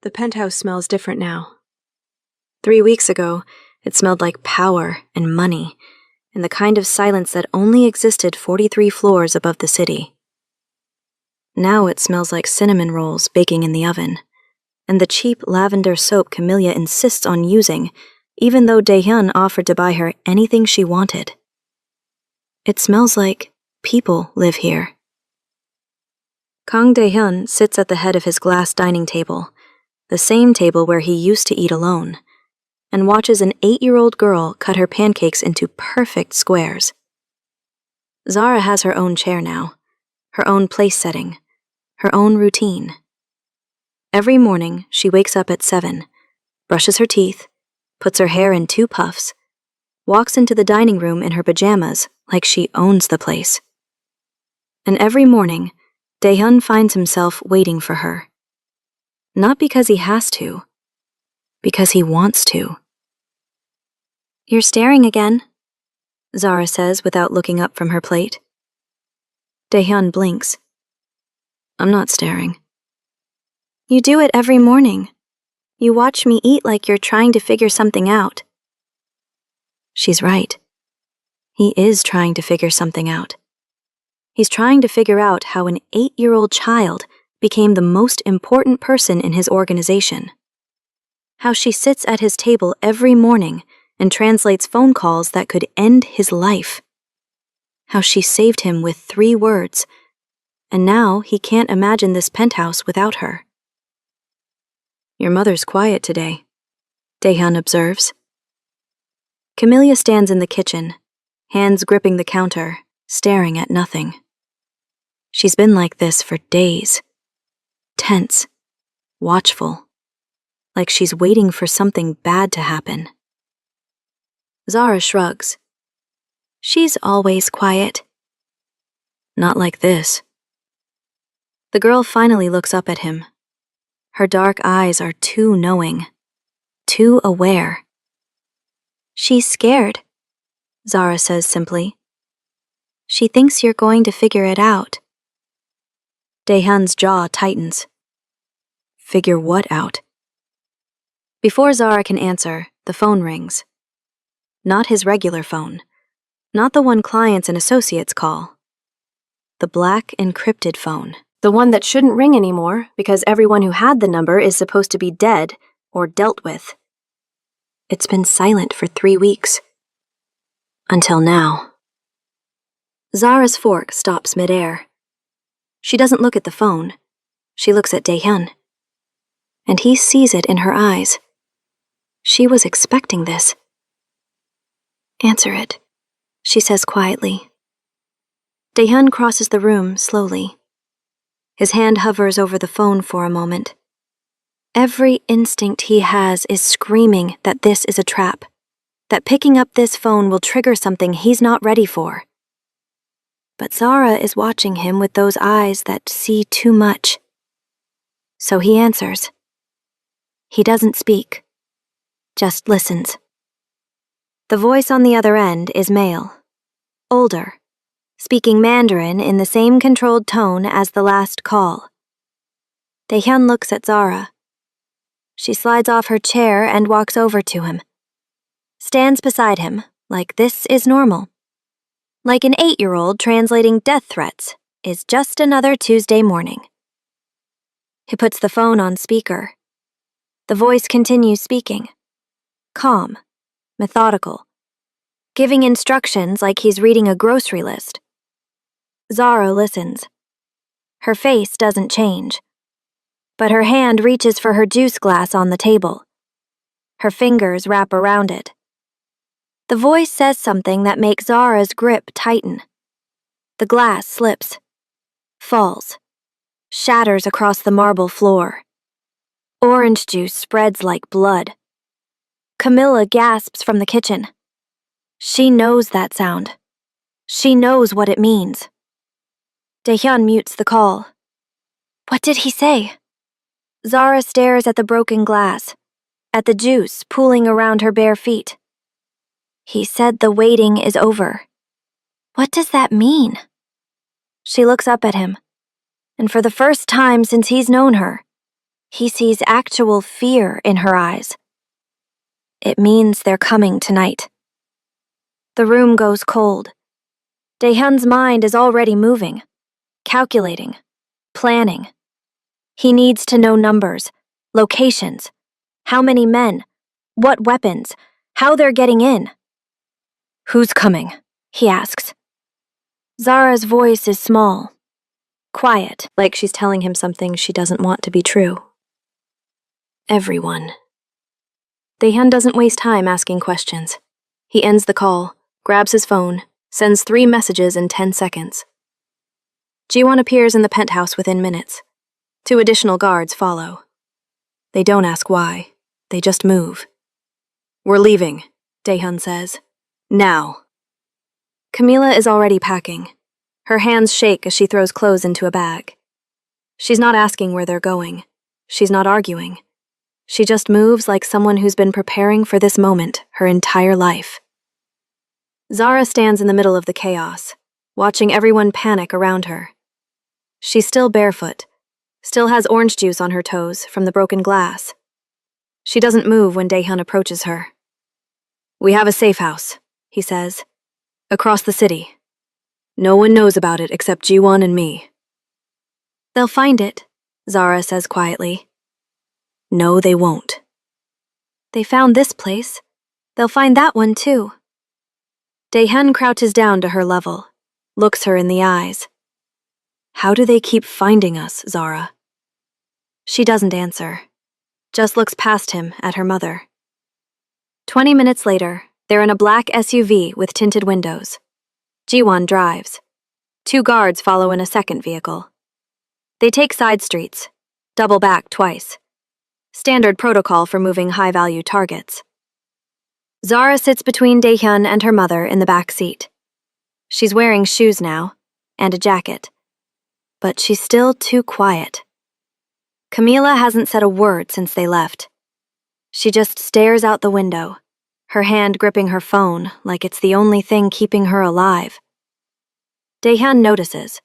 The penthouse smells different now. 3 weeks ago, it smelled like power and money, and the kind of silence that only existed 43 floors above the city. Now it smells like cinnamon rolls baking in the oven, and the cheap lavender soap Camellia insists on using, even though Daehyun offered to buy her anything she wanted. It smells like people live here. Kang Daehyun sits at the head of his glass dining table, the same table where he used to eat alone, and watches an 8-year-old girl cut her pancakes into perfect squares. Zara has her own chair now, her own place setting, her own routine. Every morning, she wakes up at 7, brushes her teeth, puts her hair in 2 puffs, walks into the dining room in her pajamas like she owns the place. And every morning, Daehyun finds himself waiting for her. Not because he has to, because he wants to. "You're staring again," Zara says without looking up from her plate. Daehyun blinks. "I'm not staring." "You do it every morning. You watch me eat like you're trying to figure something out." She's right. He is trying to figure something out. He's trying to figure out how an 8-year-old child became the most important person in his organization. How she sits at his table every morning and translates phone calls that could end his life. How she saved him with 3 words, and now he can't imagine this penthouse without her. "Your mother's quiet today," Daehyun observes. Camellia stands in the kitchen, hands gripping the counter, staring at nothing. She's been like this for days. Tense, watchful, like she's waiting for something bad to happen. Zara shrugs. "She's always quiet." "Not like this." The girl finally looks up at him. Her dark eyes are too knowing, too aware. "She's scared," Zara says simply. "She thinks you're going to figure it out." Daehyun's jaw tightens. Figure what out? Before Zara can answer, the phone rings. Not his regular phone. Not the one clients and associates call. The black encrypted phone. The one that shouldn't ring anymore because everyone who had the number is supposed to be dead or dealt with. It's been silent for 3 weeks. Until now. Zara's fork stops midair. She doesn't look at the phone. She looks at Daehyun. And he sees it in her eyes. She was expecting this. "Answer it," she says quietly. Daehyun crosses the room slowly. His hand hovers over the phone for a moment. Every instinct he has is screaming that this is a trap, that picking up this phone will trigger something he's not ready for. But Zara is watching him with those eyes that see too much. So he answers. He doesn't speak, just listens. The voice on the other end is male, older, speaking Mandarin in the same controlled tone as the last call. Daehyun looks at Zara. She slides off her chair and walks over to him. Stands beside him, like this is normal. Like an 8-year-old translating death threats is just another Tuesday morning. He puts the phone on speaker. The voice continues speaking. Calm, methodical, giving instructions like he's reading a grocery list. Zara listens. Her face doesn't change, but her hand reaches for her juice glass on the table. Her fingers wrap around it. The voice says something that makes Zara's grip tighten. The glass slips, falls, shatters across the marble floor. Orange juice spreads like blood. Camilla gasps from the kitchen. She knows that sound. She knows what it means. Daehyun mutes the call. What did he say? Zara stares at the broken glass, at the juice pooling around her bare feet. He said the waiting is over. What does that mean? She looks up at him, and for the first time since he's known her, He sees actual fear in her eyes. It means they're coming tonight. The room goes cold. Daehyun's mind is already moving, calculating, planning. He needs to know numbers, locations, how many men, what weapons, how they're getting in. "Who's coming?" he asks. Zara's voice is small, quiet, like she's telling him something she doesn't want to be true. "Everyone." Daehyun doesn't waste time asking questions. He ends the call, grabs his phone, sends 3 messages in 10 seconds. Jiwon appears in the penthouse within minutes. 2 additional guards follow. They don't ask why. They just move. "We're leaving," Daehyun says. "Now." Camila is already packing. Her hands shake as she throws clothes into a bag. She's not asking where they're going. She's not arguing. She just moves like someone who's been preparing for this moment her entire life. Zara stands in the middle of the chaos, watching everyone panic around her. She's still barefoot, still has orange juice on her toes from the broken glass. She doesn't move when Daehyun approaches her. "We have a safe house," he says, "across the city. No one knows about it except Jiwon and me." "They'll find it," Zara says quietly. "No, they won't." "They found this place. They'll find that one too." Daehyun crouches down to her level, looks her in the eyes. "How do they keep finding us, Zara?" She doesn't answer, just looks past him at her mother. 20 minutes later, they're in a black SUV with tinted windows. Jiwon drives. 2 guards follow in a second vehicle. They take side streets, double back twice. Standard protocol for moving high-value targets. Zara sits between Daehyun and her mother in the back seat. She's wearing shoes now, and a jacket. But she's still too quiet. Camila hasn't said a word since they left. She just stares out the window, her hand gripping her phone like it's the only thing keeping her alive. Daehyun notices.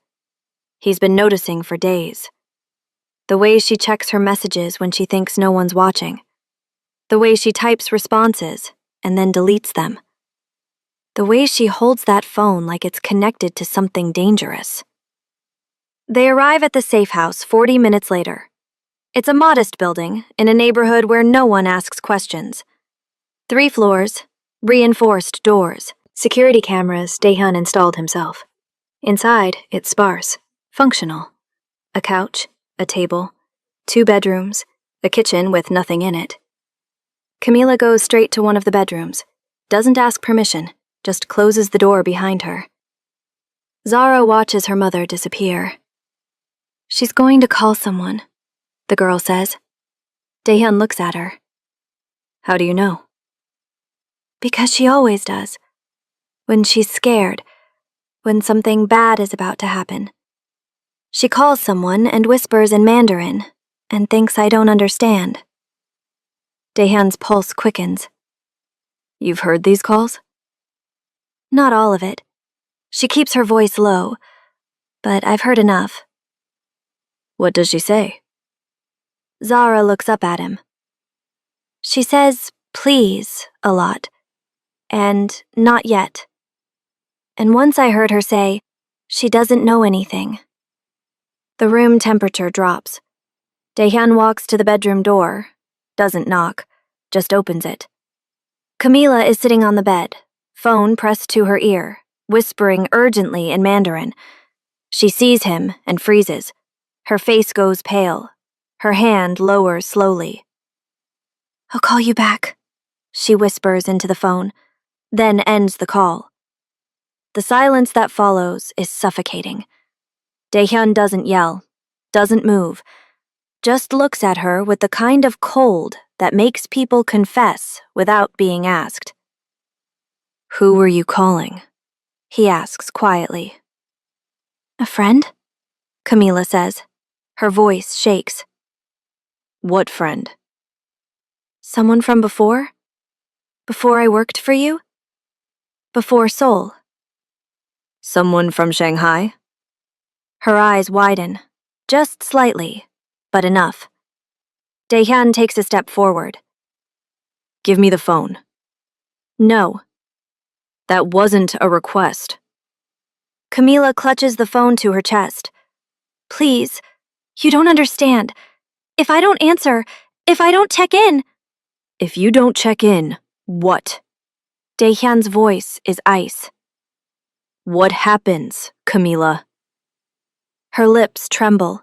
He's been noticing for days. The way she checks her messages when she thinks no one's watching. The way she types responses and then deletes them. The way she holds that phone like it's connected to something dangerous. They arrive at the safe house 40 minutes later. It's a modest building in a neighborhood where no one asks questions. 3 floors, reinforced doors, security cameras Daehyun installed himself. Inside, it's sparse, functional. A couch, a table, 2 bedrooms, a kitchen with nothing in it. Camila goes straight to one of the bedrooms, doesn't ask permission, just closes the door behind her. Zara watches her mother disappear. "She's going to call someone," the girl says. Daehyun looks at her. "How do you know?" "Because she always does. When she's scared, when something bad is about to happen. She calls someone and whispers in Mandarin and thinks I don't understand." Daehyun's pulse quickens. "You've heard these calls?" "Not all of it. She keeps her voice low, but I've heard enough." "What does she say?" Zara looks up at him. "She says, 'please,' a lot, and 'not yet.' And once I heard her say, 'she doesn't know anything.'" The room temperature drops. Daehyun walks to the bedroom door, doesn't knock, just opens it. Camila is sitting on the bed, phone pressed to her ear, whispering urgently in Mandarin. She sees him and freezes. Her face goes pale. Her hand lowers slowly. "I'll call you back," she whispers into the phone, then ends the call. The silence that follows is suffocating. Daehyun doesn't yell, doesn't move, just looks at her with the kind of cold that makes people confess without being asked. "Who were you calling?" he asks quietly. "A friend?" Camila says. Her voice shakes. "What friend?" "Someone from before? Before I worked for you? Before Seoul." "Someone from Shanghai?" Her eyes widen, just slightly, but enough. Daehyun takes a step forward. Give me the phone. No. That wasn't a request. Camila clutches the phone to her chest. Please, you don't understand. If I don't answer, if I don't check in. If you don't check in, what? Daehyun's voice is ice. What happens, Camila? Her lips tremble.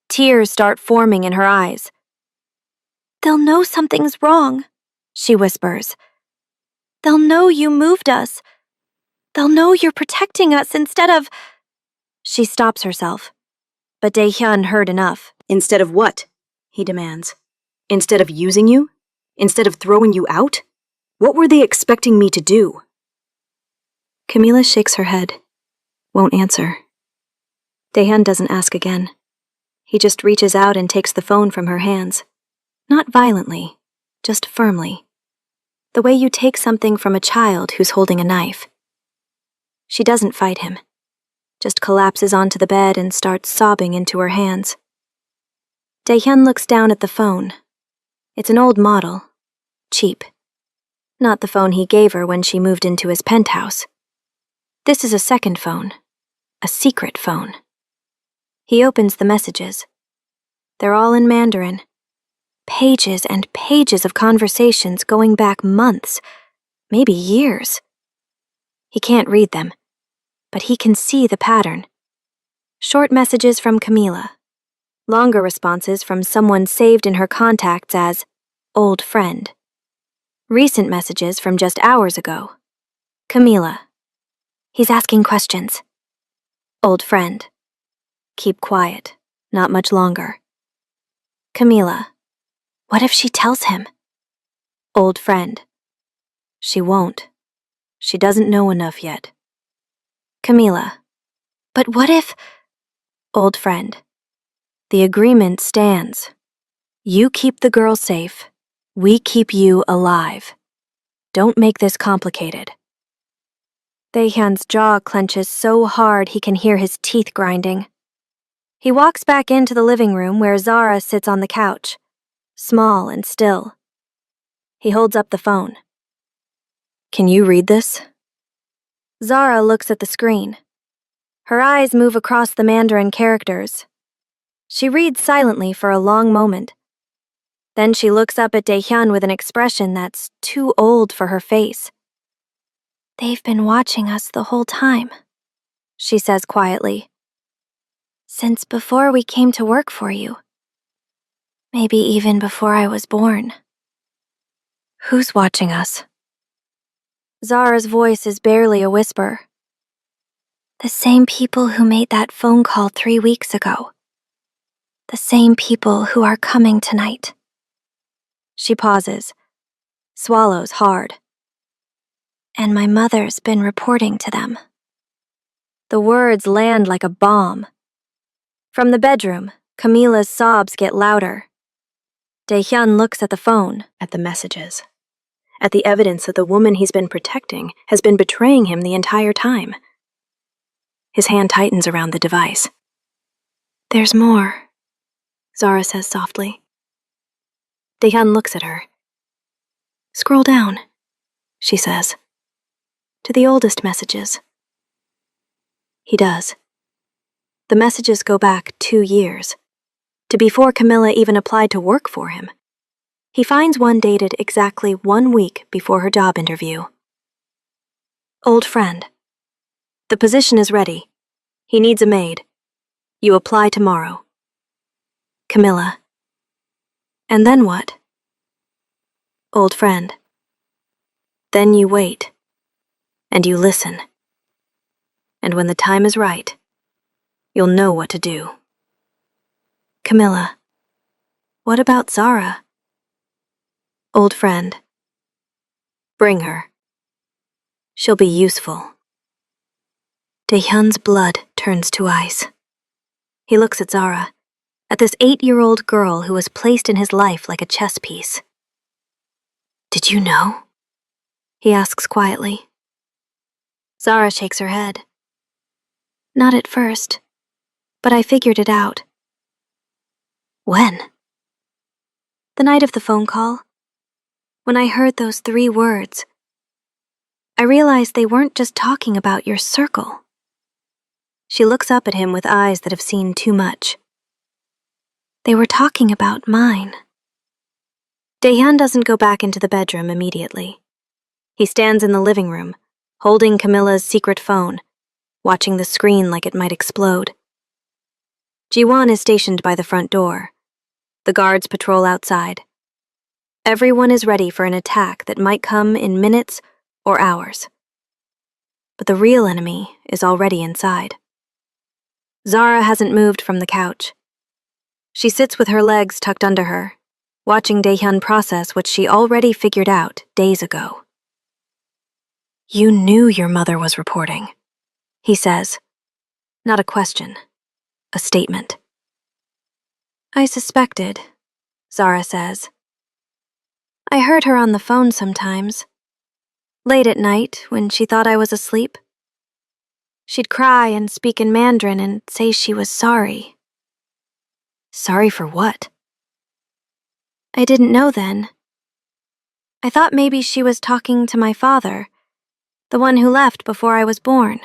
Tears start forming in her eyes. They'll know something's wrong, she whispers. They'll know you moved us. They'll know you're protecting us instead of... She stops herself. But Daehyun heard enough. Instead of what? He demands. Instead of using you? Instead of throwing you out? What were they expecting me to do? Camila shakes her head. Won't answer. Daehyun doesn't ask again. He just reaches out and takes the phone from her hands. Not violently, just firmly. The way you take something from a child who's holding a knife. She doesn't fight him. Just collapses onto the bed and starts sobbing into her hands. Daehyun looks down at the phone. It's an old model. Cheap. Not the phone he gave her when she moved into his penthouse. This is a second phone. A secret phone. He opens the messages. They're all in Mandarin. Pages and pages of conversations going back months, maybe years. He can't read them, but he can see the pattern. Short messages from Camila. Longer responses from someone saved in her contacts as old friend. Recent messages from just hours ago. Camila. He's asking questions. Old friend. Keep quiet. Not much longer. Camila. What if she tells him? Old friend. She won't. She doesn't know enough yet. Camila. But what if... Old friend. The agreement stands. You keep the girl safe. We keep you alive. Don't make this complicated. Daehyun's jaw clenches so hard he can hear his teeth grinding. He walks back into the living room where Zara sits on the couch, small and still. He holds up the phone. Can you read this? Zara looks at the screen. Her eyes move across the Mandarin characters. She reads silently for a long moment. Then she looks up at Daehyun with an expression that's too old for her face. They've been watching us the whole time, she says quietly. Since before we came to work for you. Maybe even before I was born. Who's watching us? Zara's voice is barely a whisper. The same people who made that phone call 3 weeks ago. The same people who are coming tonight. She pauses, swallows hard. And my mother's been reporting to them. The words land like a bomb. From the bedroom, Camila's sobs get louder. Daehyun looks at the phone, At the messages. At the evidence that the woman he's been protecting has been betraying him the entire time. His hand tightens around the device. There's more, Zara says softly. Daehyun looks at her. Scroll down, she says. To the oldest messages. He does. The messages go back 2 years, to before Camila even applied to work for him. He finds one dated exactly 1 week before her job interview. Old friend. The position is ready. He needs a maid. You apply tomorrow. Camila. And then what? Old friend. Then you wait. And you listen. And when the time is right, you'll know what to do. Camila. What about Zara? Old friend. Bring her. She'll be useful. Daehyun's blood turns to ice. He looks at Zara, at this 8-year-old girl who was placed in his life like a chess piece. Did you know? He asks quietly. Zara shakes her head. Not at first, but I figured it out. When? The night of the phone call, when I heard those 3 words, I realized they weren't just talking about your circle. She looks up at him with eyes that have seen too much. They were talking about mine. Daehyun doesn't go back into the bedroom immediately. He stands in the living room, holding Camilla's secret phone, watching the screen like it might explode. Jiwon is stationed by the front door. The guards patrol outside. Everyone is ready for an attack that might come in minutes or hours. But the real enemy is already inside. Zara hasn't moved from the couch. She sits with her legs tucked under her, watching Daehyun process what she already figured out days ago. "You knew your mother was reporting," he says. Not a question, a statement. "I suspected," Zara says. "I heard her on the phone sometimes. Late at night, when she thought I was asleep. She'd cry and speak in Mandarin and say she was sorry." "Sorry for what?" "I didn't know then. I thought maybe she was talking to my father, the one who left before I was born."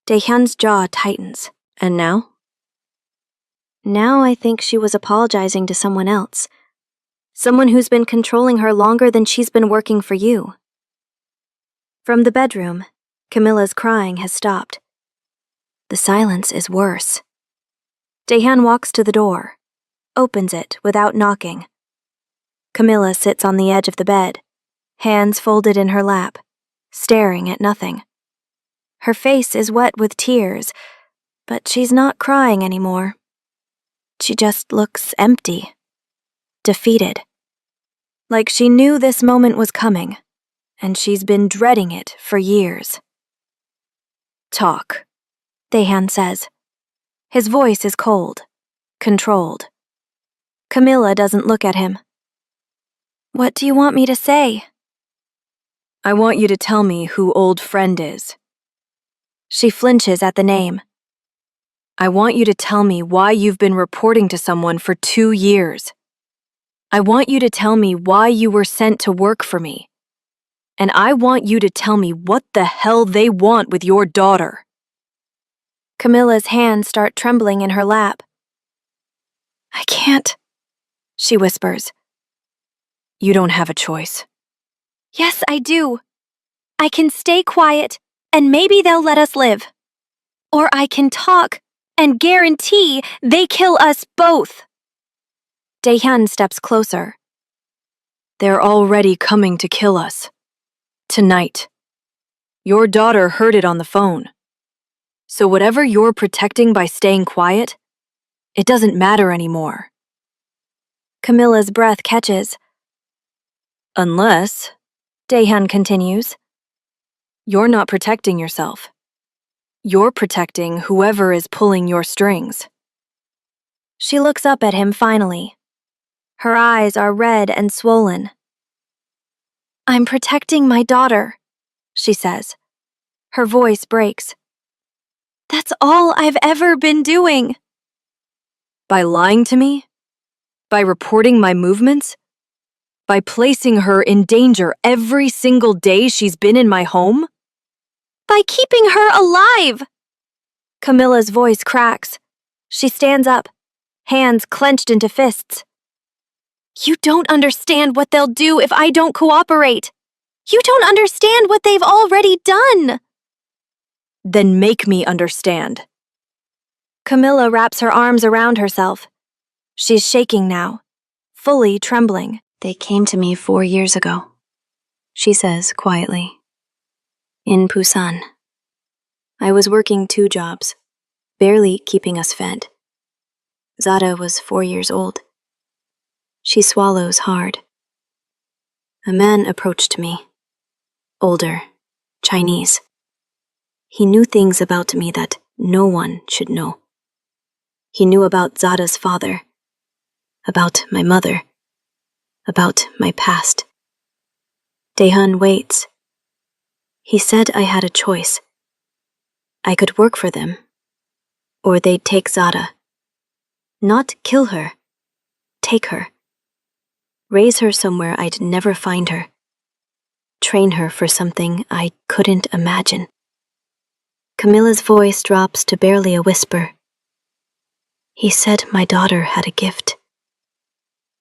Daehyun's jaw tightens. And now? "Now I think she was apologizing to someone else. Someone who's been controlling her longer than she's been working for you." From the bedroom, Camilla's crying has stopped. The silence is worse. Daehyun walks to the door, opens it without knocking. Camilla sits on the edge of the bed, hands folded in her lap, staring at nothing. Her face is wet with tears, but she's not crying anymore. She just looks empty, defeated. Like she knew this moment was coming, and she's been dreading it for years. "Talk," Daehyun says. His voice is cold, controlled. Camilla doesn't look at him. "What do you want me to say?" "I want you to tell me who old friend is." She flinches at the name. "I want you to tell me why you've been reporting to someone for 2 years. I want you to tell me why you were sent to work for me. And I want you to tell me what the hell they want with your daughter." Camilla's hands start trembling in her lap. "I can't," she whispers. "You don't have a choice." "Yes, I do. I can stay quiet, and maybe they'll let us live. Or I can talk and guarantee they kill us both." Daehyun steps closer. "They're already coming to kill us. Tonight. Your daughter heard it on the phone. So whatever you're protecting by staying quiet, it doesn't matter anymore." Camilla's breath catches. "Unless," Daehyun continues, "you're not protecting yourself. You're protecting whoever is pulling your strings." She looks up at him finally. Her eyes are red and swollen. "I'm protecting my daughter," she says. Her voice breaks. "That's all I've ever been doing." By lying to me? By reporting my movements? By placing her in danger every single day she's been in my home? "By keeping her alive!" Camilla's voice cracks. She stands up, hands clenched into fists. "You don't understand what they'll do if I don't cooperate. You don't understand what they've already done." Then make me understand." Camilla wraps her arms around herself. She's shaking now, fully trembling. "They came to me 4 years ago," she says quietly. "In Busan. I was working 2 jobs, barely keeping us fed. Zara was 4 years old. She swallows hard. A man approached me. Older, Chinese. He knew things about me that no one should know. He knew about Zara's father, about my mother, about my past. Daehyun waits. He said I had a choice. I could work for them, or they'd take Zara. Not kill her, take her. raise her somewhere I'd never find her, train her for something I couldn't imagine. Camilla's voice drops to barely a whisper. He said my daughter had a gift,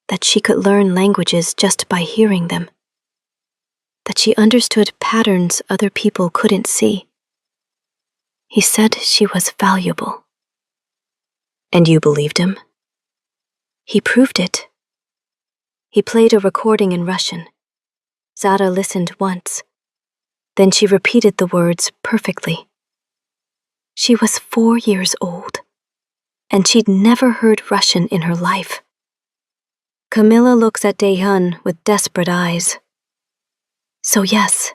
that she could learn languages just by hearing them, that she understood patterns other people couldn't see. He said she was valuable. And you believed him? He proved it. He played a recording in Russian. Zara listened once. Then she repeated the words perfectly. She was 4 years old, and she'd never heard Russian in her life. Camilla looks at Daehyun with desperate eyes. So yes,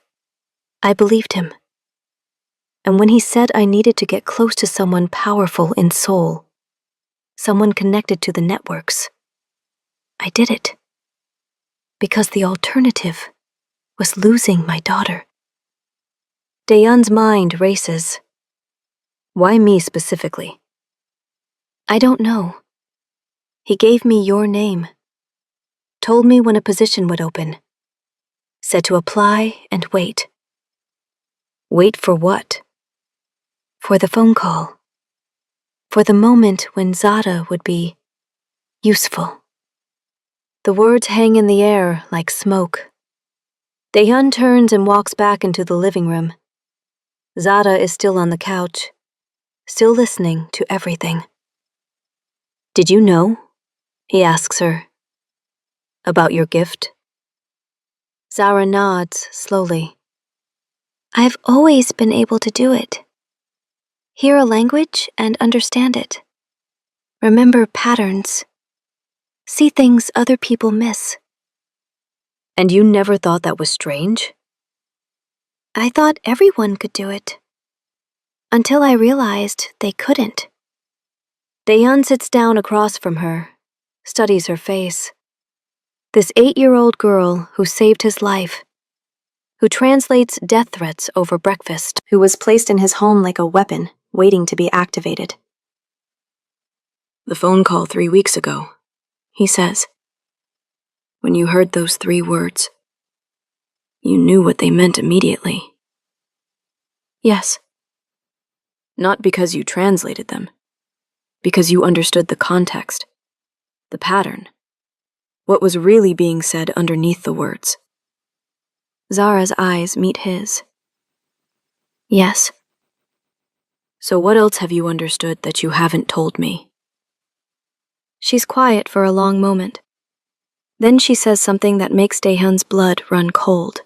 I believed him. And when he said I needed to get close to someone powerful in Seoul, someone connected to the networks, I did it. Because the alternative was losing my daughter. Daehyun's mind races. Why me specifically? I don't know. He gave me your name, told me when a position would open, said to apply and wait. Wait for what? For the phone call. For the moment when Zara would be useful. The words hang in the air like smoke. Daehyun turns and walks back into the living room. Zara is still on the couch, still listening to everything. Did you know? He asks her. About your gift? Zara nods slowly. I've always been able to do it. Hear a language and understand it. Remember patterns. See things other people miss. And you never thought that was strange? I thought everyone could do it. Until I realized they couldn't. Daehyun sits down across from her, studies her face. This 8-year-old girl who saved his life, who translates death threats over breakfast, who was placed in his home like a weapon, waiting to be activated. The phone call 3 weeks ago, he says. When you heard those 3 words, you knew what they meant immediately. Yes. Not because you translated them, because you understood the context, the pattern, what was really being said underneath the words. Zara's eyes meet his. Yes. So what else have you understood that you haven't told me? She's quiet for a long moment. Then she says something that makes Daehyun's blood run cold.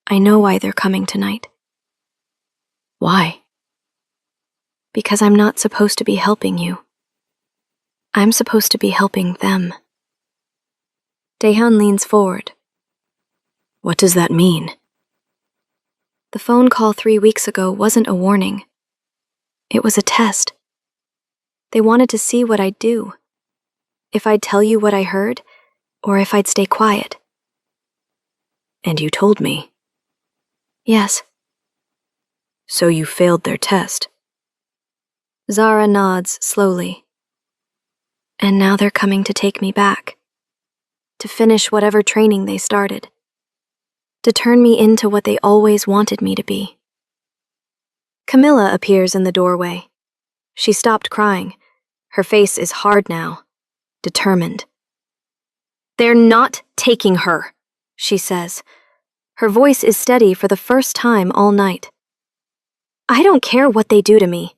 I know why they're coming tonight. Why? Because I'm not supposed to be helping you. I'm supposed to be helping them. Daehyun leans forward. What does that mean? The phone call 3 weeks ago wasn't a warning. It was a test. They wanted to see what I'd do. If I'd tell you what I heard, or if I'd stay quiet. And you told me. Yes. So you failed their test. Zara nods slowly. And now they're coming to take me back. To finish whatever training they started. To turn me into what they always wanted me to be. Camilla appears in the doorway. She stopped crying. Her face is hard now, determined. They're not taking her, she says. Her voice is steady for the first time all night. I don't care what they do to me.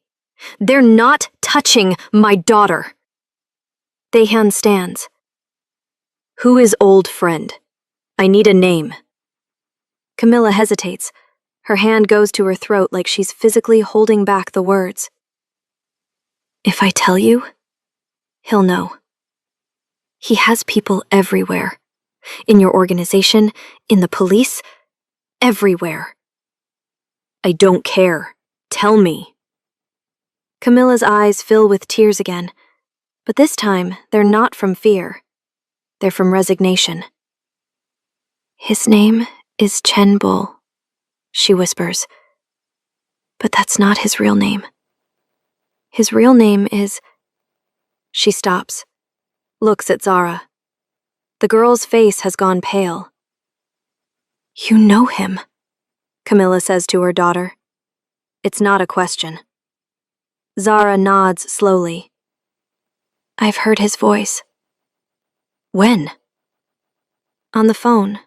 They're not touching my daughter. Daehyun stands. Who is old friend? I need a name. Camilla hesitates. Her hand goes to her throat like she's physically holding back the words. If I tell you, he'll know. He has people everywhere. In your organization, in the police, everywhere. I don't care. Tell me. Camilla's eyes fill with tears again, but this time they're not from fear. They're from resignation. His name is Chen Bull, she whispers. But that's not his real name. His real name is... She stops, looks at Zara. The girl's face has gone pale. "You know him," Camilla says to her daughter. It's not a question. Zara nods slowly. "I've heard his voice." "When?" "On the phone.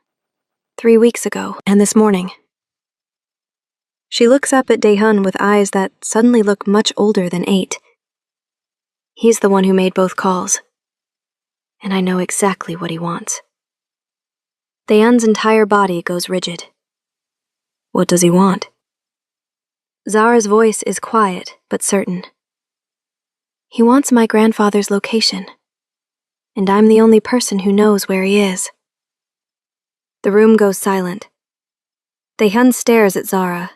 3 weeks ago, and this morning." She looks up at Dae-hun with eyes that suddenly look much older than 8. He's the one who made both calls. And I know exactly what he wants. Dae-hun's entire body goes rigid. What does he want? Zara's voice is quiet, but certain. He wants my grandfather's location. And I'm the only person who knows where he is. The room goes silent. Dae-hun stares at Zara.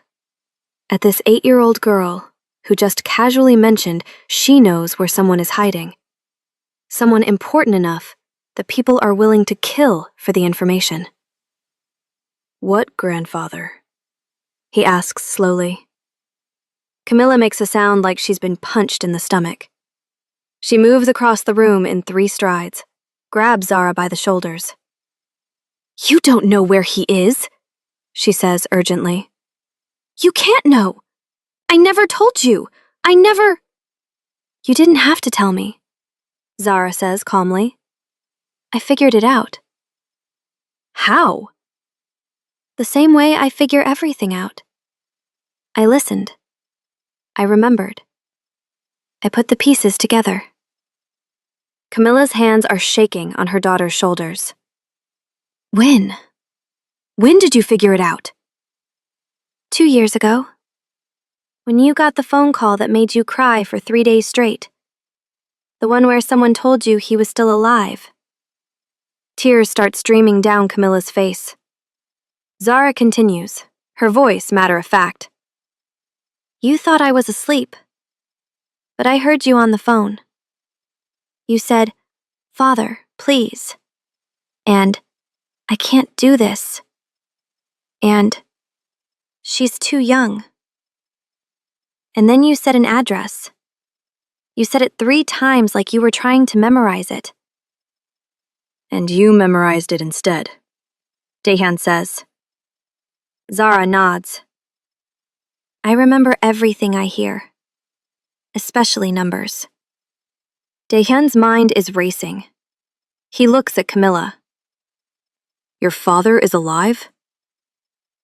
At this 8-year-old girl who just casually mentioned she knows where someone is hiding. Someone important enough that people are willing to kill for the information. "What grandfather?" he asks slowly. Camilla makes a sound like she's been punched in the stomach. She moves across the room in 3 strides, grabs Zara by the shoulders. "You don't know where he is," she says urgently. "You can't know. I never told you. I never—" "You didn't have to tell me," Zara says calmly. "I figured it out." "How?" "The same way I figure everything out. I listened. I remembered. I put the pieces together." Camilla's hands are shaking on her daughter's shoulders. "When? When did you figure it out?" 2 years ago. When you got the phone call that made you cry for 3 days straight. The one where someone told you he was still alive. Tears start streaming down Camilla's face. Zara continues, her voice matter of fact. "You thought I was asleep, but I heard you on the phone. You said, 'Father, please,' and 'I can't do this,' and 'she's too young.' And then you said an address. You said it 3 times like you were trying to memorize it." "And you memorized it instead," Dae-hun says. Zara nods. "I remember everything I hear, especially numbers." Dae-hun's mind is racing. He looks at Camilla. "Your father is alive?"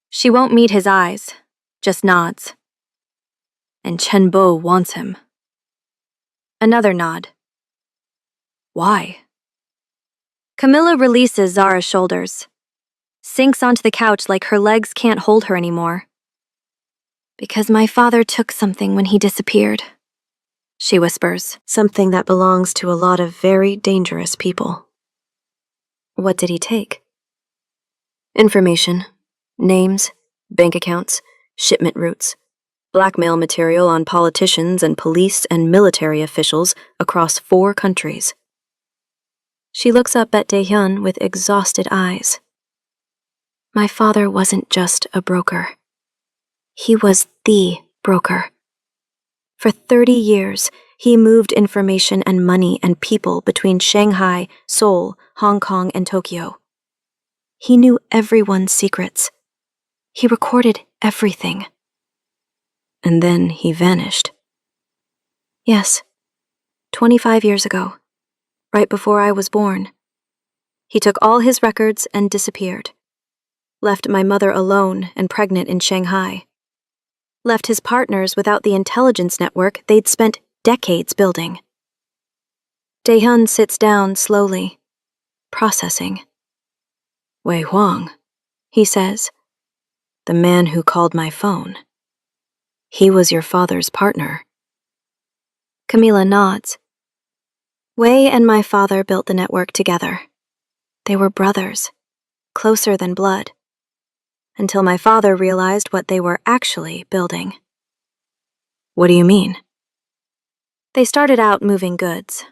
She won't meet his eyes, just nods. "And Chen Bo wants him." Another nod. "Why?" Camilla releases Zara's shoulders, sinks onto the couch like her legs can't hold her anymore. "Because my father took something when he disappeared," she whispers, "something that belongs to a lot of very dangerous people." "What did he take?" "Information, names, bank accounts, shipment routes, blackmail material on politicians and police and military officials across 4 countries. She looks up at Dae-hun with exhausted eyes. "My father wasn't just a broker. He was the broker. For 30 years, he moved information and money and people between Shanghai, Seoul, Hong Kong, and Tokyo. He knew everyone's secrets. He recorded everything. And then he vanished." "Yes, 25 years ago, right before I was born. He took all his records and disappeared. Left my mother alone and pregnant in Shanghai. Left his partners without the intelligence network they'd spent decades building." Dae-hun sits down slowly, processing. "Wei Huang," he says, "the man who called my phone. He was your father's partner." Camilla nods. "Wei and my father built the network together. They were brothers, closer than blood, until my father realized what they were actually building." "What do you mean?" "They started out moving goods.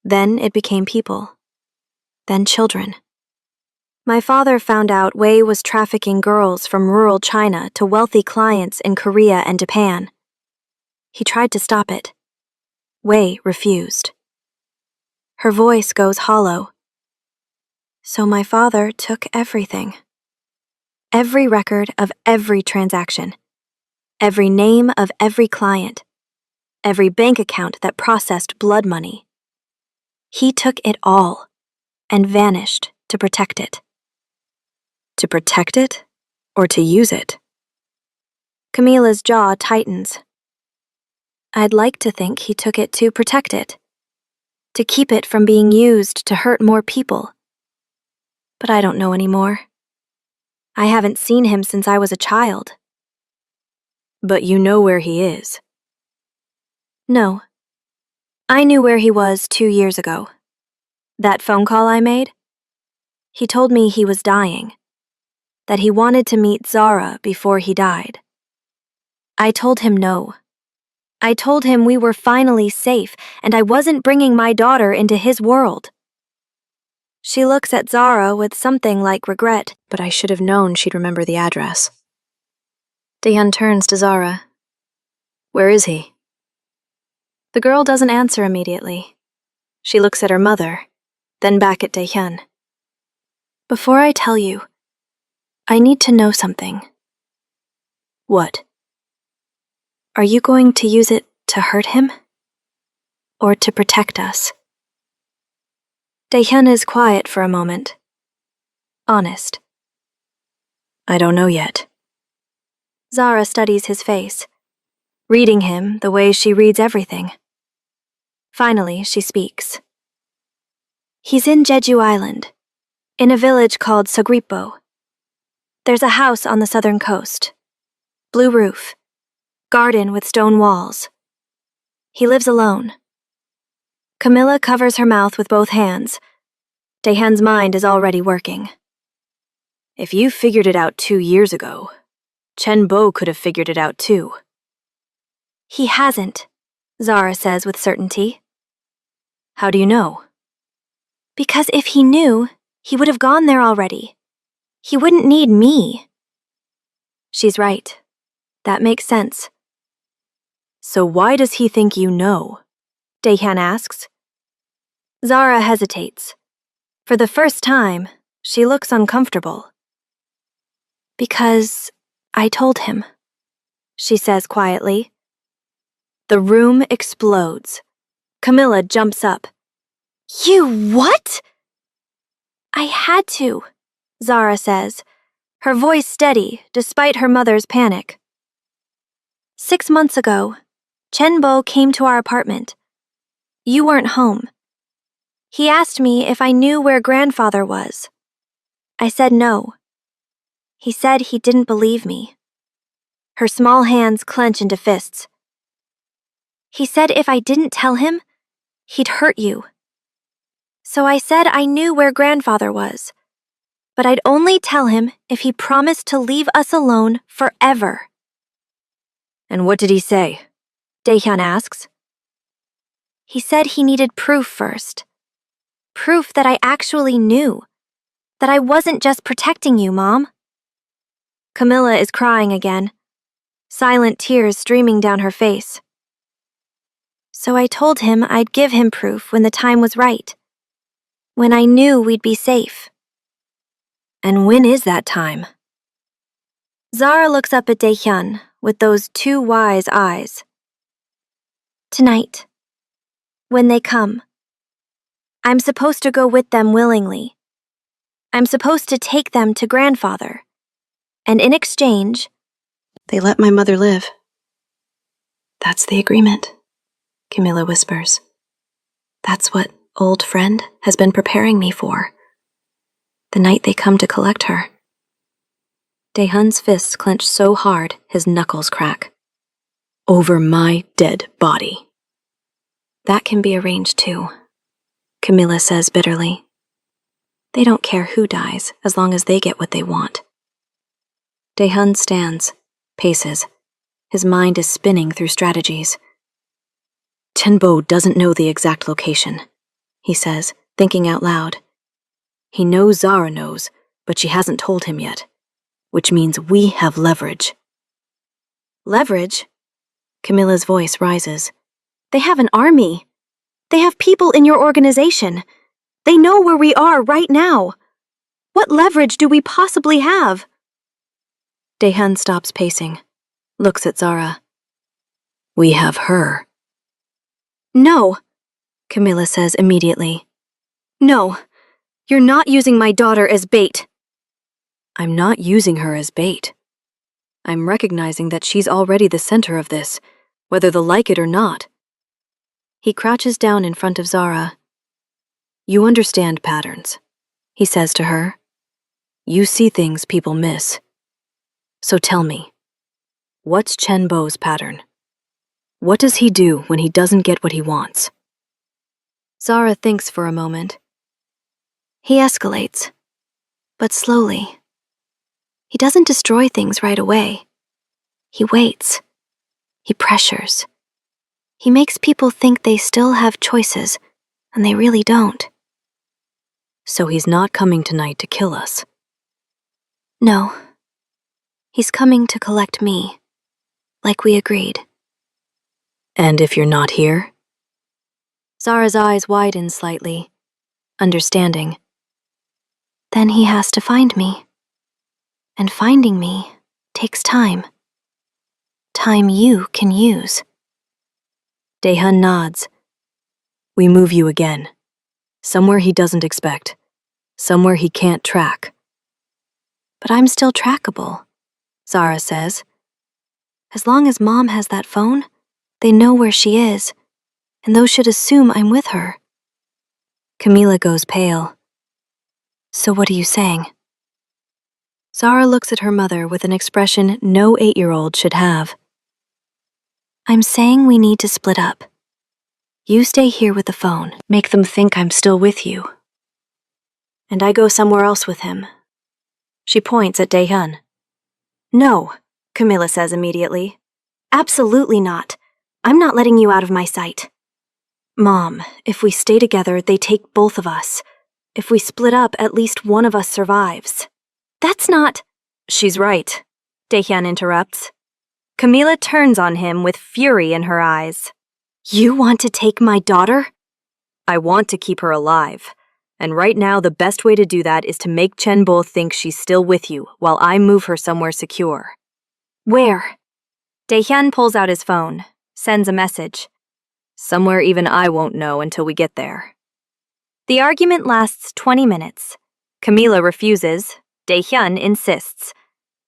Then it became people. Then children. My father found out Wei was trafficking girls from rural China to wealthy clients in Korea and Japan. He tried to stop it. Wei refused." Her voice goes hollow. So my father took everything. Every record of every transaction. Every name of every client. Every bank account that processed blood money. He took it all and vanished to protect it. To protect it or to use it? Camila's jaw tightens. I'd like to think he took it to protect it. To keep it from being used to hurt more people. But I don't know anymore. I haven't seen him since I was a child. But you know where he is. No. I knew where he was 2 years ago. That phone call I made? He told me he was dying. That he wanted to meet Zara before he died. I told him no. I told him we were finally safe and I wasn't bringing my daughter into his world. She looks at Zara with something like regret, But I should have known she'd remember the address. Daehyun turns to Zara. Where is he? The girl doesn't answer immediately. She looks at her mother, then back at Daehyun. Before I tell you, I need to know something. What? Are you going to use it to hurt him? Or to protect us? Daehyun is quiet for a moment. Honest. I don't know yet. Zara studies his face, reading him the way she reads everything. Finally, she speaks. He's in Jeju Island, in a village called Sogripo. There's a house on the southern coast. Blue roof. Garden with stone walls. He lives alone. Camilla covers her mouth with both hands. Daehyun's mind is already working. If you figured it out 2 years ago, Chen Bo could have figured it out too. He hasn't, Zara says with certainty. How do you know? Because if he knew, he would have gone there already. He wouldn't need me. She's right. That makes sense. So why does he think you know? Daehyun asks. Zara hesitates. For the first time, she looks uncomfortable. Because I told him, she says quietly. The room explodes. Camilla jumps up. You what? I had to, Zara says, her voice steady despite her mother's panic. 6 months ago, Chen Bo came to our apartment. You weren't home. He asked me if I knew where grandfather was. I said no. He said he didn't believe me. Her small hands clench into fists. He said if I didn't tell him, he'd hurt you. So I said I knew where grandfather was, but I'd only tell him if he promised to leave us alone forever. And what did he say? Daehyun asks. He said he needed proof first. Proof that I actually knew. That I wasn't just protecting you, Mom. Camilla is crying again, silent tears streaming down her face. So I told him I'd give him proof when the time was right. When I knew we'd be safe. And when is that time? Zara looks up at Daehyun with those 2 wise eyes. Tonight. When they come. I'm supposed to go with them willingly. I'm supposed to take them to grandfather. And in exchange, They let my mother live. That's the agreement, Camilla whispers. That's what old friend has been preparing me for. The night they come to collect her. Daehyun's fists clench so hard his knuckles crack. Over my dead body. That can be arranged too, Camilla says bitterly. They don't care who dies as long as they get what they want. Daehyun stands, paces. His mind is spinning through strategies. Chen Bo doesn't know the exact location, he says, thinking out loud. He knows Zara knows, but she hasn't told him yet, which means we have leverage. leverage. Camilla's voice rises. They have an army. They have people in your organization. They know where we are right now. What leverage do we possibly have? Daehyun stops pacing, looks at Zara. We have her. No, Camilla says immediately. No, you're not using my daughter as bait. I'm not using her as bait. I'm recognizing that she's already the center of this, whether they'll like it or not. He crouches down in front of Zara. You understand patterns, he says to her. You see things people miss. So tell me, what's Chen Bo's pattern? What does he do when he doesn't get what he wants? Zara thinks for a moment. He escalates, but slowly. He doesn't destroy things right away. He waits. He pressures. He makes people think they still have choices, and they really don't. So he's not coming tonight to kill us. No. He's coming to collect me, like we agreed. And if you're not here? Zara's eyes widen slightly, understanding. Then he has to find me. And finding me takes time. Time you can use. Daehyun nods. We move you again. Somewhere he doesn't expect. Somewhere he can't track. But I'm still trackable, Zara says. As long as Mom has that phone, they know where she is, and those should assume I'm with her. Camila goes pale. So what are you saying? Zara looks at her mother with an expression no 8-year-old should have. I'm saying we need to split up. You stay here with the phone. Make them think I'm still with you. And I go somewhere else with him. She points at Daehyun. No, Camilla says immediately. Absolutely not. I'm not letting you out of my sight. Mom, if we stay together, they take both of us. If we split up, at least one of us survives. That's not— She's right, Daehyun interrupts. Camila turns on him with fury in her eyes. You want to take my daughter? I want to keep her alive. And right now, the best way to do that is to make Chen Bo think she's still with you while I move her somewhere secure. Where? Daehyun pulls out his phone, sends a message. Somewhere even I won't know until we get there. The argument lasts 20 minutes. Camila refuses. Daehyun insists.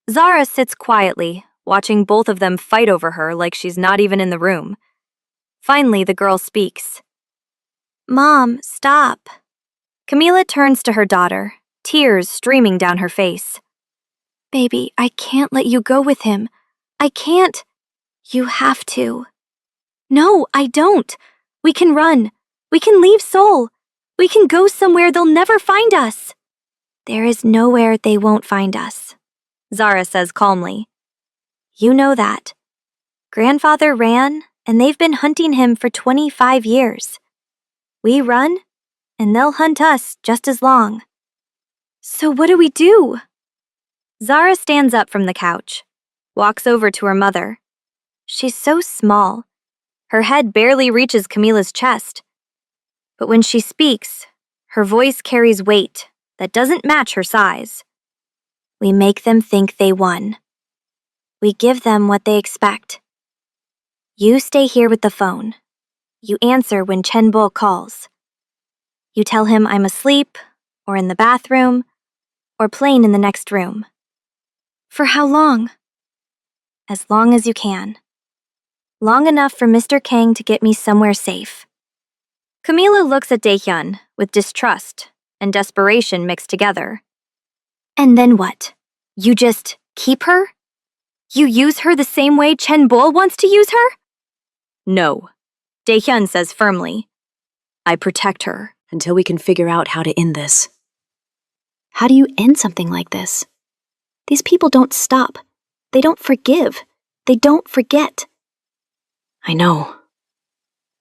Zara sits quietly, watching both of them fight over her like she's not even in the room. Finally, the girl speaks. Mom, stop. Camila turns to her daughter, tears streaming down her face. Baby, I can't let you go with him. I can't. You have to. No, I don't. We can run. We can leave Seoul. We can go somewhere they'll never find us. There is nowhere they won't find us, Zara says calmly. You know that. Grandfather ran, and they've been hunting him for 25 years. We run, and they'll hunt us just as long. So what do we do? Zara stands up from the couch, walks over to her mother. She's so small. Her head barely reaches Camila's chest. But when she speaks, her voice carries weight that doesn't match her size. We make them think they won. We give them what they expect. You stay here with the phone. You answer when Chen Bo calls. You tell him I'm asleep, or in the bathroom, or playing in the next room. For how long? As long as you can. Long enough for Mr. Kang to get me somewhere safe. Camila looks at Daehyun with distrust and desperation mixed together. And then what? You just keep her? You use her the same way Chen Bo wants to use her? No, Daehyun says firmly. I protect her until we can figure out how to end this. How do you end something like this? These people don't stop. They don't forgive. They don't forget. I know.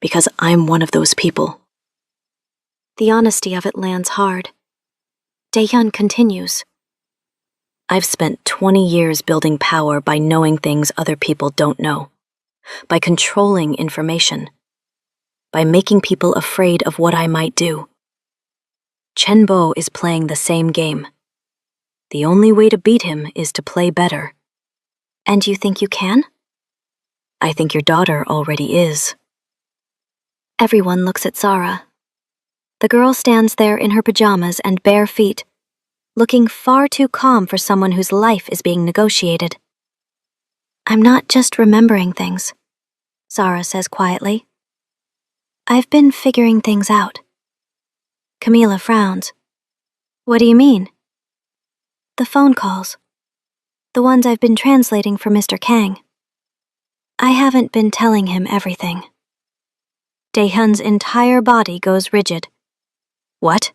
Because I'm one of those people. The honesty of it lands hard. Daehyun continues. I've spent 20 years building power by knowing things other people don't know, by controlling information, by making people afraid of what I might do. Chen Bo is playing the same game, The only way to beat him is to play better. And you think you can? I think your daughter already is. Everyone looks at Zara. The girl stands there in her pajamas and bare feet, looking far too calm for someone whose life is being negotiated. I'm not just remembering things, Zara says quietly. I've been figuring things out. Camila frowns. What do you mean? The phone calls. The ones I've been translating for Mr. Kang. I haven't been telling him everything. Daehyun's entire body goes rigid. What?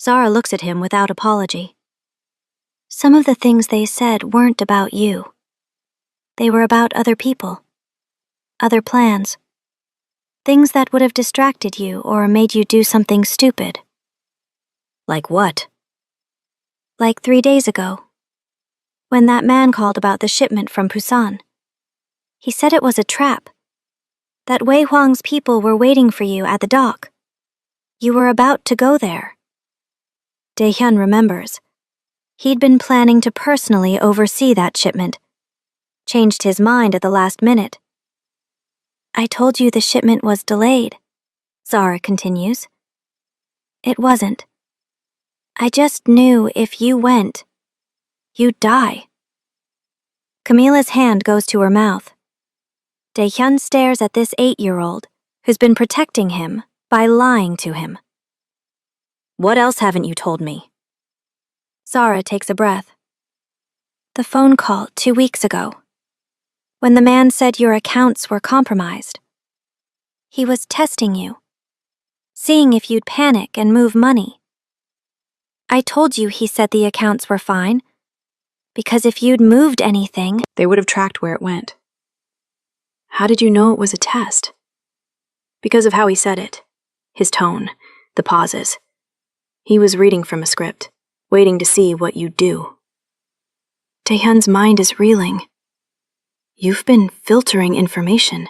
Zara looks at him without apology. Some of the things they said weren't about you. They were about other people, other plans, things that would have distracted you or made you do something stupid. Like what? Like 3 days ago, when that man called about the shipment from Busan. He said it was a trap, that Wei Huang's people were waiting for you at the dock. You were about to go there. Daehyun remembers. He'd been planning to personally oversee that shipment. Changed his mind at the last minute. I told you the shipment was delayed, Zara continues. It wasn't. I just knew if you went, you'd die. Camila's hand goes to her mouth. Daehyun stares at this 8-year-old who's been protecting him by lying to him. What else haven't you told me? Zara takes a breath. The phone call 2 weeks ago, when the man said your accounts were compromised. He was testing you, seeing if you'd panic and move money. I told you he said the accounts were fine, because if you'd moved anything, they would have tracked where it went. How did you know it was a test? Because of how he said it, his tone, the pauses. He was reading from a script, waiting to see what you'd do. Daehyun's mind is reeling. You've been filtering information,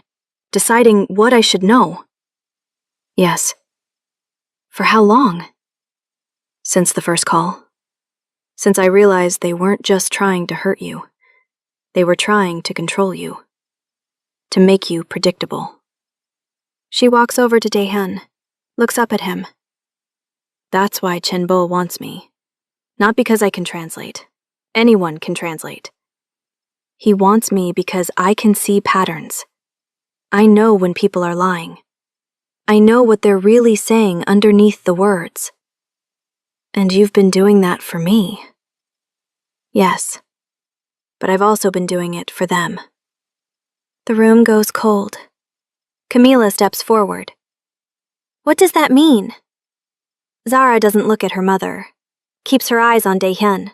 deciding what I should know. Yes. For how long? Since the first call. Since I realized they weren't just trying to hurt you. They were trying to control you. To make you predictable. She walks over to Daehyun, looks up at him. That's why Chenbo wants me. Not because I can translate. Anyone can translate. He wants me because I can see patterns. I know when people are lying. I know what they're really saying underneath the words. And you've been doing that for me. Yes, but I've also been doing it for them. The room goes cold. Camila steps forward. What does that mean? Zara doesn't look at her mother, keeps her eyes on Daehyun.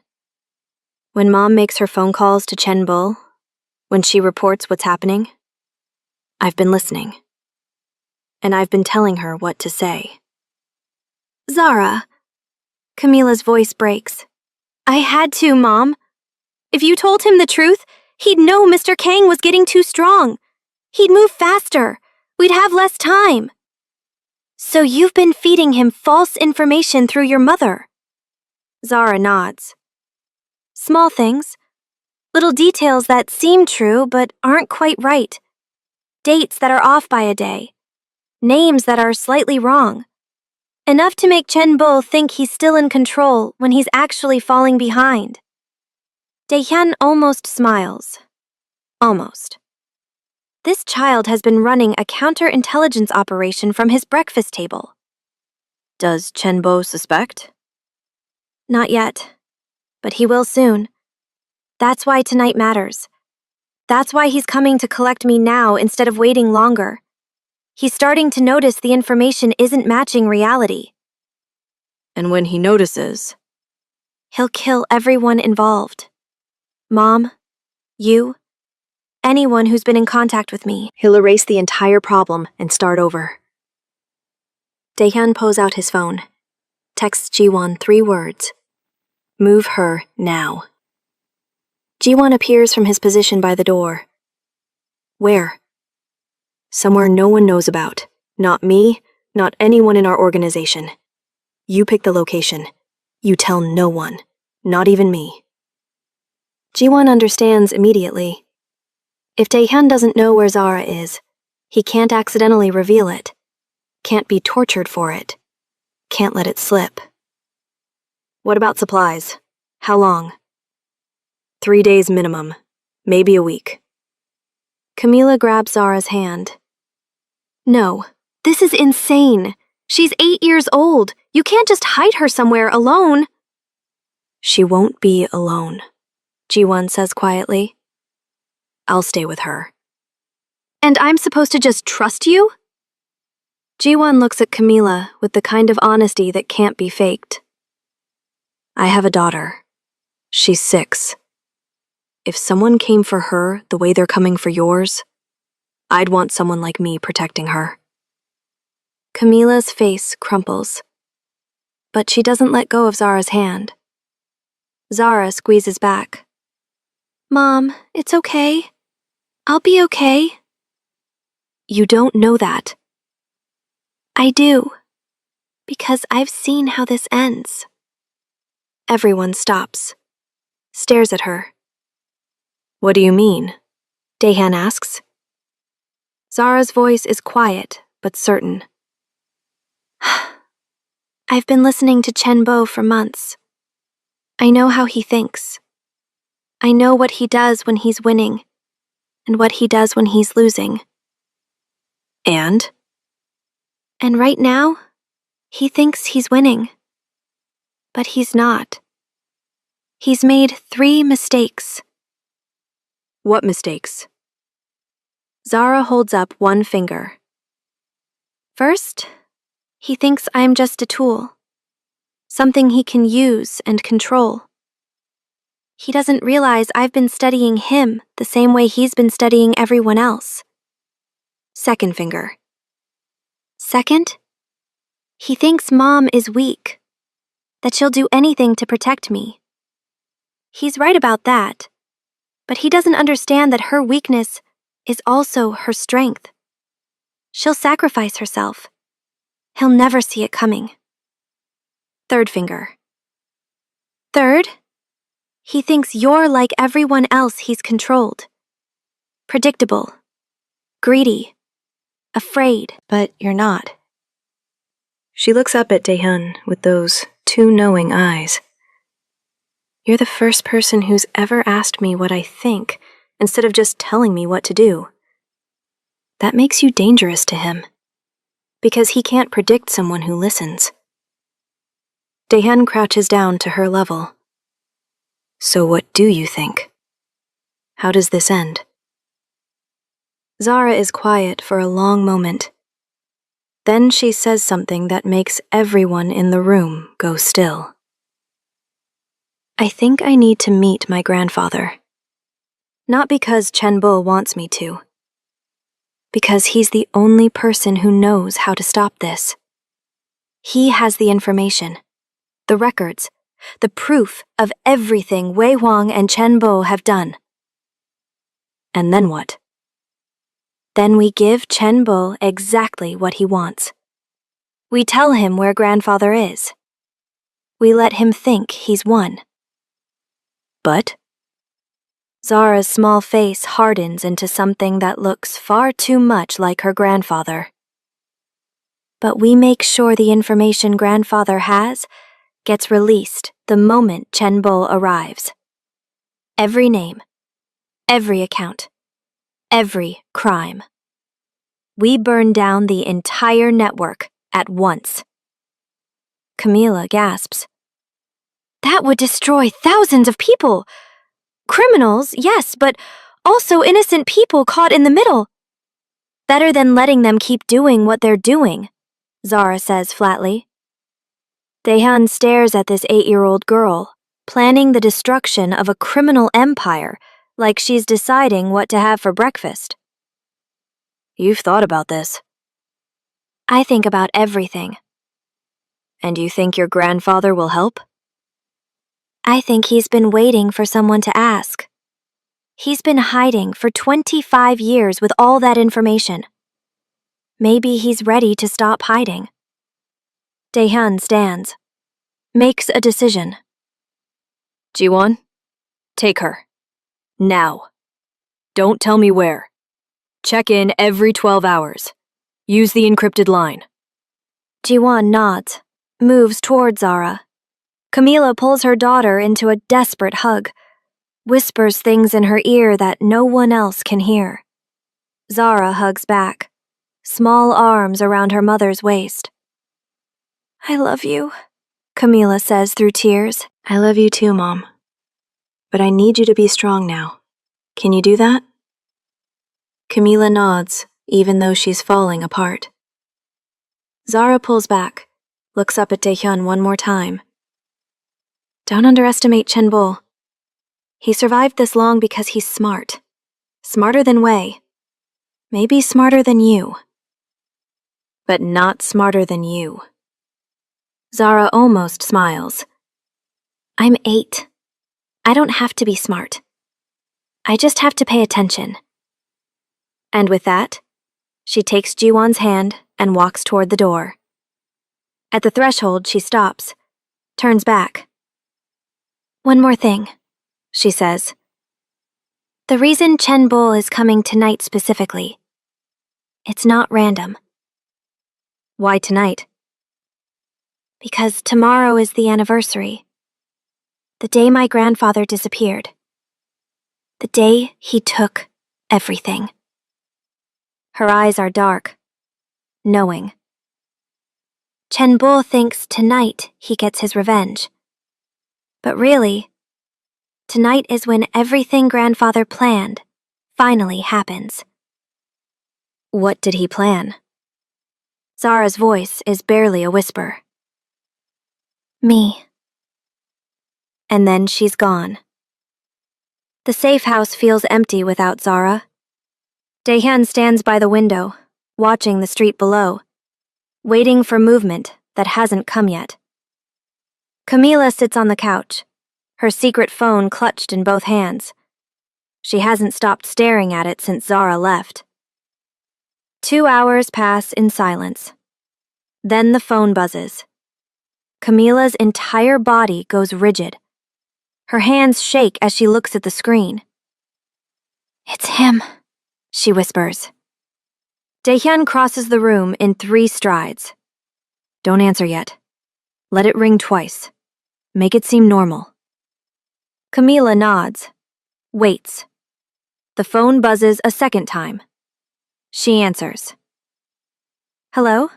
When Mom makes her phone calls to Chenbo, when she reports what's happening, I've been listening. And I've been telling her what to say. Zara, Camila's voice breaks. I had to, Mom. If you told him the truth, he'd know Mr. Kang was getting too strong. He'd move faster. We'd have less time. So you've been feeding him false information through your mother. Zara nods. Small things. Little details that seem true but aren't quite right. Dates that are off by a day. Names that are slightly wrong. Enough to make Chenbo think he's still in control when he's actually falling behind. Daehyun almost smiles. Almost. This child has been running a counterintelligence operation from his breakfast table. Does Chenbo suspect? Not yet, but he will soon. That's why tonight matters. That's why he's coming to collect me now instead of waiting longer. He's starting to notice the information isn't matching reality. And when he notices, he'll kill everyone involved. Mom, you, anyone who's been in contact with me. He'll erase the entire problem and start over. Daehyun pulls out his phone, texts Jiwon 3 words. Move her now. Jiwon appears from his position by the door. Where? Somewhere no one knows about. Not me, not anyone in our organization. You pick the location. You tell no one. Not even me. Jiwon understands immediately. If Taehyun doesn't know where Zara is, he can't accidentally reveal it, can't be tortured for it, can't let it slip. What about supplies? How long? 3 days minimum, maybe a week. Camila grabs Zara's hand. No, this is insane. She's 8 years old. You can't just hide her somewhere alone. She won't be alone, Jiwon says quietly. I'll stay with her. And I'm supposed to just trust you? Jiwon looks at Camila with the kind of honesty that can't be faked. I have a daughter. She's 6. If someone came for her the way they're coming for yours, I'd want someone like me protecting her. Camila's face crumples, but she doesn't let go of Zara's hand. Zara squeezes back. Mom, it's okay. I'll be okay. You don't know that. I do, because I've seen how this ends. Everyone stops, stares at her. What do you mean? Daehan asks. Zara's voice is quiet but certain. I've been listening to Chen Bo for months. I know how he thinks. I know what he does when he's winning, and what he does when he's losing. And right now, he thinks he's winning. But he's not. He's made 3 mistakes. What mistakes? Zara holds up one finger. First, he thinks I'm just a tool, something he can use and control. He doesn't realize I've been studying him the same way he's been studying everyone else. Second finger. Second, he thinks Mom is weak, that she'll do anything to protect me. He's right about that, but he doesn't understand that her weakness is also her strength. She'll sacrifice herself. He'll never see it coming. Third finger. Third, he thinks you're like everyone else he's controlled. Predictable, greedy, afraid. But you're not. She looks up at Daehyun with those 2 knowing eyes. You're the first person who's ever asked me what I think instead of just telling me what to do. That makes you dangerous to him, because he can't predict someone who listens. Daehyun crouches down to her level. So what do you think? How does this end? Zara is quiet for a long moment. Then she says something that makes everyone in the room go still. I think I need to meet my grandfather. Not because Chen Bo wants me to. Because he's the only person who knows how to stop this. He has the information, the records, the proof of everything Wei Huang and Chen Bo have done. And then what? Then we give Chen Bo exactly what he wants. We tell him where grandfather is. We let him think he's won. But Zara's small face hardens into something that looks far too much like her grandfather. But we make sure the information grandfather has gets released the moment Chen Bo arrives. Every name, every account, every crime. We burn down the entire network at once. Camila gasps. That would destroy thousands of people. Criminals, yes, but also innocent people caught in the middle. Better than letting them keep doing what they're doing, Zara says flatly. Daehyun stares at this 8-year-old girl, planning the destruction of a criminal empire like she's deciding what to have for breakfast. You've thought about this. I think about everything. And you think your grandfather will help? I think he's been waiting for someone to ask. He's been hiding for 25 years with all that information. Maybe he's ready to stop hiding. Daehyun stands, makes a decision. Jiwon, take her. Now. Don't tell me where. Check in every 12 hours. Use the encrypted line. Jiwon nods, moves toward Zara. Camila pulls her daughter into a desperate hug, whispers things in her ear that no one else can hear. Zara hugs back, small arms around her mother's waist. I love you, Camila says through tears. I love you too, Mom. But I need you to be strong now. Can you do that? Camila nods, even though she's falling apart. Zara pulls back, looks up at Daehyun one more time. Don't underestimate Chenbul. He survived this long because he's smart. Smarter than Wei. Maybe smarter than you. But not smarter than you. Zara almost smiles. I'm 8. I don't have to be smart. I just have to pay attention. And with that, she takes Jiwon's hand and walks toward the door. At the threshold, she stops, turns back. One more thing, she says. The reason Chenbul is coming tonight specifically, it's not random. Why tonight? Because tomorrow is the anniversary. The day my grandfather disappeared. The day he took everything. Her eyes are dark, knowing. Chenbul thinks tonight he gets his revenge. But really, tonight is when everything grandfather planned finally happens. What did he plan? Zara's voice is barely a whisper. Me. And then she's gone. The safe house feels empty without Zara. Daehyun stands by the window, watching the street below, waiting for movement that hasn't come yet. Camila sits on the couch, her secret phone clutched in both hands. She hasn't stopped staring at it since Zara left. 2 hours pass in silence. Then the phone buzzes. Camila's entire body goes rigid. Her hands shake as she looks at the screen. It's him, she whispers. Daehyun crosses the room in 3 strides. Don't answer yet. Let it ring twice. Make it seem normal. Camila nods, waits. The phone buzzes a second time. She answers. Hello?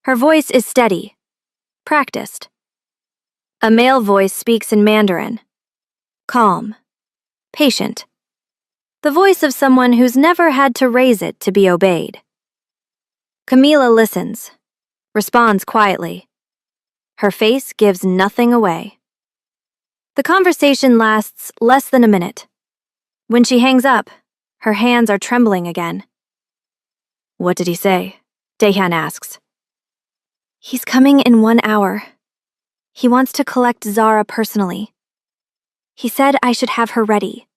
Her voice is steady, practiced. A male voice speaks in Mandarin. Calm, patient. The voice of someone who's never had to raise it to be obeyed. Camila listens, responds quietly. Her face gives nothing away. The conversation lasts less than a minute. When she hangs up, her hands are trembling again. What did he say? Daehyun asks. He's coming in 1 hour. He wants to collect Zara personally. He said I should have her ready.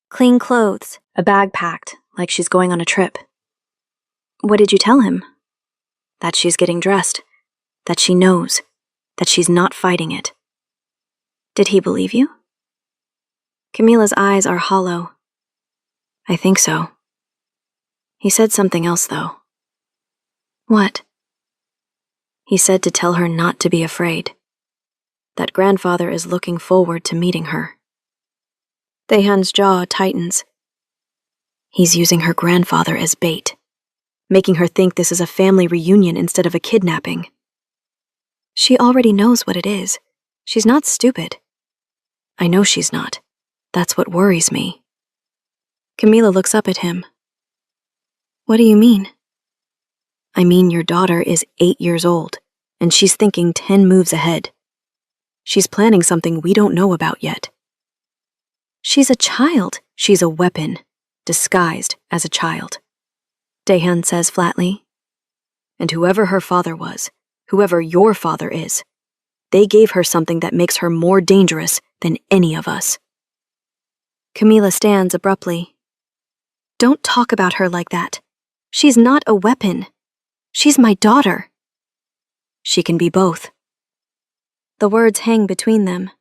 Clean clothes. A bag packed, like she's going on a trip. What did you tell him? That she's getting dressed. That she knows. That she's not fighting it. Did he believe you? Camila's eyes are hollow. I think so. He said something else, though. What? He said to tell her not to be afraid. That grandfather is looking forward to meeting her. Daehyun's jaw tightens. He's using her grandfather as bait, making her think this is a family reunion instead of a kidnapping. She already knows what it is. She's not stupid. I know she's not. That's what worries me. Camila looks up at him. What do you mean? I mean your daughter is 8 years old, and she's thinking 10 moves ahead. She's planning something we don't know about yet. She's a child. She's a weapon, disguised as a child. Daehyun says flatly. And whoever her father was, whoever your father is, they gave her something that makes her more dangerous than any of us. Camila stands abruptly. Don't talk about her like that. She's not a weapon. She's my daughter. She can be both. The words hang between them.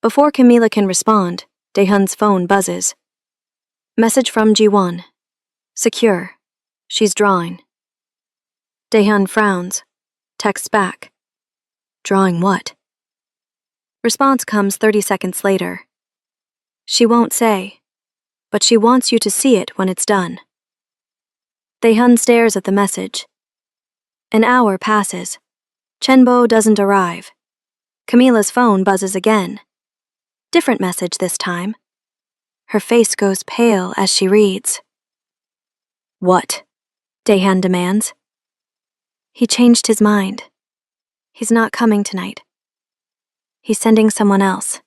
Before Camila can respond, Daehyun's phone buzzes. Message from Ji-won. Secure. She's drawing. Daehyun frowns. Texts back. Drawing what? Response comes 30 seconds later. She won't say, but she wants you to see it when it's done. Daehyun stares at the message. An hour passes. Chenbo doesn't arrive. Camila's phone buzzes again. Different message this time. Her face goes pale as she reads. What? Daehyun demands. He changed his mind. He's not coming tonight. He's sending someone else.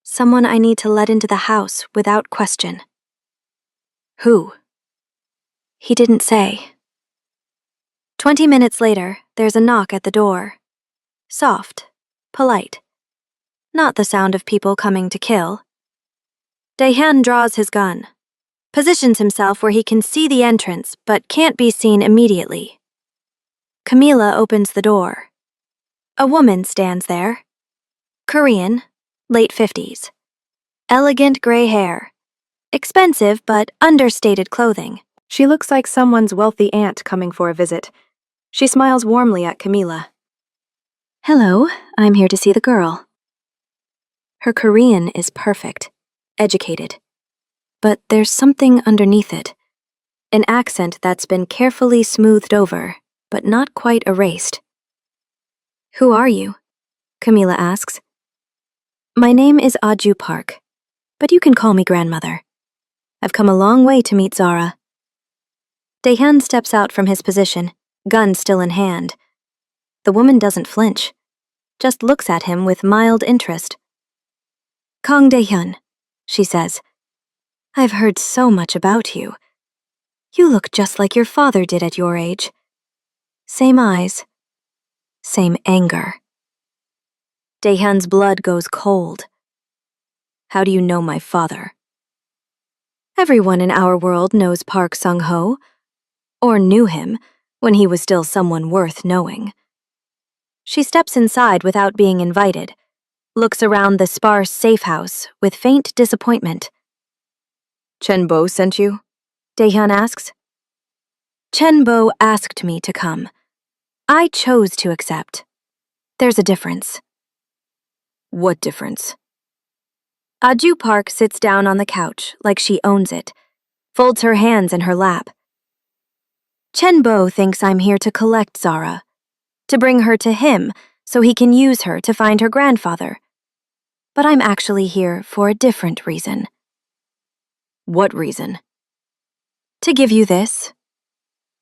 Someone I need to let into the house without question. Who? He didn't say. 20 minutes later, there's a knock at the door. Soft, polite. Not the sound of people coming to kill. Daehyun draws his gun, positions himself where he can see the entrance but can't be seen immediately. Camila opens the door. A woman stands there. Korean, late 50s. Elegant gray hair. Expensive but understated clothing. She looks like someone's wealthy aunt coming for a visit. She smiles warmly at Camila. Hello, I'm here to see the girl. Her Korean is perfect, educated. But there's something underneath it. An accent that's been carefully smoothed over, but not quite erased. Who are you? Camila asks. My name is Aju Park, but you can call me grandmother. I've come a long way to meet Zara. Daehyun steps out from his position, gun still in hand. The woman doesn't flinch, just looks at him with mild interest. Kang Daehyun, she says. I've heard so much about you. You look just like your father did at your age. Same eyes, same anger. Daehyun's blood goes cold. How do you know my father? Everyone in our world knows Park Sung-ho, or knew him when he was still someone worth knowing. She steps inside without being invited, looks around the sparse safe house with faint disappointment. Chenbo sent you? Daehyun asks. Chenbo asked me to come. I chose to accept. There's a difference. What difference? Aju Park sits down on the couch like she owns it, folds her hands in her lap. Chenbo thinks I'm here to collect Zara, to bring her to him so he can use her to find her grandfather. But I'm actually here for a different reason. What reason? To give you this.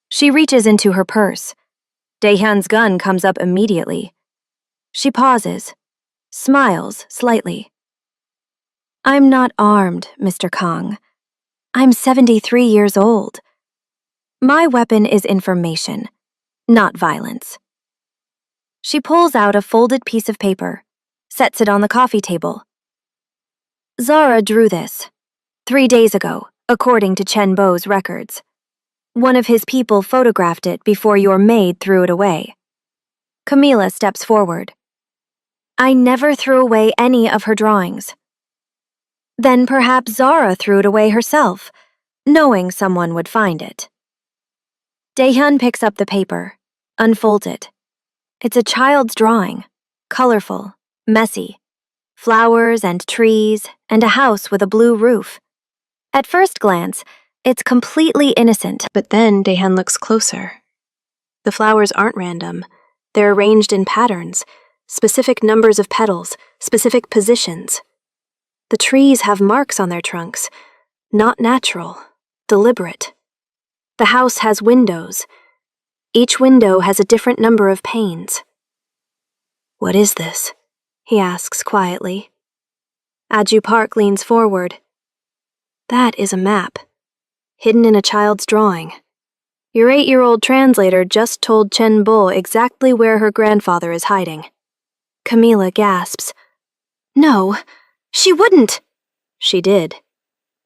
She reaches into her purse. Daehyun's gun comes up immediately. She pauses, smiles slightly. I'm not armed, Mr. Kang. I'm 73 years old. My weapon is information, not violence. She pulls out a folded piece of paper, sets it on the coffee table. Zara drew this 3 days ago, according to Chenbo's records. One of his people photographed it before your maid threw it away. Camila steps forward. I never threw away any of her drawings. Then perhaps Zara threw it away herself, knowing someone would find it. Daehyun picks up the paper, unfolds it. It's a child's drawing, colorful, messy. Flowers and trees and a house with a blue roof. At first glance, it's completely innocent, but then Daehyun looks closer. The flowers aren't random. They're arranged in patterns, specific numbers of petals, specific positions. The trees have marks on their trunks, not natural, deliberate. The house has windows. Each window has a different number of panes. What is this? He asks quietly. Aju Park leans forward. That is a map, hidden in a child's drawing. Your 8-year-old translator just told Chen Bo exactly where her grandfather is hiding. Camila gasps. No, she wouldn't. She did.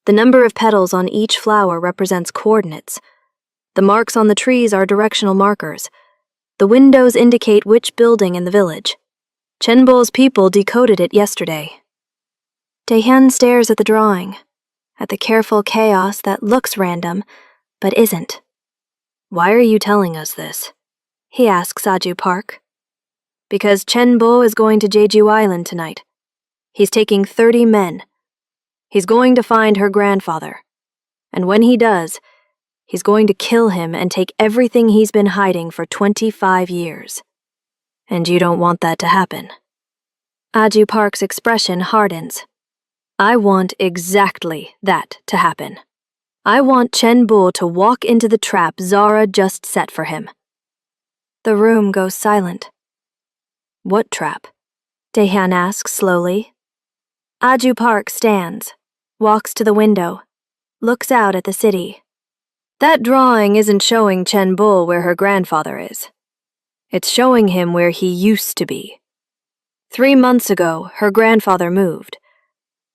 The number of petals on each flower represents coordinates. The marks on the trees are directional markers. The windows indicate which building in the village. Chen Bo's people decoded it yesterday, Daehyun stares at the drawing, at the careful chaos that looks random, but isn't. Why are you telling us this? He asks Aju Park. Because Chen Bo is going to Jeju Island tonight. He's taking 30 men. He's going to find her grandfather. And when he does, he's going to kill him and take everything he's been hiding for 25 years. And you don't want that to happen. Aju Park's expression hardens. I want exactly that to happen. I want Chen Bo to walk into the trap Zara just set for him. The room goes silent. What trap? Daehyun asks slowly. Aju Park stands, walks to the window, looks out at the city. That drawing isn't showing Chen Bo where her grandfather is. It's showing him where he used to be. 3 months ago, her grandfather moved.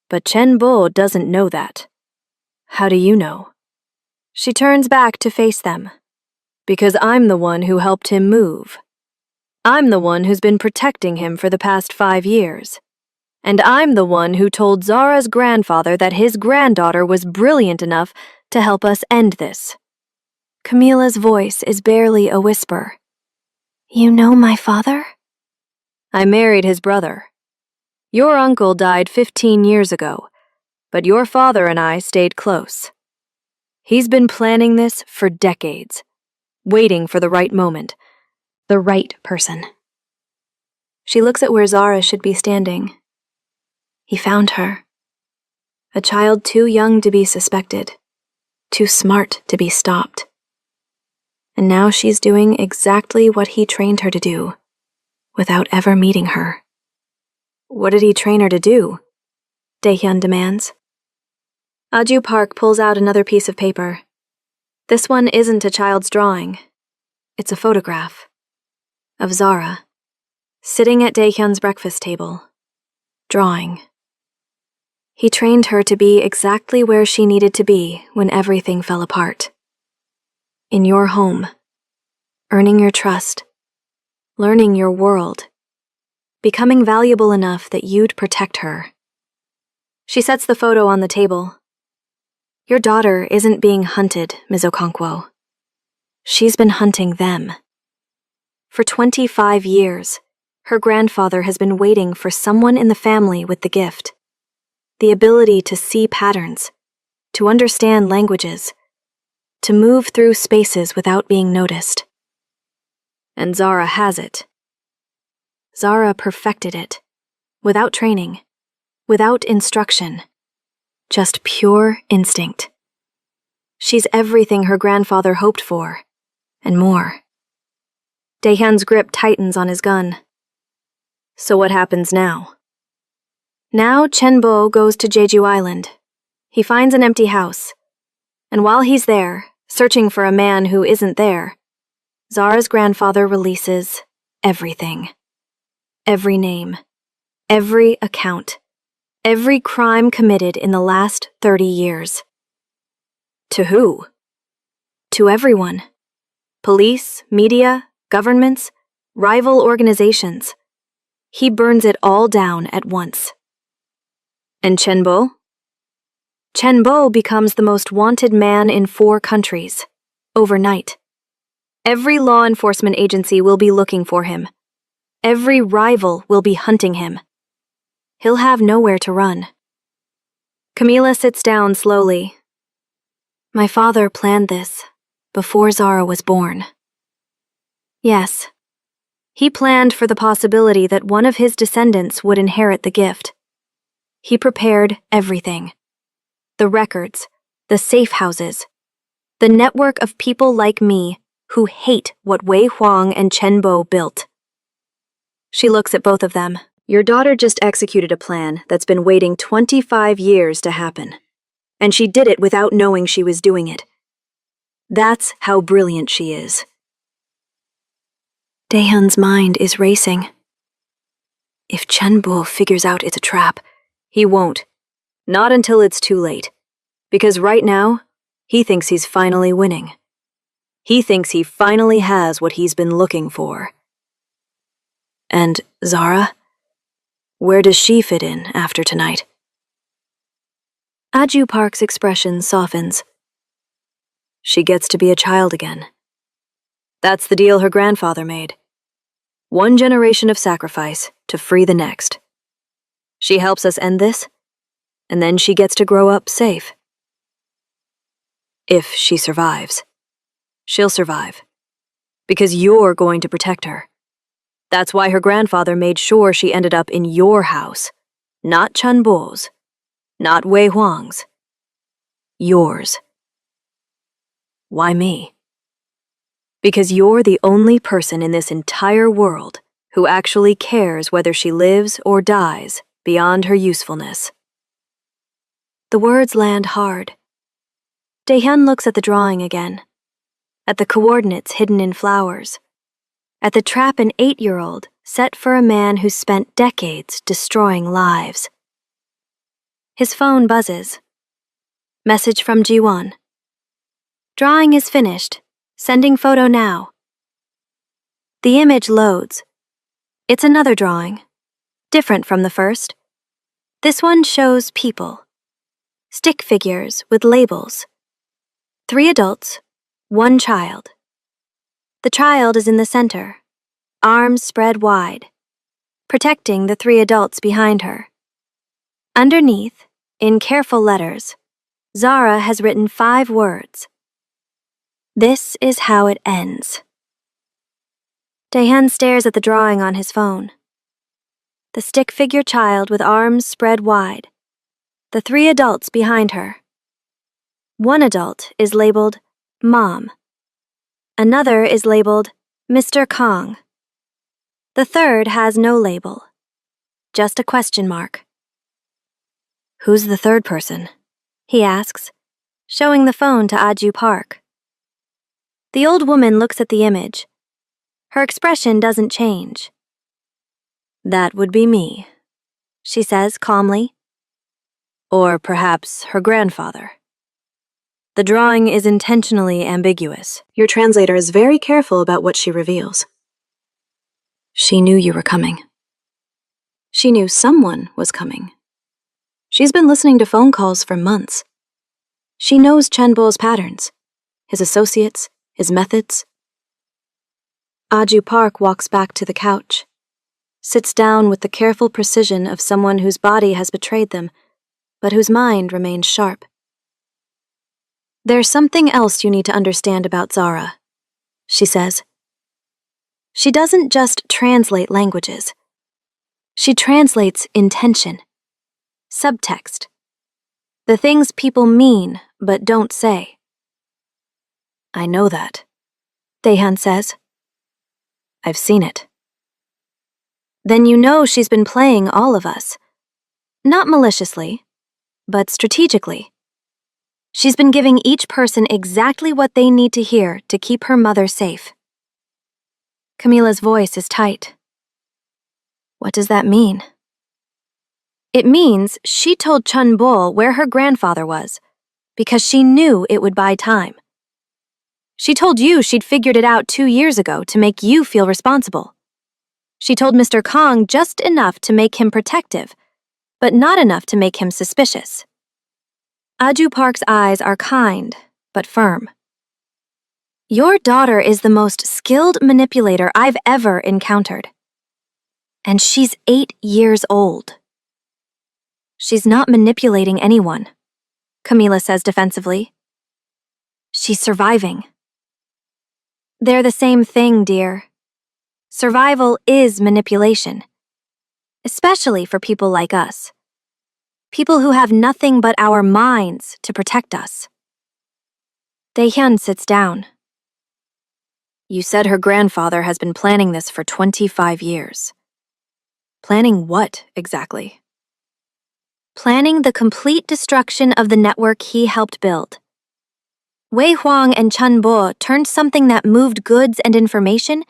But Chen Bo doesn't know that. How do you know? She turns back to face them. Because I'm the one who helped him move. I'm the one who's been protecting him for the past 5 years. And I'm the one who told Zara's grandfather that his granddaughter was brilliant enough to help us end this. Camila's voice is barely a whisper. You know my father? I married his brother. Your uncle died 15 years ago, but your father and I stayed close. He's been planning this for decades, waiting for the right moment, the right person. She looks at where Zara should be standing. He found her. A child too young to be suspected, too smart to be stopped. And now she's doing exactly what he trained her to do, without ever meeting her. What did he train her to do? Daehyun demands. Aju Park pulls out another piece of paper. This one isn't a child's drawing. It's a photograph of Zara, sitting at Daehyun's breakfast table, drawing. He trained her to be exactly where she needed to be when everything fell apart. In your home, earning your trust, learning your world, becoming valuable enough that you'd protect her. She sets the photo on the table. Your daughter isn't being hunted, Ms. Okonkwo. She's been hunting them. For 25 years, her grandfather has been waiting for someone in the family with the gift, the ability to see patterns, to understand languages, to move through spaces without being noticed. And Zara has it. Zara perfected it, without training, without instruction, just pure instinct. She's everything her grandfather hoped for, and more. Daehyun's grip tightens on his gun. So what happens now? Now Chen Bo goes to Jeju Island. He finds an empty house, and while he's there, searching for a man who isn't there, Zara's grandfather releases everything. Every name, every account, every crime committed in the last 30 years. To who? To everyone. Police, media, governments, rival organizations. He burns it all down at once. And Chen Bo? Chen Bo becomes the most wanted man in 4 countries, overnight. Every law enforcement agency will be looking for him. Every rival will be hunting him. He'll have nowhere to run. Camila sits down slowly. My father planned this before Zara was born. Yes, he planned for the possibility that one of his descendants would inherit the gift. He prepared everything. The records, the safe houses, the network of people like me who hate what Wei Huang and Chen Bo built. She looks at both of them. Your daughter just executed a plan that's been waiting 25 years to happen. And she did it without knowing she was doing it. That's how brilliant she is. Daehyun's mind is racing. If Chen Bo figures out it's a trap, he won't. Not until it's too late. Because right now, he thinks he's finally winning. He thinks he finally has what he's been looking for. And Zara? Where does she fit in after tonight? Aju Park's expression softens. She gets to be a child again. That's the deal her grandfather made. One generation of sacrifice to free the next. She helps us end this, and then she gets to grow up safe. If she survives. She'll survive. Because you're going to protect her. That's why her grandfather made sure she ended up in your house. Not Chun Bo's. Not Wei Huang's. Yours. Why me? Because you're the only person in this entire world who actually cares whether she lives or dies beyond her usefulness. The words land hard. Daehyun looks at the drawing again, at the coordinates hidden in flowers, at the trap an 8-year-old set for a man who spent decades destroying lives. His phone buzzes. Message from Jiwon. Drawing is finished. Sending photo now. The image loads. It's another drawing, different from the first. This one shows people. Stick figures with labels. 3 adults, 1 child. The child is in the center, arms spread wide, protecting the 3 adults behind her. Underneath, in careful letters, Zara has written 5 words. This is how it ends. Daehyun stares at the drawing on his phone. The stick figure child with arms spread wide. The 3 adults behind her. 1 adult is labeled Mom. Another is labeled Mr. Kong. The third has no label, just a question mark. Who's the third person? He asks, showing the phone to Aju Park. The old woman looks at the image. Her expression doesn't change. That would be me, she says calmly. Or perhaps her grandfather. The drawing is intentionally ambiguous. Your translator is very careful about what she reveals. She knew you were coming. She knew someone was coming. She's been listening to phone calls for months. She knows Chen Bo's patterns, his associates, his methods. Aju Park walks back to the couch, sits down with the careful precision of someone whose body has betrayed them, but whose mind remains sharp. There's something else you need to understand about Zara, she says. She doesn't just translate languages. She translates intention, subtext, the things people mean but don't say. I know that, Daehyun says. I've seen it. Then you know she's been playing all of us. Not maliciously, but strategically. She's been giving each person exactly what they need to hear to keep her mother safe. Camila's voice is tight. What does that mean? It means she told Chun Bo where her grandfather was, because she knew it would buy time. She told you she'd figured it out 2 years ago to make you feel responsible. She told Mr. Kong just enough to make him protective, but not enough to make him suspicious. Aju Park's eyes are kind, but firm. Your daughter is the most skilled manipulator I've ever encountered. And she's 8 years old. She's not manipulating anyone, Camila says defensively. She's surviving. They're the same thing, dear. Survival is manipulation, especially for people like us. People who have nothing but our minds to protect us. Daehyun sits down. You said her grandfather has been planning this for 25 years. Planning what, exactly? Planning the complete destruction of the network he helped build. Wei Huang and Chun Bo turned something that moved goods and information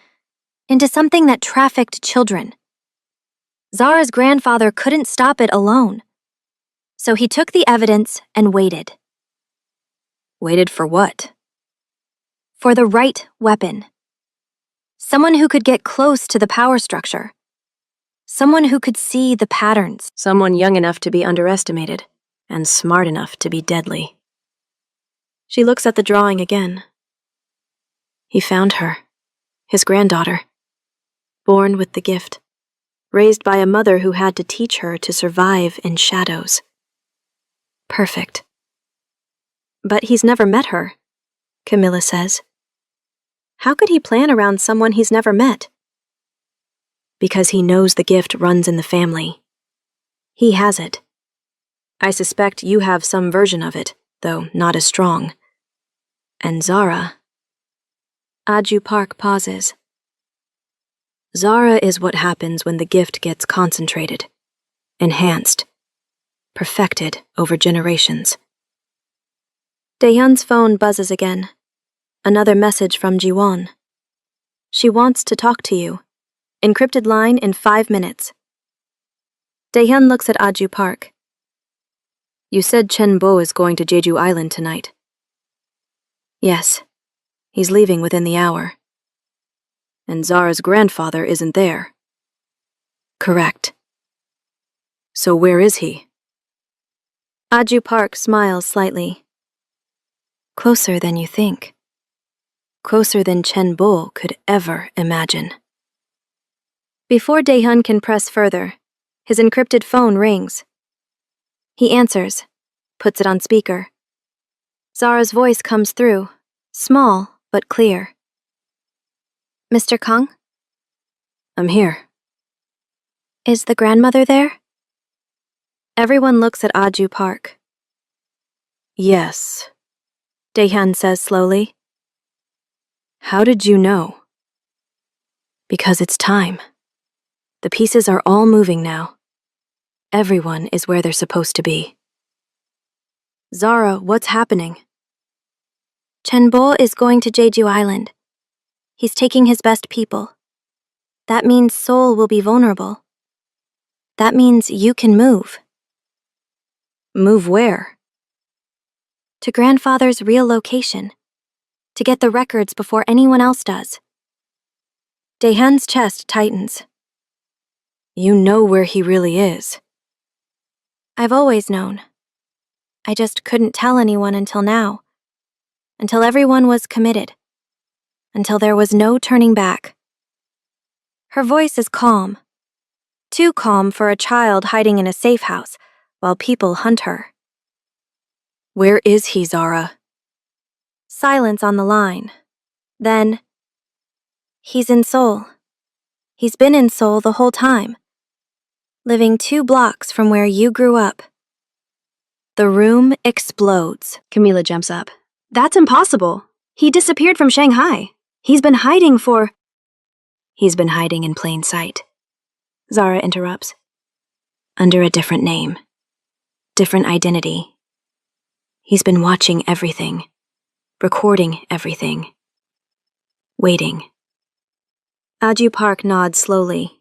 into something that trafficked children. Zara's grandfather couldn't stop it alone. So he took the evidence and waited. Waited for what? For the right weapon. Someone who could get close to the power structure. Someone who could see the patterns. Someone young enough to be underestimated and smart enough to be deadly. She looks at the drawing again. He found her, his granddaughter, born with the gift, raised by a mother who had to teach her to survive in shadows. Perfect. But he's never met her, Camilla says. How could he plan around someone he's never met? Because he knows the gift runs in the family. He has it. I suspect you have some version of it, though not as strong. And Zara... Aju Park pauses. Zara is what happens when the gift gets concentrated, enhanced, perfected over generations. Daehyun's phone buzzes again. Another message from Jiwon. She wants to talk to you. Encrypted line in 5 minutes. Daehyun looks at Aju Park. You said Chen Bo is going to Jeju Island tonight. Yes. He's leaving within the hour. And Zara's grandfather isn't there. Correct. So where is he? Aju Park smiles slightly. Closer than you think. Closer than Chen Bo could ever imagine. Before Daehyun can press further, his encrypted phone rings. He answers, puts it on speaker. Zara's voice comes through, small but clear. Mr. Kang? I'm here. Is the grandmother there? Everyone looks at Aju Park. Yes, Daehyun says slowly. How did you know? Because it's time. The pieces are all moving now. Everyone is where they're supposed to be. Zara, what's happening? Chen Bo is going to Jeju Island. He's taking his best people. That means Seoul will be vulnerable. That means you can move. Move where? To grandfather's real location. To get the records before anyone else does. Daehyun's chest tightens. You know where he really is. I've always known. I just couldn't tell anyone until now. Until everyone was committed. Until there was no turning back. Her voice is calm. Too calm for a child hiding in a safe house while people hunt her. Where is he, Zara? Silence on the line. Then, he's in Seoul. He's been in Seoul the whole time. Living 2 blocks from where you grew up. The room explodes. Camila jumps up. That's impossible. He disappeared from Shanghai. He's been hiding in plain sight. Zara interrupts. Under a different name. Different identity. He's been watching everything. Recording everything. Waiting. Aju Park nods slowly.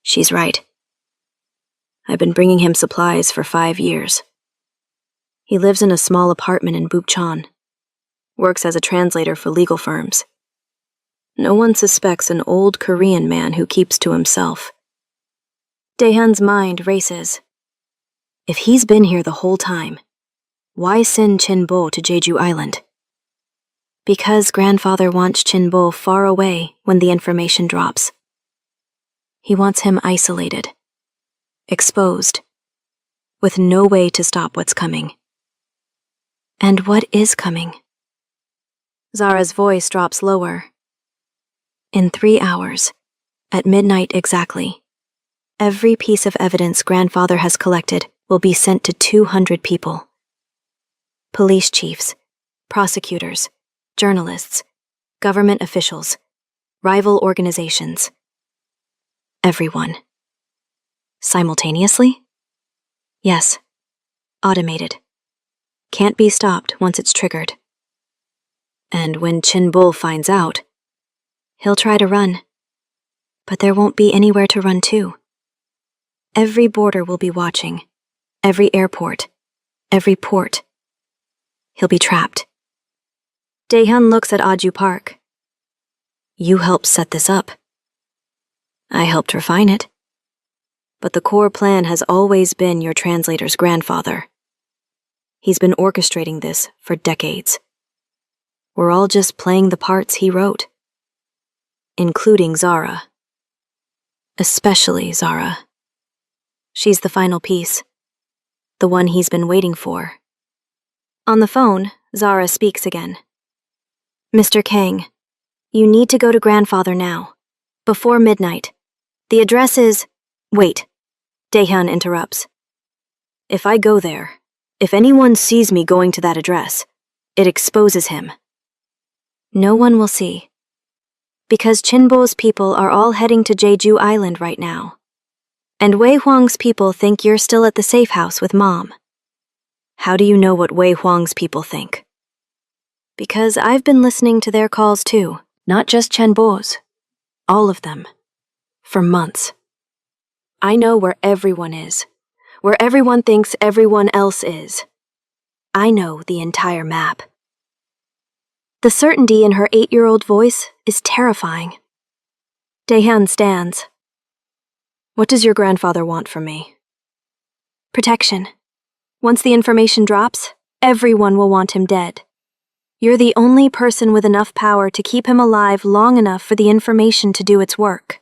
She's right. I've been bringing him supplies for 5 years. He lives in a small apartment in Bukchon. Works as a translator for legal firms. No one suspects an old Korean man who keeps to himself. Daehyun's mind races. If he's been here the whole time, why send Chen Bo to Jeju Island? Because grandfather wants Chen Bo far away when the information drops. He wants him isolated, exposed, with no way to stop what's coming. And what is coming? Zara's voice drops lower. In 3 hours, at midnight exactly, every piece of evidence grandfather has collected will be sent to 200 people. Police chiefs, prosecutors, journalists, government officials, rival organizations. Everyone. Simultaneously? Yes. Automated. Can't be stopped once it's triggered. And when Chin Bull finds out, he'll try to run. But there won't be anywhere to run to. Every border will be watching. Every airport. Every port. He'll be trapped. Daehyun looks at Aju Park. You helped set this up. I helped refine it. But the core plan has always been your translator's grandfather. He's been orchestrating this for decades. We're all just playing the parts he wrote. Including Zara. Especially Zara. She's the final piece. The one he's been waiting for. On the phone, Zara speaks again. Mr. Kang, you need to go to grandfather now. Before midnight. The address is... Wait. Daehyun interrupts. If I go there, if anyone sees me going to that address, it exposes him. No one will see. Because Chinbo's people are all heading to Jeju Island right now. And Wei Huang's people think you're still at the safe house with Mom. How do you know what Wei Huang's people think? Because I've been listening to their calls too. Not just Chenbo's. All of them. For months. I know where everyone is. Where everyone thinks everyone else is. I know the entire map. The certainty in her 8-year-old voice is terrifying. Daehyun stands. What does your grandfather want from me? Protection. Once the information drops, everyone will want him dead. You're the only person with enough power to keep him alive long enough for the information to do its work.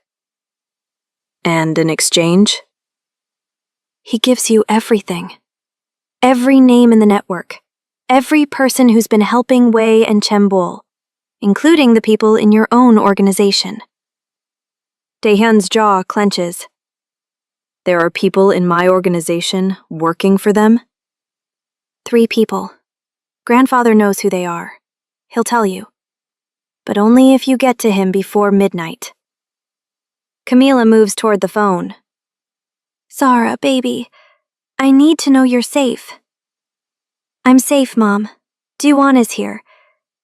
And in exchange? He gives you everything. Every name in the network. Every person who's been helping Wei and Chenbo, including the people in your own organization. Daehyun's jaw clenches. There are people in my organization working for them? 3 people. Grandfather knows who they are. He'll tell you. But only if you get to him before midnight. Camila moves toward the phone. Zara, baby, I need to know you're safe. I'm safe, Mom. Duan is here.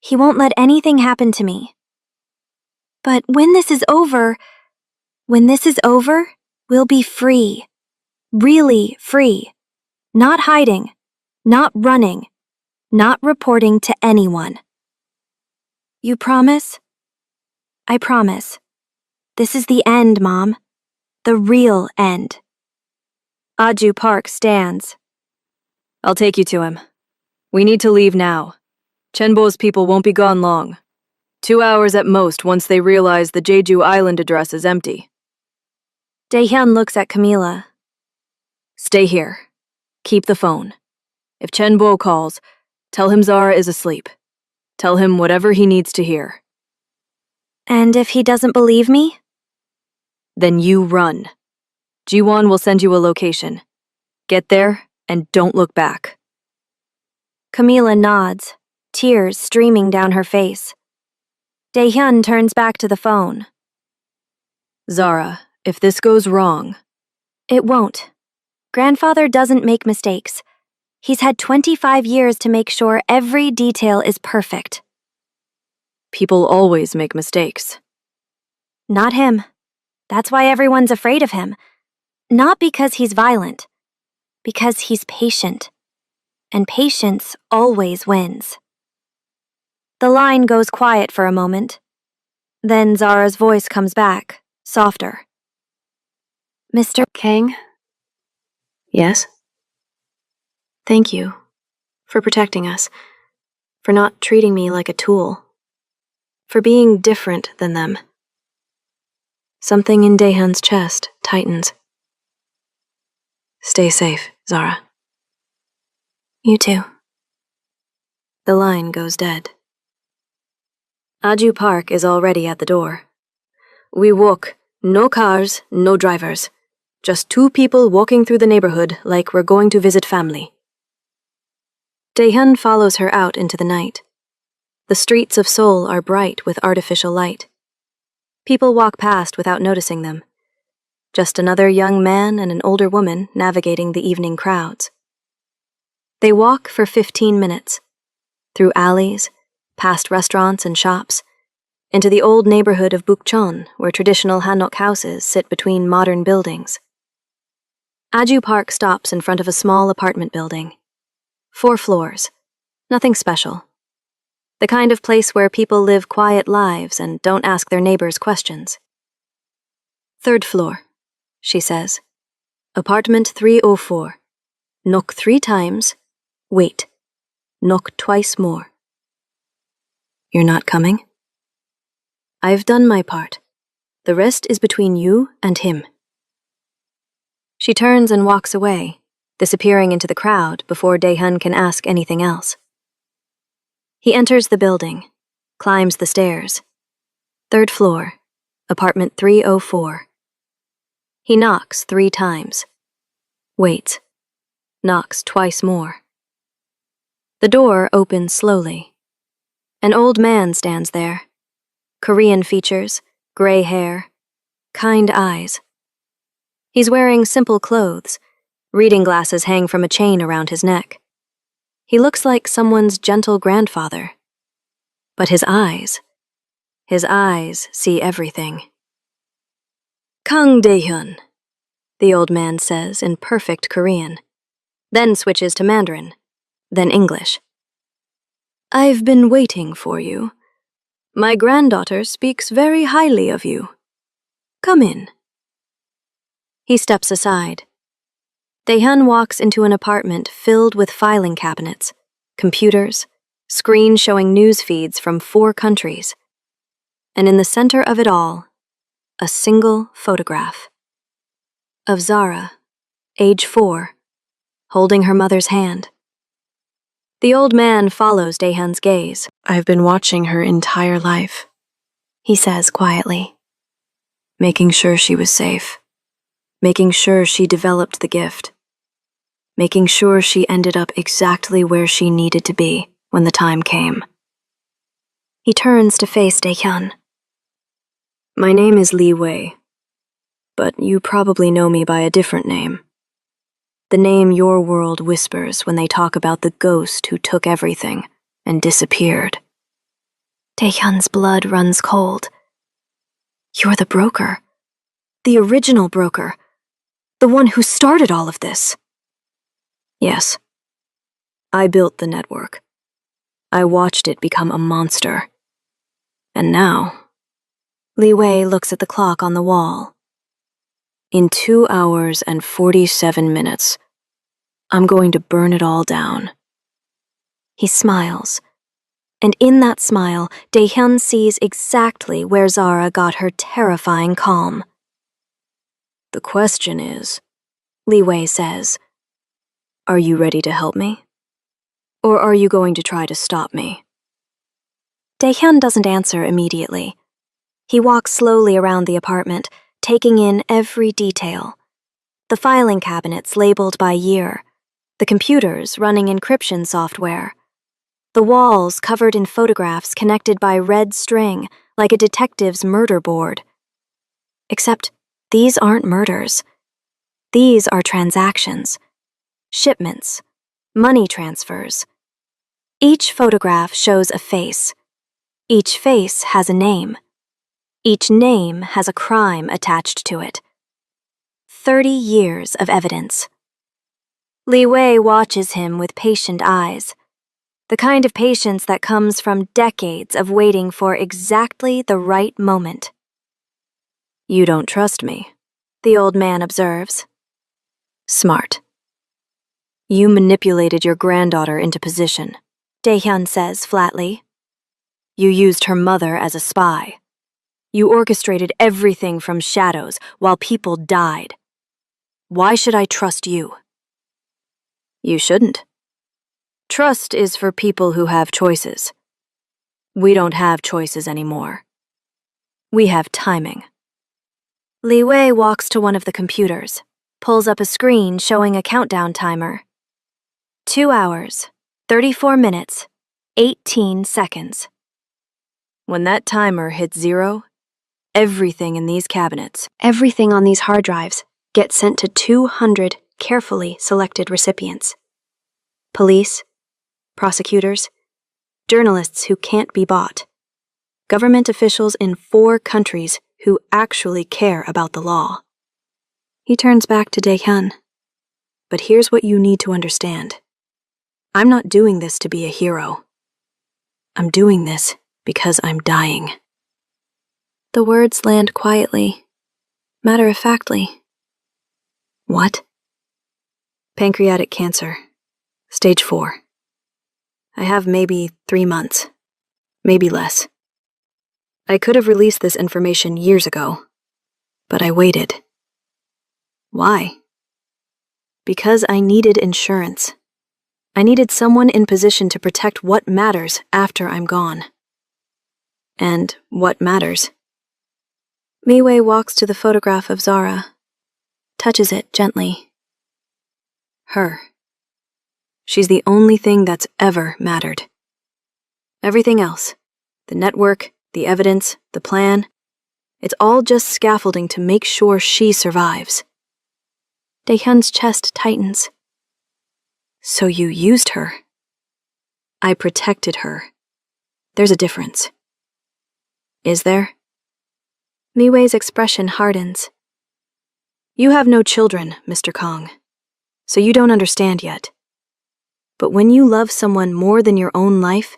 He won't let anything happen to me. But when this is over, we'll be free. Really free. Not hiding. Not running. Not reporting to anyone. You promise? I promise. This is the end, Mom. The real end. Aju Park stands. I'll take you to him. We need to leave now. Chenbo's people won't be gone long. 2 hours at most once they realize the Jeju Island address is empty. Daehyun looks at Camila. Stay here. Keep the phone. If Chenbo calls, tell him Zara is asleep. Tell him whatever he needs to hear. And if he doesn't believe me? Then you run. Jiwon will send you a location. Get there and don't look back. Camila nods, tears streaming down her face. Daehyun turns back to the phone. Zara, if this goes wrong... It won't. Grandfather doesn't make mistakes. He's had 25 years to make sure every detail is perfect. People always make mistakes. Not him. That's why everyone's afraid of him. Not because he's violent. Because he's patient. And patience always wins. The line goes quiet for a moment. Then Zara's voice comes back, softer. Mr. Kang? Yes? Thank you for protecting us, for not treating me like a tool, for being different than them. Something in Daehyun's chest tightens. Stay safe, Zara. You too. The line goes dead. Aju Park is already at the door. We walk, no cars, no drivers. Just 2 people walking through the neighborhood like we're going to visit family. Daehyun follows her out into the night. The streets of Seoul are bright with artificial light. People walk past without noticing them. Just another young man and an older woman navigating the evening crowds. They walk for 15 minutes, through alleys, past restaurants and shops, into the old neighborhood of Bukchon, where traditional Hanok houses sit between modern buildings. Aju Park stops in front of a small apartment building. 4 floors. Nothing special. The kind of place where people live quiet lives and don't ask their neighbors questions. 3rd floor, she says. Apartment 304. Knock 3 times. Wait. Knock twice more. You're not coming? I've done my part. The rest is between you and him. She turns and walks away, disappearing into the crowd before Dae-hyun can ask anything else. He enters the building, climbs the stairs. 3rd floor, apartment 304. He knocks 3 times. Waits. Knocks twice more. The door opens slowly. An old man stands there. Korean features, gray hair, kind eyes. He's wearing simple clothes. Reading glasses hang from a chain around his neck. He looks like someone's gentle grandfather. But his eyes see everything. Kang Dae-hyun, the old man says in perfect Korean, then switches to Mandarin, then English. I've been waiting for you. My granddaughter speaks very highly of you. Come in. He steps aside. Dae-hyun walks into an apartment filled with filing cabinets, computers, screens showing news feeds from 4 countries. And in the center of it all, a single photograph. Of Zara, age 4, holding her mother's hand. The old man follows Dae-hyun's gaze. I've been watching her entire life, he says quietly. Making sure she was safe. Making sure she developed the gift. Making sure she ended up exactly where she needed to be when the time came. He turns to face Dae-hyun. My name is Lee Wei, but you probably know me by a different name. The name your world whispers when they talk about the ghost who took everything and disappeared. Dae-hyun's blood runs cold. You're the broker. The original broker. The one who started all of this. Yes. I built the network. I watched it become a monster. And now, Li Wei looks at the clock on the wall. In 2 hours and 47 minutes, I'm going to burn it all down. He smiles. And in that smile, Dae-hyun sees exactly where Zara got her terrifying calm. The question is, Li Wei says, are you ready to help me? Or are you going to try to stop me? Dae-hyun doesn't answer immediately. He walks slowly around the apartment, taking in every detail. The filing cabinets labeled by year, the computers running encryption software, the walls covered in photographs connected by red string like a detective's murder board. Except these aren't murders. These are transactions, shipments, money transfers. Each photograph shows a face. Each face has a name. Each name has a crime attached to it. 30 years of evidence. Li Wei watches him with patient eyes, the kind of patience that comes from decades of waiting for exactly the right moment. You don't trust me, the old man observes. Smart. You manipulated your granddaughter into position, Dae-hyun says flatly. You used her mother as a spy. You orchestrated everything from shadows while people died. Why should I trust you? You shouldn't. Trust is for people who have choices. We don't have choices anymore. We have timing. Li Wei walks to one of the computers, pulls up a screen showing a countdown timer. 2 hours, 34 minutes, 18 seconds. When that timer hits 0, everything in these cabinets, everything on these hard drives, gets sent to 200 carefully selected recipients. Police, prosecutors, journalists who can't be bought, government officials in 4 countries who actually care about the law. He turns back to Dae-hyun. But here's what you need to understand. I'm not doing this to be a hero. I'm doing this because I'm dying. The words land quietly, matter-of-factly. What? Pancreatic cancer. Stage 4. I have maybe 3 months, maybe less. I could have released this information years ago, but I waited. Why? Because I needed insurance. I needed someone in position to protect what matters after I'm gone. And what matters? Miwei walks to the photograph of Zara, touches it gently. Her. She's the only thing that's ever mattered. Everything else, the network, the evidence, the plan, it's all just scaffolding to make sure she survives. Daehyun's chest tightens. So you used her. I protected her. There's a difference. Is there? Miwei's expression hardens. You have no children, Mr. Kong, so you don't understand yet. But when you love someone more than your own life,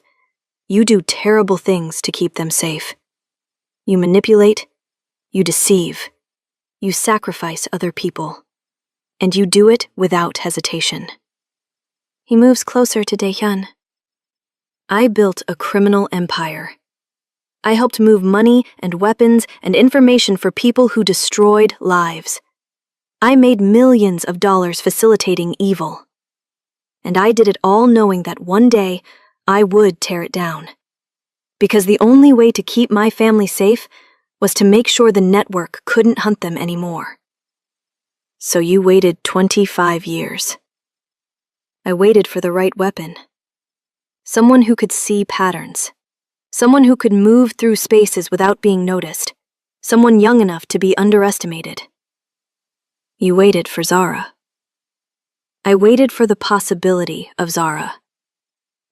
you do terrible things to keep them safe. You manipulate, you deceive, you sacrifice other people, and you do it without hesitation. He moves closer to Daehyun. I built a criminal empire. I helped move money and weapons and information for people who destroyed lives. I made millions of dollars facilitating evil. And I did it all knowing that one day I would tear it down. Because the only way to keep my family safe was to make sure the network couldn't hunt them anymore. So you waited 25 years. I waited for the right weapon. Someone who could see patterns. Someone who could move through spaces without being noticed. Someone young enough to be underestimated. You waited for Zara. I waited for the possibility of Zara.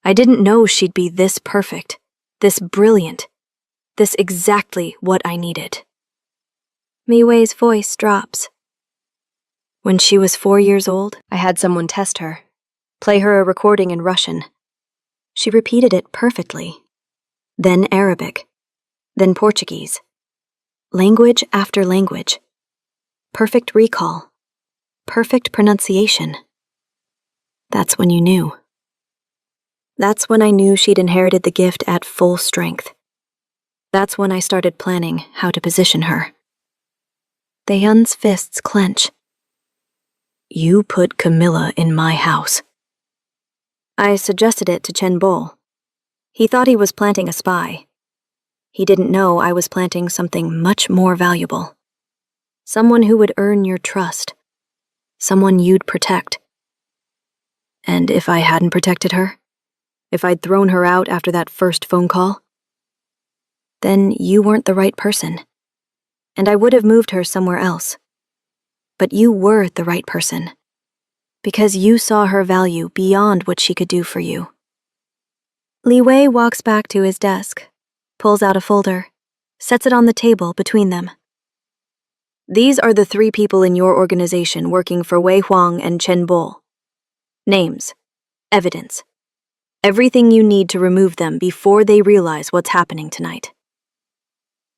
I didn't know she'd be this perfect, this brilliant, this exactly what I needed. Miwei's voice drops. When she was 4 years old, I had someone test her, play her a recording in Russian. She repeated it perfectly. Then Arabic, then Portuguese. Language after language. Perfect recall. Perfect pronunciation. That's when you knew. That's when I knew she'd inherited the gift at full strength. That's when I started planning how to position her. Daehyun's fists clench. You put Camilla in my house. I suggested it to Chen Bol. He thought he was planting a spy. He didn't know I was planting something much more valuable. Someone who would earn your trust. Someone you'd protect. And if I hadn't protected her, if I'd thrown her out after that first phone call, then you weren't the right person, and I would have moved her somewhere else. But you were the right person, because you saw her value beyond what she could do for you. Li Wei walks back to his desk, pulls out a folder, sets it on the table between them. These are the 3 people in your organization working for Wei Huang and Chen Bol. Names, evidence, everything you need to remove them before they realize what's happening tonight.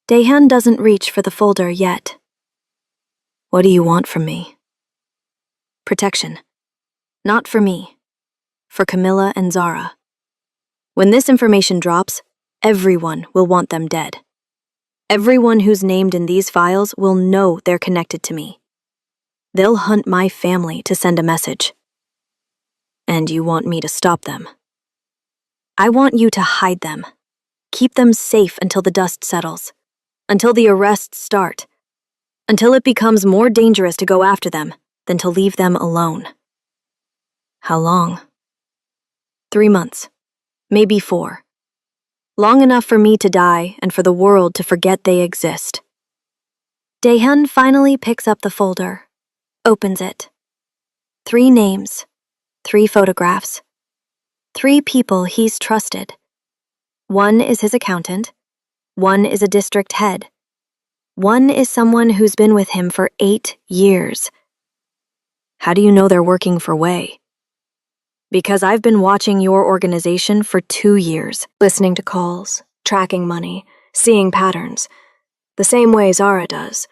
Daehyun doesn't reach for the folder yet. What do you want from me? Protection. Not for me. For Camilla and Zara. When this information drops, everyone will want them dead. Everyone who's named in these files will know they're connected to me. They'll hunt my family to send a message. And you want me to stop them. I want you to hide them. Keep them safe until the dust settles. Until the arrests start. Until it becomes more dangerous to go after them than to leave them alone. How long? 3 months. Maybe 4. Long enough for me to die and for the world to forget they exist. Daehyun finally picks up the folder, opens it. 3 names, 3 photographs, 3 people he's trusted. 1 is his accountant, 1 is a district head, 1 is someone who's been with him for 8 years. How do you know they're working for Wei? Because I've been watching your organization for 2 years, listening to calls, tracking money, seeing patterns, the same way Zara does,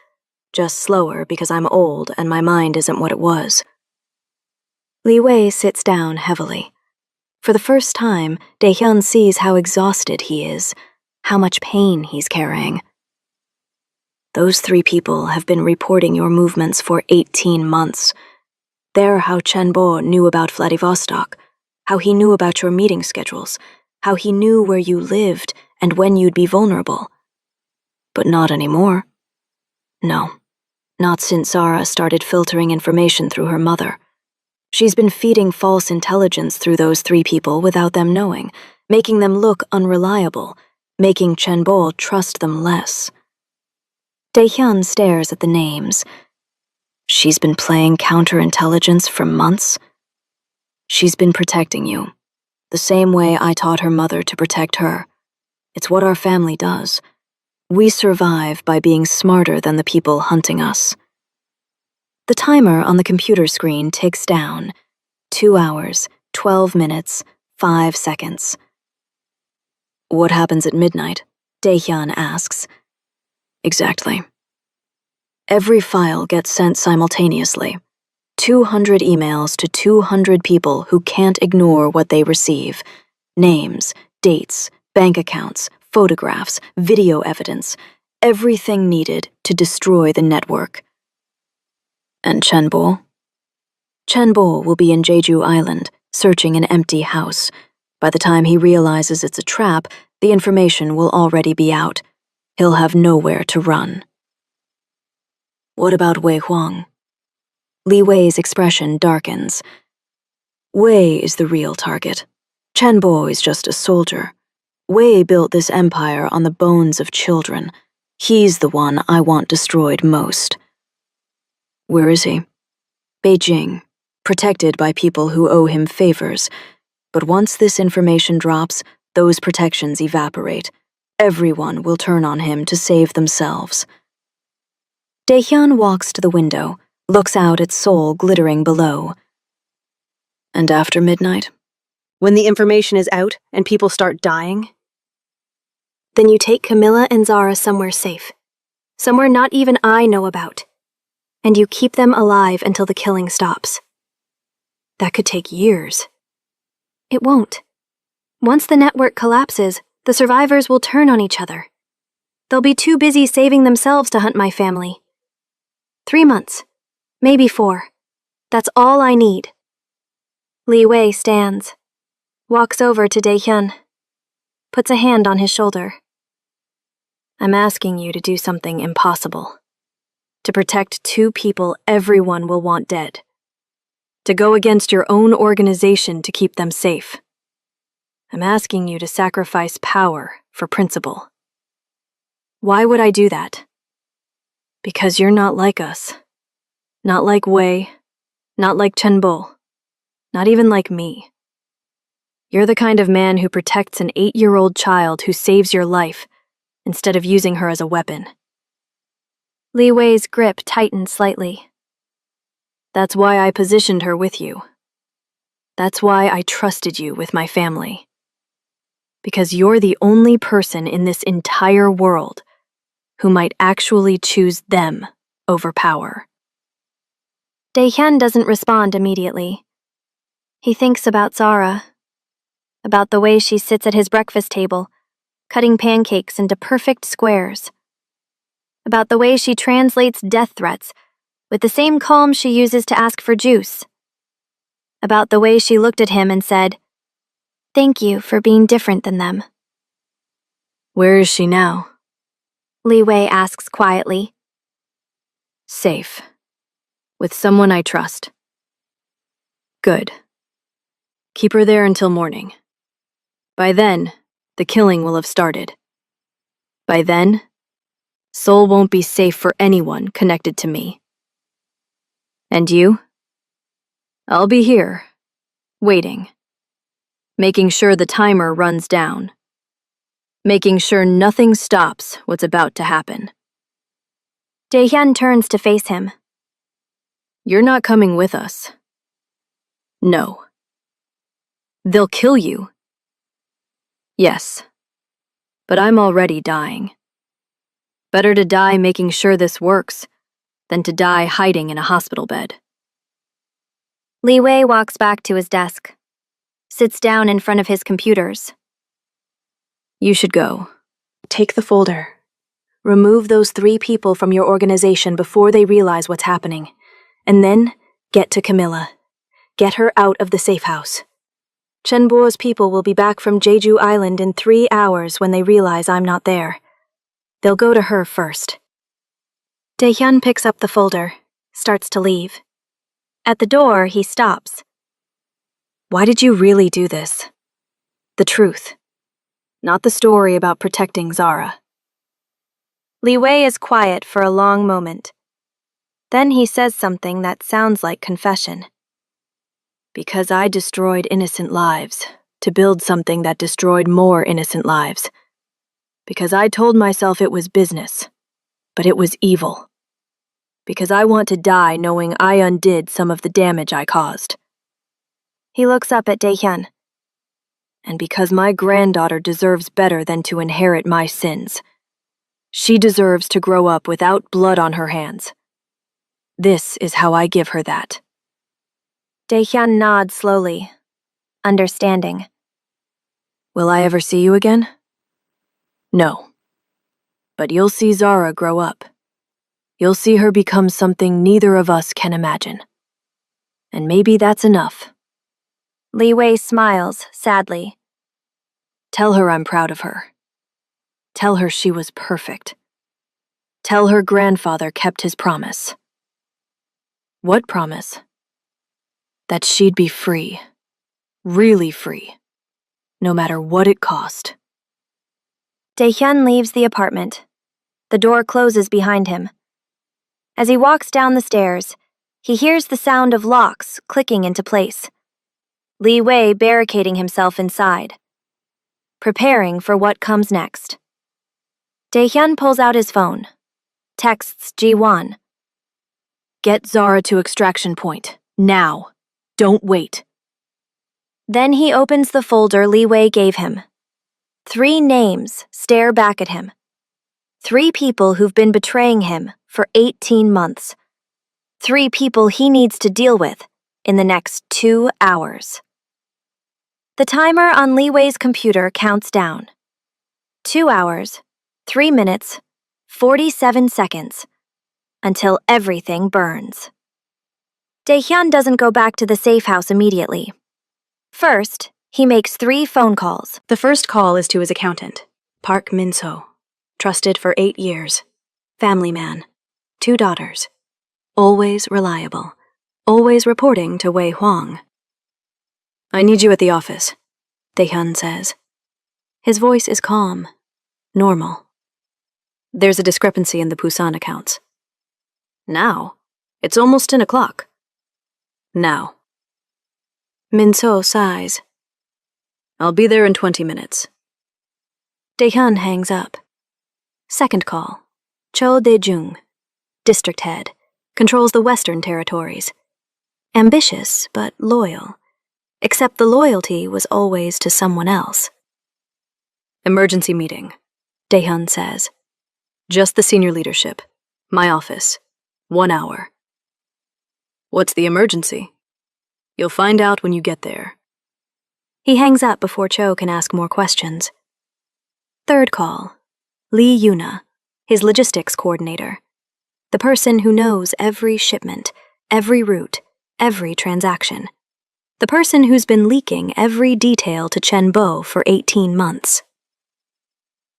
just slower because I'm old and my mind isn't what it was. Li Wei sits down heavily. For the first time, Dae-hyun sees how exhausted he is, how much pain he's carrying. Those 3 people have been reporting your movements for 18 months. They're how Chen-bo knew about Vladivostok, how he knew about your meeting schedules, how he knew where you lived and when you'd be vulnerable. But not anymore. No, not since Zara started filtering information through her mother. She's been feeding false intelligence through those 3 people without them knowing, making them look unreliable, making Chen-bo trust them less. Dae-hyun stares at the names. She's been playing counterintelligence for months. She's been protecting you, the same way I taught her mother to protect her. It's what our family does. We survive by being smarter than the people hunting us. The timer on the computer screen ticks down. 2 hours, 12 minutes, 5 seconds. What happens at midnight? Dae-hyun asks. Exactly. Every file gets sent simultaneously. 200 emails to 200 people who can't ignore what they receive. Names, dates, bank accounts, photographs, video evidence, everything needed to destroy the network. And Chen-bo? Chen-bo will be in Jeju Island, searching an empty house. By the time he realizes it's a trap, the information will already be out. He'll have nowhere to run. What about Wei Huang? Li Wei's expression darkens. Wei is the real target. Chen-bo is just a soldier. Wei built this empire on the bones of children. He's the one I want destroyed most. Where is he? Beijing, protected by people who owe him favors. But once this information drops, those protections evaporate. Everyone will turn on him to save themselves. Dae-hyun walks to the window, looks out at Seoul glittering below. And after midnight? When the information is out and people start dying? Then you take Camilla and Zara somewhere safe. Somewhere not even I know about. And you keep them alive until the killing stops. That could take years. It won't. Once the network collapses, the survivors will turn on each other. They'll be too busy saving themselves to hunt my family. 3 months. Maybe 4. That's all I need. Li Wei stands, walks over to Dae-hyun, puts a hand on his shoulder. I'm asking you to do something impossible. To protect 2 people everyone will want dead. To go against your own organization to keep them safe. I'm asking you to sacrifice power for principle. Why would I do that? Because you're not like us. Not like Wei, not like Chen-bo, not even like me. You're the kind of man who protects an 8-year-old child who saves your life instead of using her as a weapon. Li Wei's grip tightened slightly. That's why I positioned her with you. That's why I trusted you with my family. Because you're the only person in this entire world who might actually choose them over power. Dae-hyun doesn't respond immediately. He thinks about Zara, about the way she sits at his breakfast table, cutting pancakes into perfect squares, about the way she translates death threats with the same calm she uses to ask for juice, about the way she looked at him and said, "Thank you for being different than them." Where is she now? Li Wei asks quietly. Safe. With someone I trust. Good. Keep her there until morning. By then, the killing will have started. By then, Seoul won't be safe for anyone connected to me. And you? I'll be here, waiting, making sure the timer runs down, making sure nothing stops what's about to happen. Dae-hyun turns to face him. You're not coming with us. No. They'll kill you. Yes. But I'm already dying. Better to die making sure this works than to die hiding in a hospital bed. Li Wei walks back to his desk, sits down in front of his computers. You should go. Take the folder. Remove those 3 people from your organization before they realize what's happening. And then, get to Camilla. Get her out of the safe house. Chen Bo's people will be back from Jeju Island in 3 hours when they realize I'm not there. They'll go to her first. Daehyun picks up the folder, starts to leave. At the door, he stops. Why did you really do this? The truth. Not the story about protecting Zara. Li Wei is quiet for a long moment. Then he says something that sounds like confession. Because I destroyed innocent lives to build something that destroyed more innocent lives. Because I told myself it was business, but it was evil. Because I want to die knowing I undid some of the damage I caused. He looks up at Daehyun. And because my granddaughter deserves better than to inherit my sins. She deserves to grow up without blood on her hands. This is how I give her that. Daehyun nods slowly, understanding. Will I ever see you again? No. But you'll see Zara grow up. You'll see her become something neither of us can imagine. And maybe that's enough. Li Wei smiles sadly. Tell her I'm proud of her. Tell her she was perfect. Tell her grandfather kept his promise. What promise? That she'd be free. Really free. No matter what it cost. Daehyun leaves the apartment. The door closes behind him. As he walks down the stairs, he hears the sound of locks clicking into place. Li Wei barricading himself inside, preparing for what comes next. Daehyun pulls out his phone, texts Ji-won. Get Zara to extraction point, now. Don't wait. Then he opens the folder Li Wei gave him. 3 names stare back at him. 3 people who've been betraying him for 18 months. 3 people he needs to deal with in the next 2 hours. The timer on Li Wei's computer counts down. 2 hours, 3 minutes, 47 seconds, until everything burns. Daehyun doesn't go back to the safe house immediately. First, he makes 3 phone calls. The first call is to his accountant, Park Min-so, trusted for 8 years, family man, 2 daughters, always reliable, always reporting to Wei Huang. I need you at the office, Daehyun says. His voice is calm, normal. There's a discrepancy in the Busan accounts. Now? It's almost 10 o'clock. Now. Min-so sighs. I'll be there in 20 minutes. Daehyun hangs up. Second call. Cho Dae-jung, district head, controls the Western territories. Ambitious, but loyal. Except the loyalty was always to someone else. Emergency meeting, Daehyun says. Just the senior leadership. My office. 1 hour. What's the emergency? You'll find out when you get there. He hangs up before Cho can ask more questions. Third call. Lee Yuna, his logistics coordinator. The person who knows every shipment, every route, every transaction. The person who's been leaking every detail to Chen Bo for 18 months.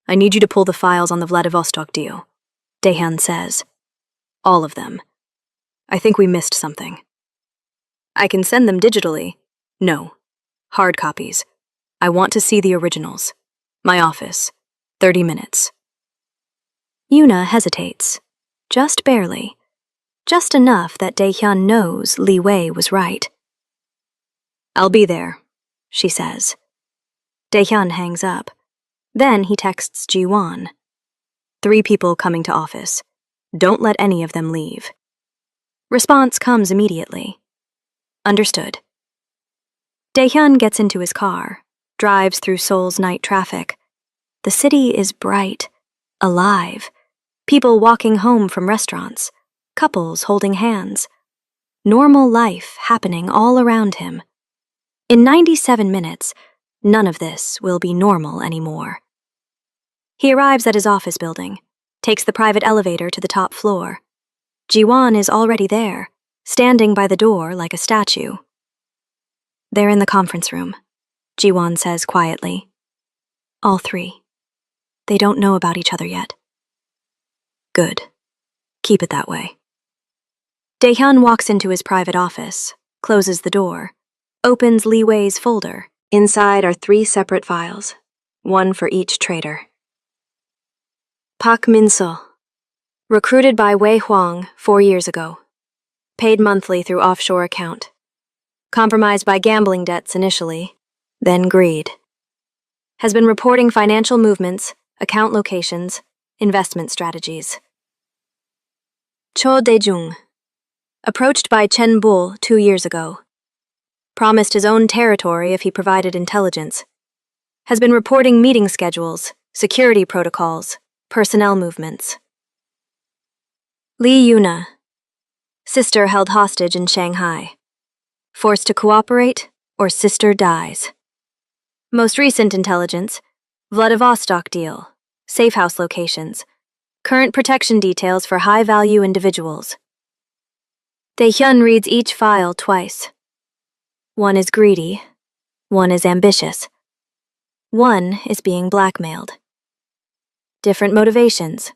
I need you to pull the files on the Vladivostok deal, Daehyun says. All of them. I think we missed something. I can send them digitally. No. Hard copies. I want to see the originals. My office. 30 minutes. Yuna hesitates. Just barely. Just enough that Daehyun knows Li Wei was right. I'll be there, she says. Daehyun hangs up. Then he texts Ji-won. 3 people coming to office. Don't let any of them leave. Response comes immediately. Understood. Daehyun gets into his car, drives through Seoul's night traffic. The city is bright, alive. People walking home from restaurants, couples holding hands. Normal life happening all around him. In 97 minutes, none of this will be normal anymore. He arrives at his office building, takes the private elevator to the top floor. Jiwon is already there, standing by the door like a statue. They're in the conference room, Jiwon says quietly. All three. They don't know about each other yet. Good. Keep it that way. Daehyun walks into his private office, closes the door, opens Lee Wei's folder. Inside are 3 separate files, one for each traitor. Park Min-seo, recruited by Wei Huang 4 years ago. Paid monthly through offshore account. Compromised by gambling debts initially, then greed. Has been reporting financial movements, account locations, investment strategies. Cho Dae-jung, approached by Chen Bul 2 years ago. Promised his own territory if he provided intelligence. Has been reporting meeting schedules, security protocols, personnel movements. Lee Yuna, sister held hostage in Shanghai. Forced to cooperate, or sister dies. Most recent intelligence, Vladivostok deal, safe house locations, current protection details for high-value individuals. Daehyun reads each file twice. One is greedy, one is ambitious. One is being blackmailed. Different motivations,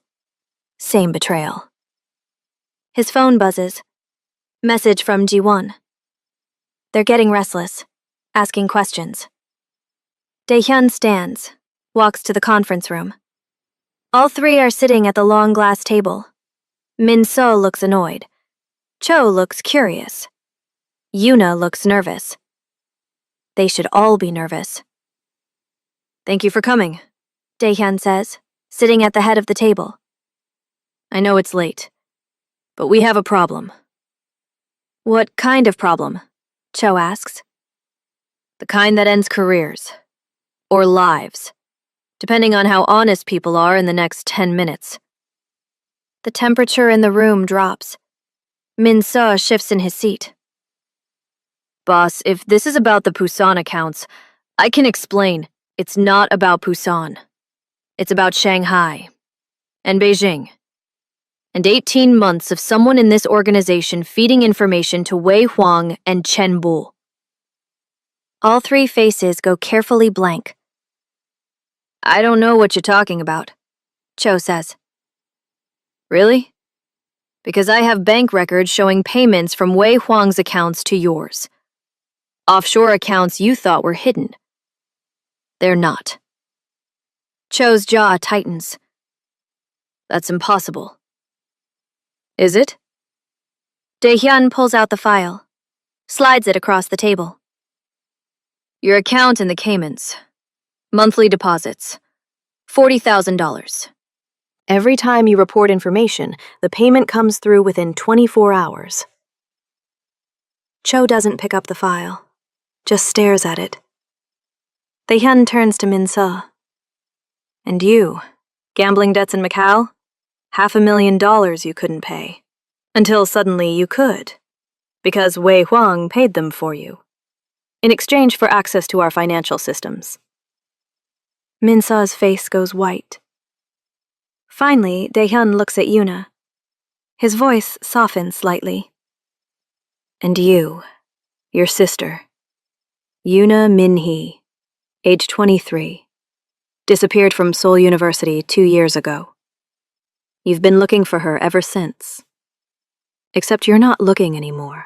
same betrayal. His phone buzzes. Message from Jiwon. They're getting restless, asking questions. Daehyun stands, walks to the conference room. All 3 are sitting at the long glass table. Min-seo looks annoyed. Cho looks curious. Yuna looks nervous. They should all be nervous. Thank you for coming, Daehyun says, sitting at the head of the table. I know it's late, but we have a problem. What kind of problem? Cho asks. The kind that ends careers. Or lives. Depending on how honest people are in the next 10 minutes. The temperature in the room drops. Min-seo shifts in his seat. Boss, if this is about the Busan accounts, I can explain. It's not about Busan. It's about Shanghai. And Beijing. And 18 months of someone in this organization feeding information to Wei Huang and Chen Bul. All 3 faces go carefully blank. I don't know what you're talking about, Cho says. Really? Because I have bank records showing payments from Wei Huang's accounts to yours. Offshore accounts you thought were hidden. They're not. Cho's jaw tightens. That's impossible. Is it? Daehyun pulls out the file, slides it across the table. Your account in the Caymans. Monthly deposits. $40,000. Every time you report information, the payment comes through within 24 hours. Cho doesn't pick up the file, just stares at it. Daehyun turns to Min-seo. And you, gambling debts in Macau? $500,000 you couldn't pay. Until suddenly you could. Because Wei Huang paid them for you. In exchange for access to our financial systems. Min-seo's face goes white. Finally, Daehyun looks at Yuna. His voice softens slightly. And you, your sister, Yuna Min-hee, age 23, disappeared from Seoul University 2 years ago. You've been looking for her ever since. Except you're not looking anymore,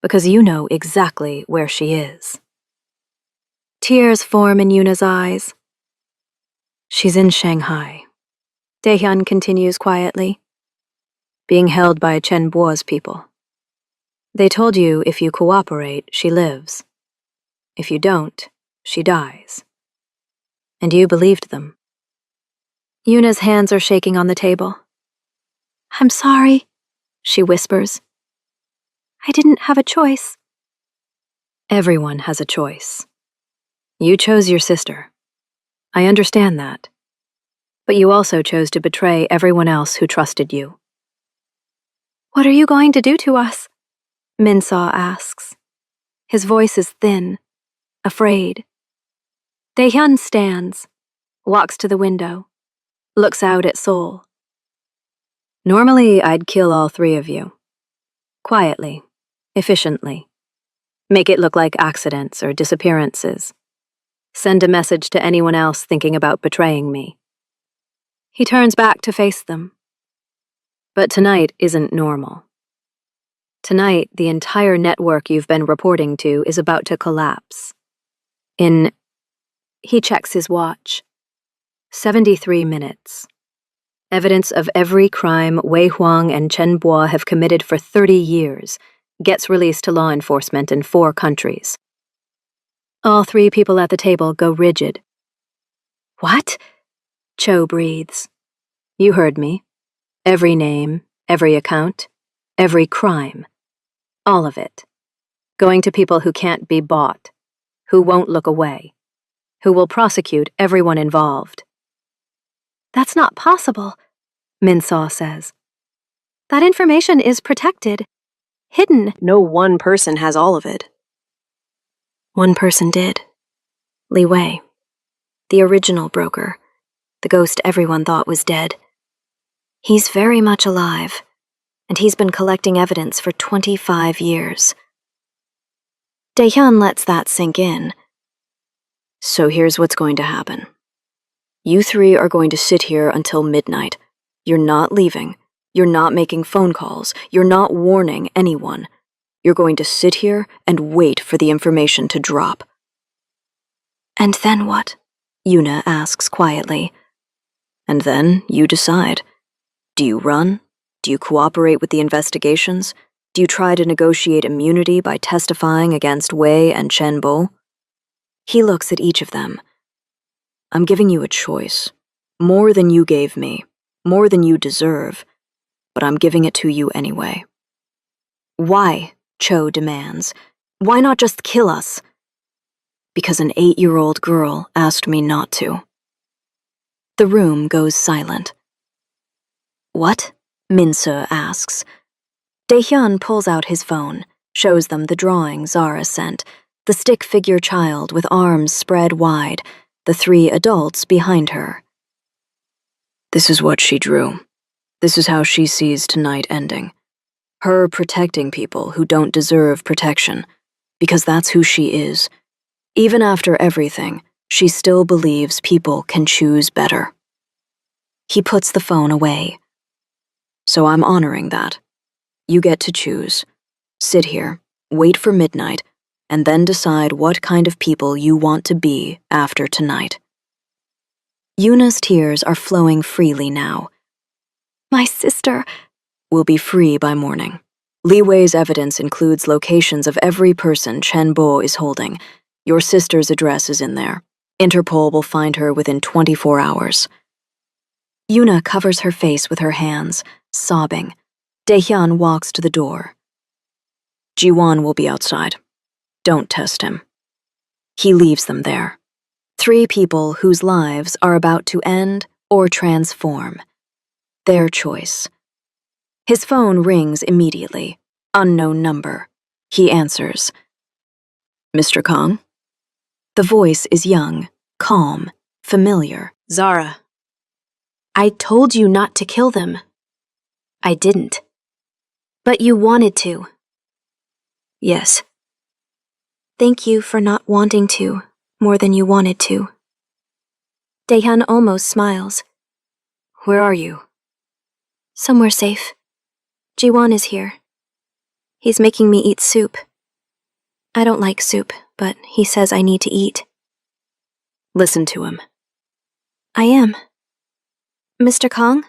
because you know exactly where she is. Tears form in Yuna's eyes. She's in Shanghai, Daehyun continues quietly, being held by Chen Bo's people. They told you if you cooperate, she lives. If you don't, she dies. And you believed them. Yuna's hands are shaking on the table. I'm sorry, she whispers. I didn't have a choice. Everyone has a choice. You chose your sister. I understand that. But you also chose to betray everyone else who trusted you. What are you going to do to us? Minsaw asks. His voice is thin, afraid. Daehyun stands, walks to the window, looks out at Seoul. Normally, I'd kill all three of you. Quietly, efficiently. Make it look like accidents or disappearances. Send a message to anyone else thinking about betraying me. He turns back to face them. But tonight isn't normal. Tonight, the entire network you've been reporting to is about to collapse. He checks his watch. 73 minutes. Evidence of every crime Wei Huang and Chen Bo have committed for 30 years gets released to law enforcement in 4 countries. All 3 people at the table go rigid. What? Cho breathes. You heard me. Every name, every account, every crime. All of it. Going to people who can't be bought, who won't look away, who will prosecute everyone involved. That's not possible, Minsaw says. That information is protected, hidden. No one person has all of it. One person did. Li Wei, the original broker, the ghost everyone thought was dead. He's very much alive, and he's been collecting evidence for 25 years. Daehyun lets that sink in. So here's what's going to happen. You 3 are going to sit here until midnight. You're not leaving. You're not making phone calls. You're not warning anyone. You're going to sit here and wait for the information to drop. And then what? Yuna asks quietly. And then you decide. Do you run? Do you cooperate with the investigations? Do you try to negotiate immunity by testifying against Wei and Chen Bo? He looks at each of them. I'm giving you a choice. More than you gave me. More than you deserve. But I'm giving it to you anyway. Why? Cho demands. Why not just kill us? Because an 8-year-old girl asked me not to. The room goes silent. What? Minsaw asks. Daehyun pulls out his phone, shows them the drawing Zara sent, the stick figure child with arms spread wide, the 3 adults behind her. This is what she drew. This is how she sees tonight ending. Her protecting people who don't deserve protection, because that's who she is. Even after everything, she still believes people can choose better. He puts the phone away. So I'm honoring that. You get to choose. Sit here, wait for midnight, and then decide what kind of people you want to be after tonight. Yuna's tears are flowing freely now. My sister will be free by morning. Li Wei's evidence includes locations of every person Chen Bo is holding. Your sister's address is in there. Interpol will find her within 24 hours. Yuna covers her face with her hands, sobbing. Daehyun walks to the door. Jiwon will be outside. Don't test him. He leaves them there. 3 people whose lives are about to end or transform. Their choice. His phone rings immediately. Unknown number. He answers. Mr. Kong? The voice is young, calm, familiar. Zara. I told you not to kill them. I didn't. But you wanted to. Yes. Thank you for not wanting to more than you wanted to. Daehyun almost smiles. Where are you? Somewhere safe. Jiwon is here. He's making me eat soup. I don't like soup, but he says I need to eat. Listen to him. I am. Mr. Kong?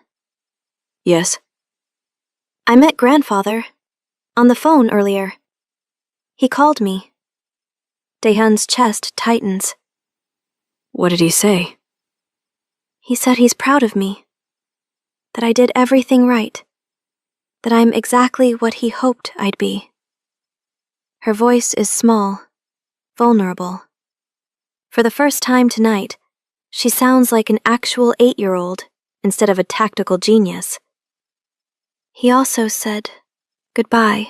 Yes? I met grandfather. On the phone earlier. He called me. Daehyun's chest tightens. What did he say? He said he's proud of me. That I did everything right. That I'm exactly what he hoped I'd be. Her voice is small, vulnerable. For the first time tonight, she sounds like an actual 8-year-old instead of a tactical genius. He also said goodbye.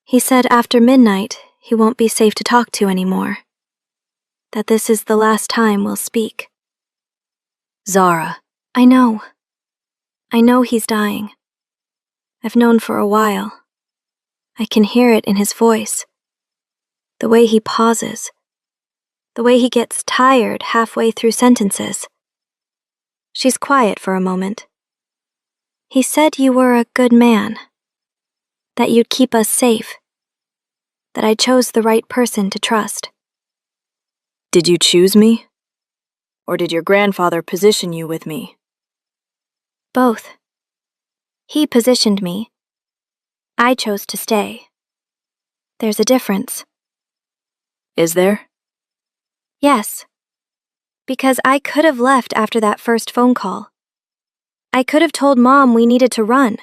He said after midnight he won't be safe to talk to anymore. That this is the last time we'll speak. Zara, I know. I know he's dying. I've known for a while. I can hear it in his voice. The way he pauses. The way he gets tired halfway through sentences. She's quiet for a moment. He said you were a good man. That you'd keep us safe. That I chose the right person to trust. did you choose me? Or did your grandfather position you with me? Both. He positioned me. I chose to stay. There's a difference. Is there? Yes. Because I could have left after that first phone call. I could have told Mom we needed to run.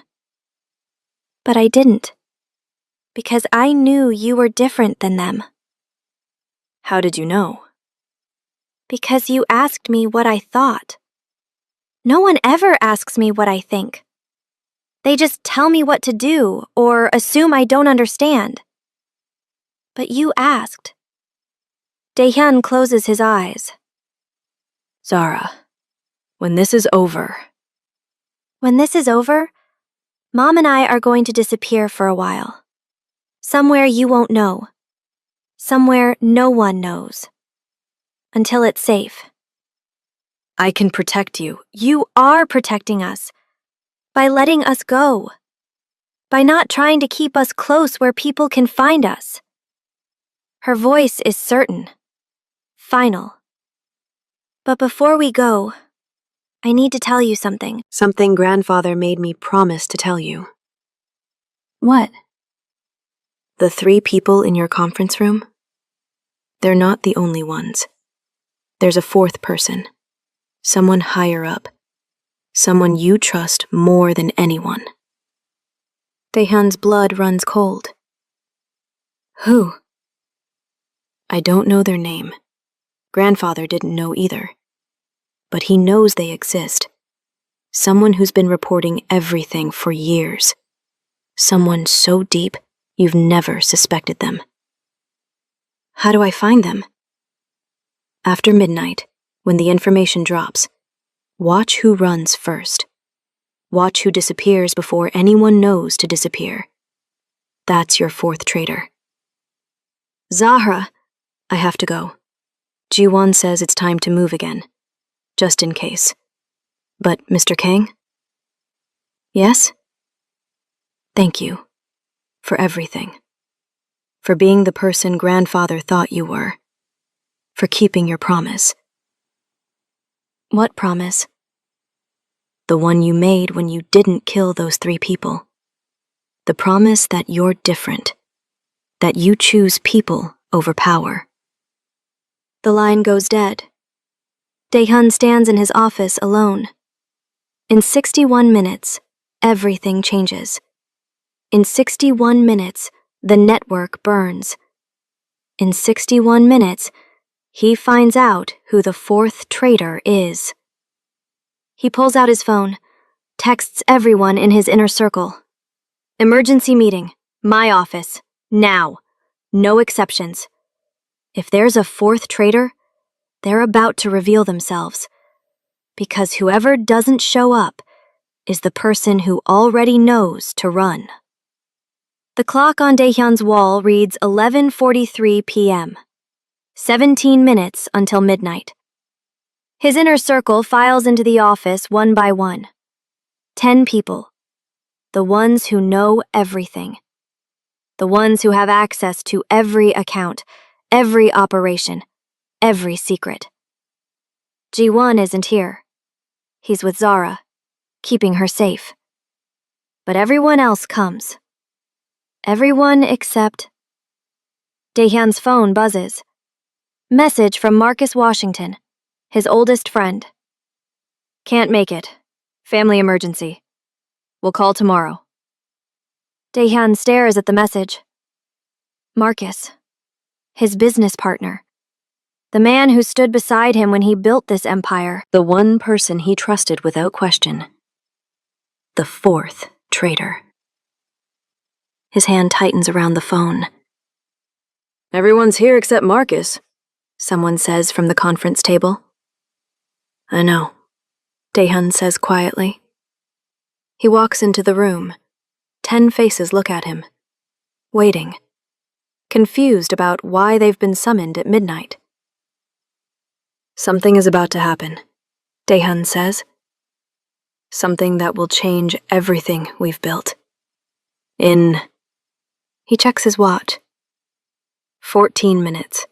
But I didn't. Because I knew you were different than them. How did you know? Because you asked me what I thought. No one ever asks me what I think. They just tell me what to do or assume I don't understand. But you asked. Daehyun closes his eyes. Zara, when this is over. When this is over, Mom and I are going to disappear for a while. Somewhere you won't know. Somewhere no one knows. Until it's safe. I can protect you. You are protecting us. By letting us go. By not trying to keep us close where people can find us. Her voice is certain. Final. But before we go, I need to tell you something. Something grandfather made me promise to tell you. What? The 3 people in your conference room? They're not the only ones. There's a 4th person. Someone higher up. Someone you trust more than anyone. Daehyun's blood runs cold. Who? I don't know their name. Grandfather didn't know either. But he knows they exist. Someone who's been reporting everything for years. Someone so deep you've never suspected them. How do I find them? After midnight, when the information drops, watch who runs first. Watch who disappears before anyone knows to disappear. That's your 4th traitor. Zahra, I have to go. Ji-won says it's time to move again. Just in case. But Mr. Kang? Yes? Thank you. For everything. For being the person grandfather thought you were. For keeping your promise. What promise? The one you made when you didn't kill those 3 people. The promise that you're different. That you choose people over power. The line goes dead. Daehyun stands in his office alone. In 61 minutes, everything changes. In 61 minutes, the network burns. In 61 minutes, he finds out who the 4th traitor is. He pulls out his phone, texts everyone in his inner circle. Emergency meeting, my office, now. No exceptions. If there's a 4th traitor, they're about to reveal themselves. Because whoever doesn't show up is the person who already knows to run. The clock on Daehyun's wall reads 11:43 p.m. 17 minutes until midnight. His inner circle files into the office one by one. 10 people. The ones who know everything. The ones who have access to every account, every operation, every secret. Ji-won isn't here. He's with Zara, keeping her safe. But everyone else comes. Everyone except... Daehyun's phone buzzes. Message from Marcus Washington, his oldest friend. Can't make it. Family emergency. We'll call tomorrow. Daehyun stares at the message. Marcus. His business partner. The man who stood beside him when he built this empire. The one person he trusted without question. The 4th traitor. His hand tightens around the phone. Everyone's here except Marcus, Someone says from the conference table. I know, Daehyun says quietly. He walks into the room. 10 faces look at him, waiting, confused about why they've been summoned at midnight. Something is about to happen, Daehyun says. Something that will change everything we've built. He checks his watch. 14 minutes.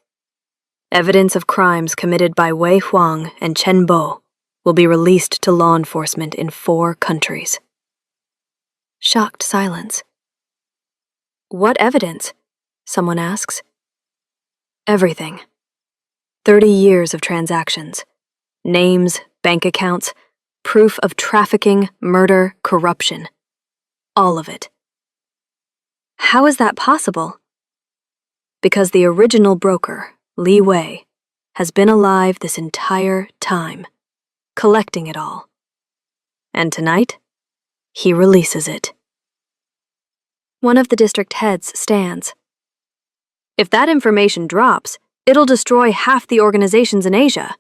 Evidence of crimes committed by Wei Huang and Chen Bo will be released to law enforcement in 4 countries. Shocked silence. What evidence? Someone asks. Everything. 30 years of transactions. Names, bank accounts, proof of trafficking, murder, corruption. All of it. How is that possible? Because the original broker, Li Wei, has been alive this entire time, collecting it all. And tonight, he releases it. One of the district heads stands. If that information drops, it'll destroy half the organizations in Asia,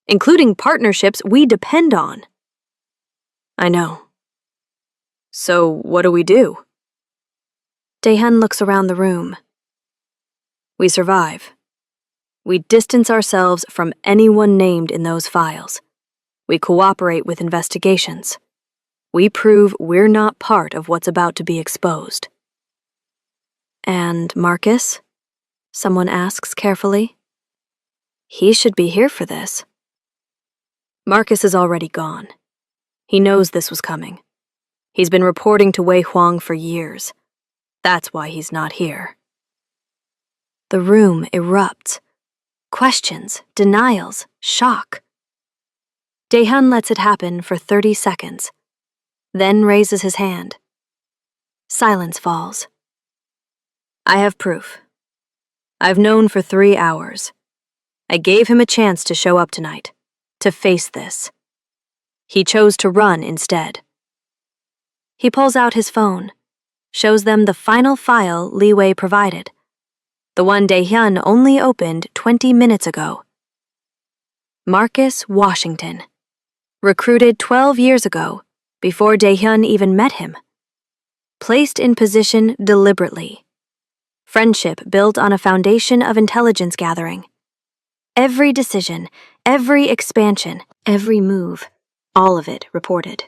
including partnerships we depend on. I know. So what do we do? Daehyun looks around the room. We survive. We distance ourselves from anyone named in those files. We cooperate with investigations. We prove we're not part of what's about to be exposed. And Marcus? Someone asks carefully. He should be here for this. Marcus is already gone. He knows this was coming. He's been reporting to Wei Huang for years. That's why he's not here. The room erupts. Questions, denials, shock. Daehyun lets it happen for 30 seconds, then raises his hand. Silence falls. I have proof. I've known for 3 hours. I gave him a chance to show up tonight, to face this. He chose to run instead. He pulls out his phone, shows them the final file Li Wei provided, the one Daehyun only opened 20 minutes ago. Marcus Washington, recruited 12 years ago, before Daehyun even met him. Placed in position deliberately. Friendship built on a foundation of intelligence gathering. Every decision, every expansion, every move, all of it reported.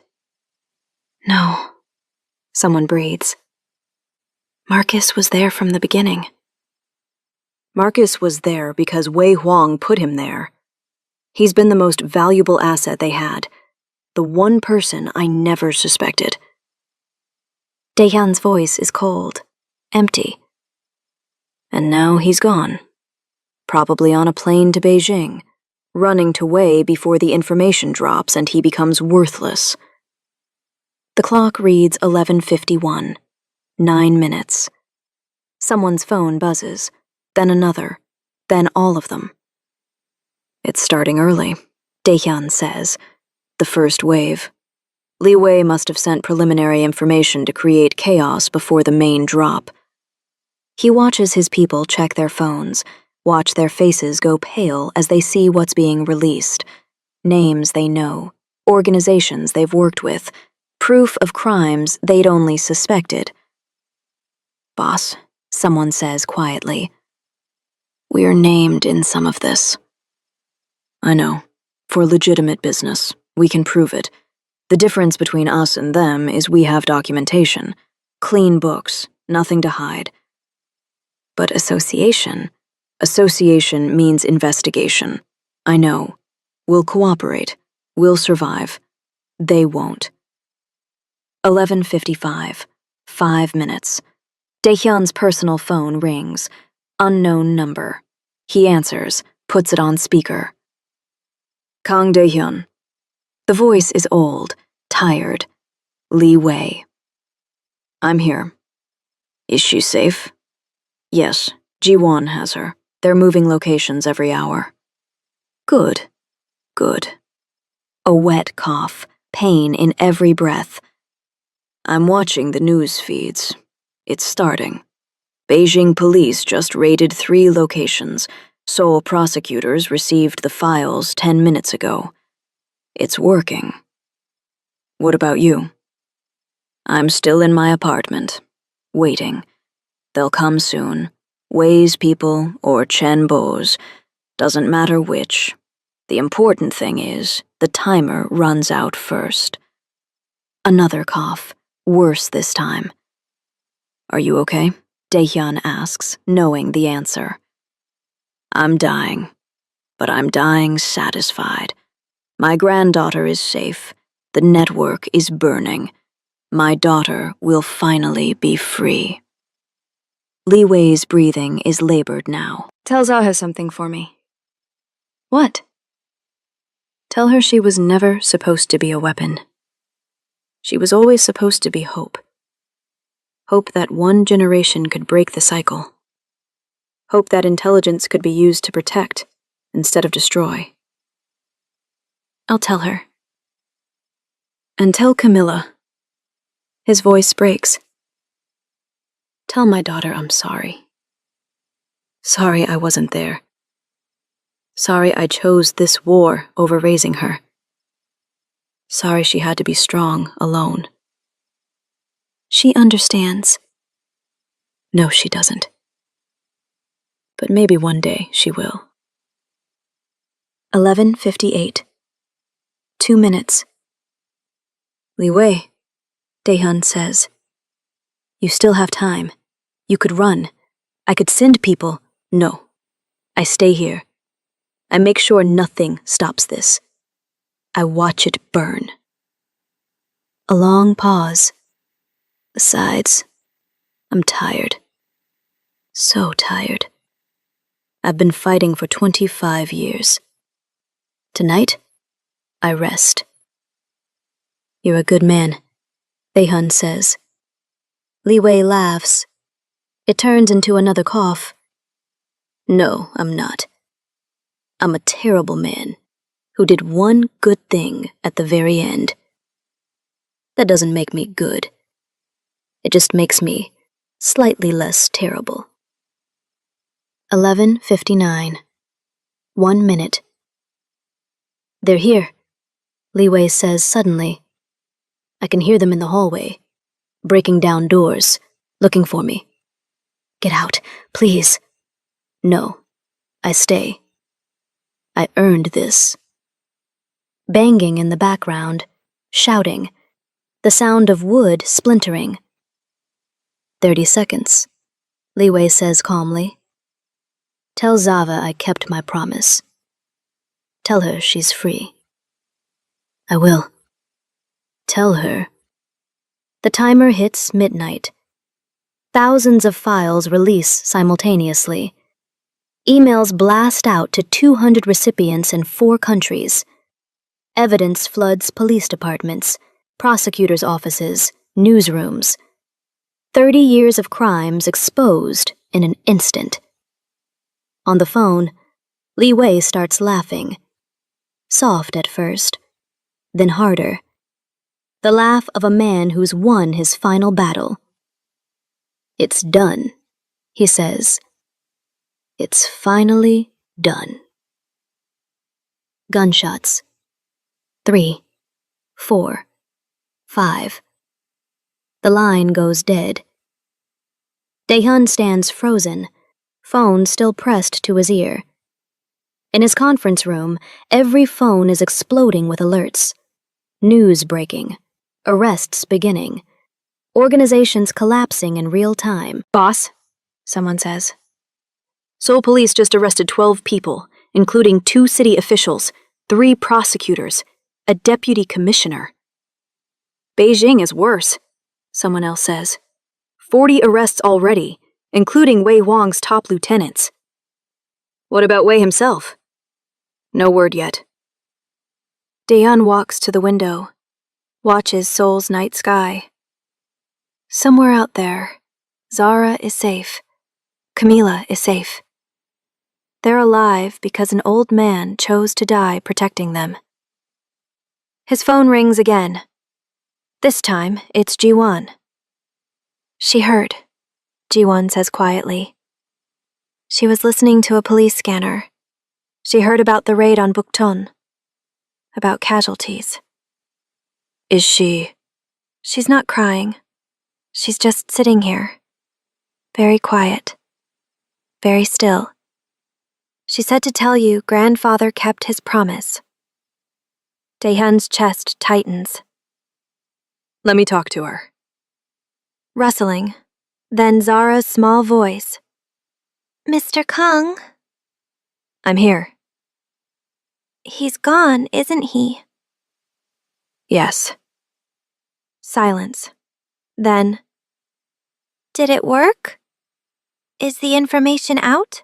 No, someone breathes. Marcus was there from the beginning. Marcus was there because Wei Huang put him there. He's been the most valuable asset they had, the one person I never suspected. Daehyun's voice is cold, empty. And now he's gone. Probably on a plane to Beijing, running to Wei before the information drops and he becomes worthless. The clock reads 11:51, 9 minutes. Someone's phone buzzes, then another, then all of them. It's starting early, Daehyun says. The first wave. Li Wei must have sent preliminary information to create chaos before the main drop. He watches his people check their phones, watch their faces go pale as they see what's being released. Names they know, organizations they've worked with, proof of crimes they'd only suspected. Boss, someone says quietly. We're named in some of this. I know. For legitimate business, we can prove it. The difference between us and them is we have documentation. Clean books, nothing to hide. But association means investigation. I know. We'll cooperate. We'll survive. They won't. 11:55. 5 minutes. Daehyun's personal phone rings. Unknown number. He answers, puts it on speaker. Kang Daehyun. The voice is old, tired. Li Wei. I'm here. Is she safe? Yes, Ji-won has her. They're moving locations every hour. Good. Good. A wet cough, pain in every breath. I'm watching the news feeds. It's starting. Beijing police just raided 3 locations. Seoul prosecutors received the files 10 minutes ago. It's working. What about you? I'm still in my apartment, waiting. They'll come soon. Wei's people or Chen Bo's. Doesn't matter which. The important thing is, the timer runs out first. Another cough, worse this time. Are you okay? Daehyun asks, knowing the answer. I'm dying, but I'm dying satisfied. My granddaughter is safe. The network is burning. My daughter will finally be free. Li Wei's breathing is labored now. Tell Zaha something for me. What? Tell her she was never supposed to be a weapon. She was always supposed to be hope. Hope that one generation could break the cycle. Hope that intelligence could be used to protect instead of destroy. I'll tell her. And tell Camilla. His voice breaks. Tell my daughter I'm sorry. Sorry I wasn't there. Sorry I chose this war over raising her. Sorry she had to be strong alone. She understands. No, she doesn't. But maybe one day she will. 11:58. 2 minutes. Li Wei, Daehyun says. You still have time. You could run. I could send people. No. I stay here. I make sure nothing stops this. I watch it burn. A long pause. Besides, I'm tired. So tired. I've been fighting for 25 years. Tonight, I rest. You're a good man, Daehyun says. Li Wei laughs. It turns into another cough. No, I'm not. I'm a terrible man who did one good thing at the very end. That doesn't make me good. It just makes me slightly less terrible. 11:59. 1 minute. They're here, Li Wei says suddenly. I can hear them in the hallway, breaking down doors, looking for me. Get out, please. No, I stay. I earned this. Banging in the background, shouting, the sound of wood splintering. 30 seconds, Li Wei says calmly. Tell Zava I kept my promise. Tell her she's free. I will. Tell her. The timer hits midnight. Thousands of files release simultaneously. Emails blast out to 200 recipients in 4 countries. Evidence floods police departments, prosecutors' offices, newsrooms. 30 years of crimes exposed in an instant. On the phone, Li Wei starts laughing. Soft at first, then harder. The laugh of a man who's won his final battle. It's done, he says. It's finally done. Gunshots. 3, 4, 5. The line goes dead. Daehyun stands frozen, phone still pressed to his ear. In his conference room, every phone is exploding with alerts. News breaking. Arrests beginning. Organizations collapsing in real time. Boss, someone says. Seoul police just arrested 12 people, including 2 city officials, 3 prosecutors, a deputy commissioner. Beijing is worse, someone else says. 40 arrests already, including Wei Huang's top lieutenants. What about Wei himself? No word yet. Daehyun walks to the window, watches Seoul's night sky. Somewhere out there, Zara is safe. Camila is safe. They're alive because an old man chose to die protecting them. His phone rings again. This time, it's Ji-won. She heard. Ji-won says quietly. She was listening to a police scanner. She heard about the raid on Bukton. About casualties. Is she? She's not crying. She's just sitting here. Very quiet. Very still. She said to tell you grandfather kept his promise. Daehyun's chest tightens. Let me talk to her. Rustling. Then Zara's small voice. Mr. Kung? I'm here. He's gone, isn't he? Yes. Silence. Then, did it work? Is the information out?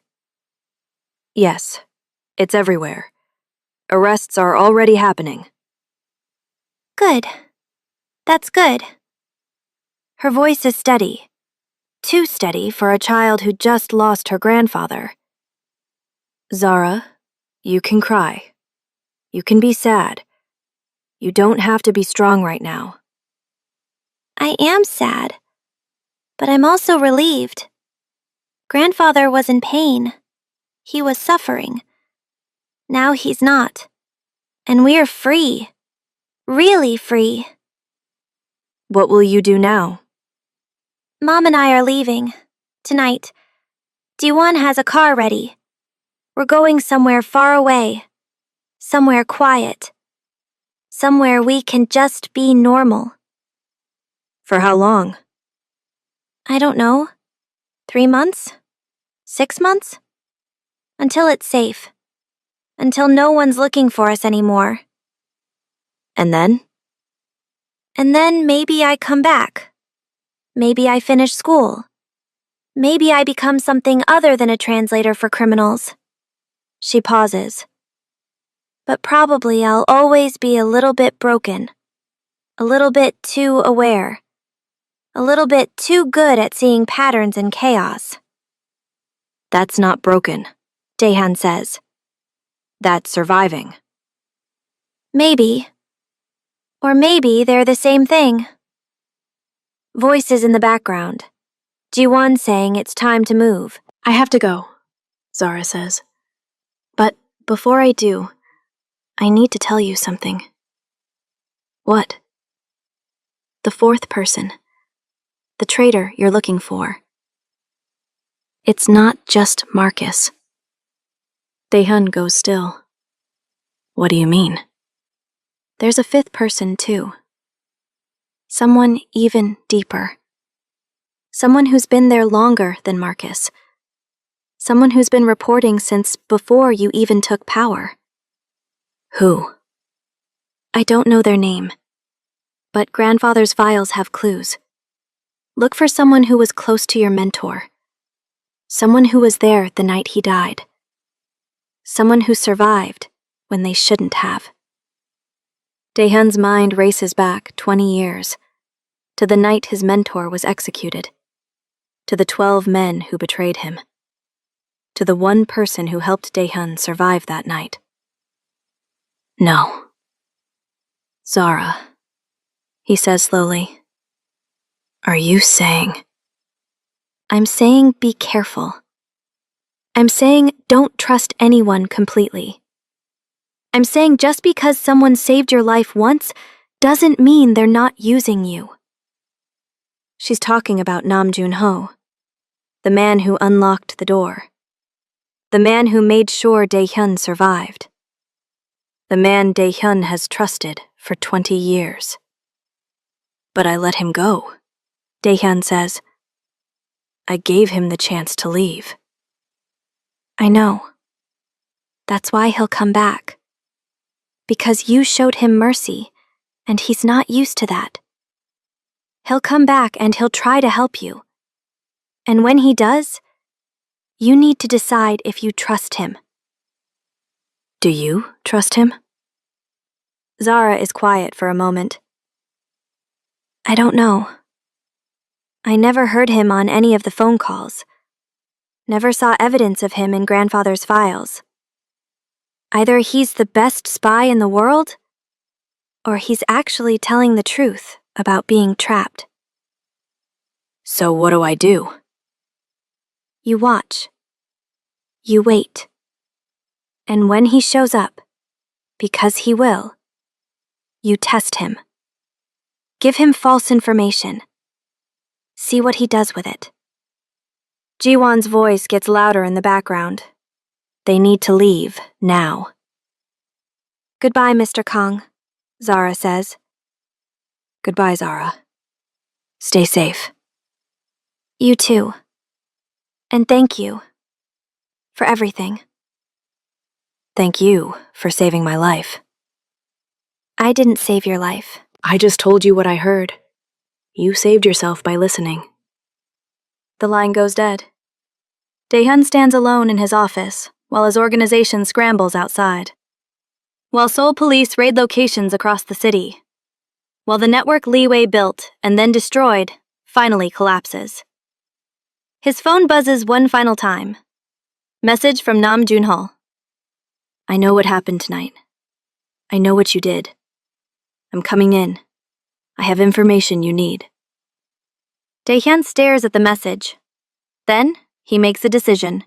Yes. It's everywhere. Arrests are already happening. Good. That's good. Her voice is steady. Too steady for a child who just lost her grandfather. Zara, you can cry. You can be sad. You don't have to be strong right now. I am sad, but I'm also relieved. Grandfather was in pain. He was suffering. Now he's not. And we're free. Really free. What will you do now? Mom and I are leaving. Tonight. D1 has a car ready. We're going somewhere far away. Somewhere quiet. Somewhere we can just be normal. For how long? I don't know. 3 months? 6 months? Until it's safe. Until no one's looking for us anymore. And then? And then maybe I come back. Maybe I finish school. Maybe I become something other than a translator for criminals. She pauses. But probably I'll always be a little bit broken. A little bit too aware. A little bit too good at seeing patterns in chaos. That's not broken, Daehyun says. That's surviving. Maybe. Or maybe they're the same thing. Voices in the background. Ji-won saying it's time to move. I have to go, Zara says. But before I do, I need to tell you something. What? The fourth person. The traitor you're looking for. It's not just Marcus. Daehyun goes still. What do you mean? There's a fifth person, too. Someone even deeper. Someone who's been there longer than Marcus. Someone who's been reporting since before you even took power. Who? I don't know their name. But grandfather's files have clues. Look for someone who was close to your mentor. Someone who was there the night he died. Someone who survived when they shouldn't have. Daehyun's mind races back 20 years, to the night his mentor was executed, to the 12 men who betrayed him, to the one person who helped Daehyun survive that night. No. Zara, he says slowly. Are you saying? I'm saying be careful. I'm saying don't trust anyone completely. I'm saying just because someone saved your life once doesn't mean they're not using you. She's talking about Nam Jun-ho, the man who unlocked the door, the man who made sure Daehyun survived, the man Daehyun has trusted for 20 years. But I let him go, Daehyun says. I gave him the chance to leave. I know. That's why he'll come back. Because you showed him mercy, and he's not used to that. He'll come back and he'll try to help you. And when he does, you need to decide if you trust him. Do you trust him? Zara is quiet for a moment. I don't know. I never heard him on any of the phone calls. Never saw evidence of him in grandfather's files. Either he's the best spy in the world, or he's actually telling the truth about being trapped. So what do I do? You watch. You wait. And when he shows up, because he will, you test him. Give him false information. See what he does with it. Jiwon's voice gets louder in the background. They need to leave, now. Goodbye, Mr. Kong, Zara says. Goodbye, Zara. Stay safe. You too. And thank you. For everything. Thank you for saving my life. I didn't save your life. I just told you what I heard. You saved yourself by listening. The line goes dead. Daehyun stands alone in his office while his organization scrambles outside. While Seoul police raid locations across the city. While the network Lee Wei built and then destroyed finally collapses. His phone buzzes one final time. Message from Nam Junho. I know what happened tonight. I know what you did. I'm coming in. I have information you need. Daehyun stares at the message. Then, he makes a decision.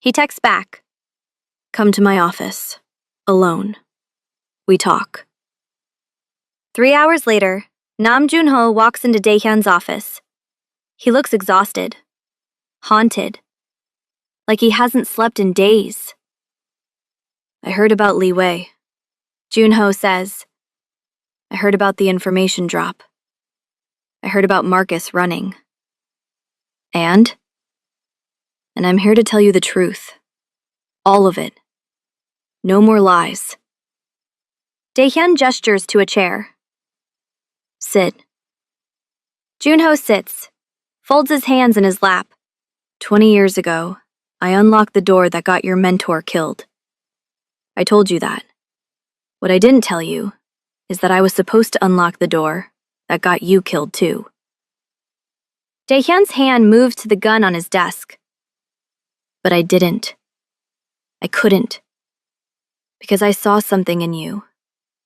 He texts back. Come to my office. Alone. We talk. 3 hours later, Nam Junho walks into Daehyun's office. He looks exhausted. Haunted. Like he hasn't slept in days. I heard about Lee Wei. Junho says. I heard about the information drop. I heard about Marcus running. And I'm here to tell you the truth. All of it. No more lies. Daehyun gestures to a chair. Sit. Junho sits, folds his hands in his lap. 20 years ago, I unlocked the door that got your mentor killed. I told you that. What I didn't tell you is that I was supposed to unlock the door that got you killed too. Daehyun's hand moves to the gun on his desk. But I didn't. I couldn't. Because I saw something in you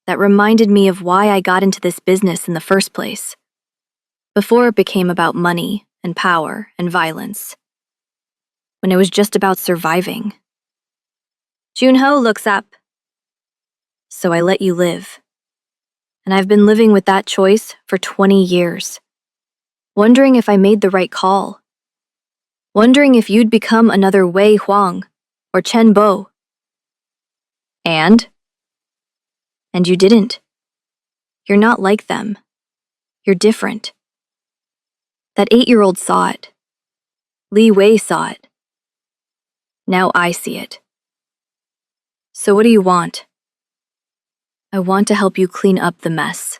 that reminded me of why I got into this business in the first place. Before it became about money and power and violence. When it was just about surviving. Junho looks up. So I let you live. And I've been living with that choice for 20 years. Wondering if I made the right call. Wondering if you'd become another Wei Huang or Chen Bo. And you didn't. You're not like them. You're different. That 8-year-old saw it. Lee Wei saw it. Now I see it. So what do you want? I want to help you clean up the mess.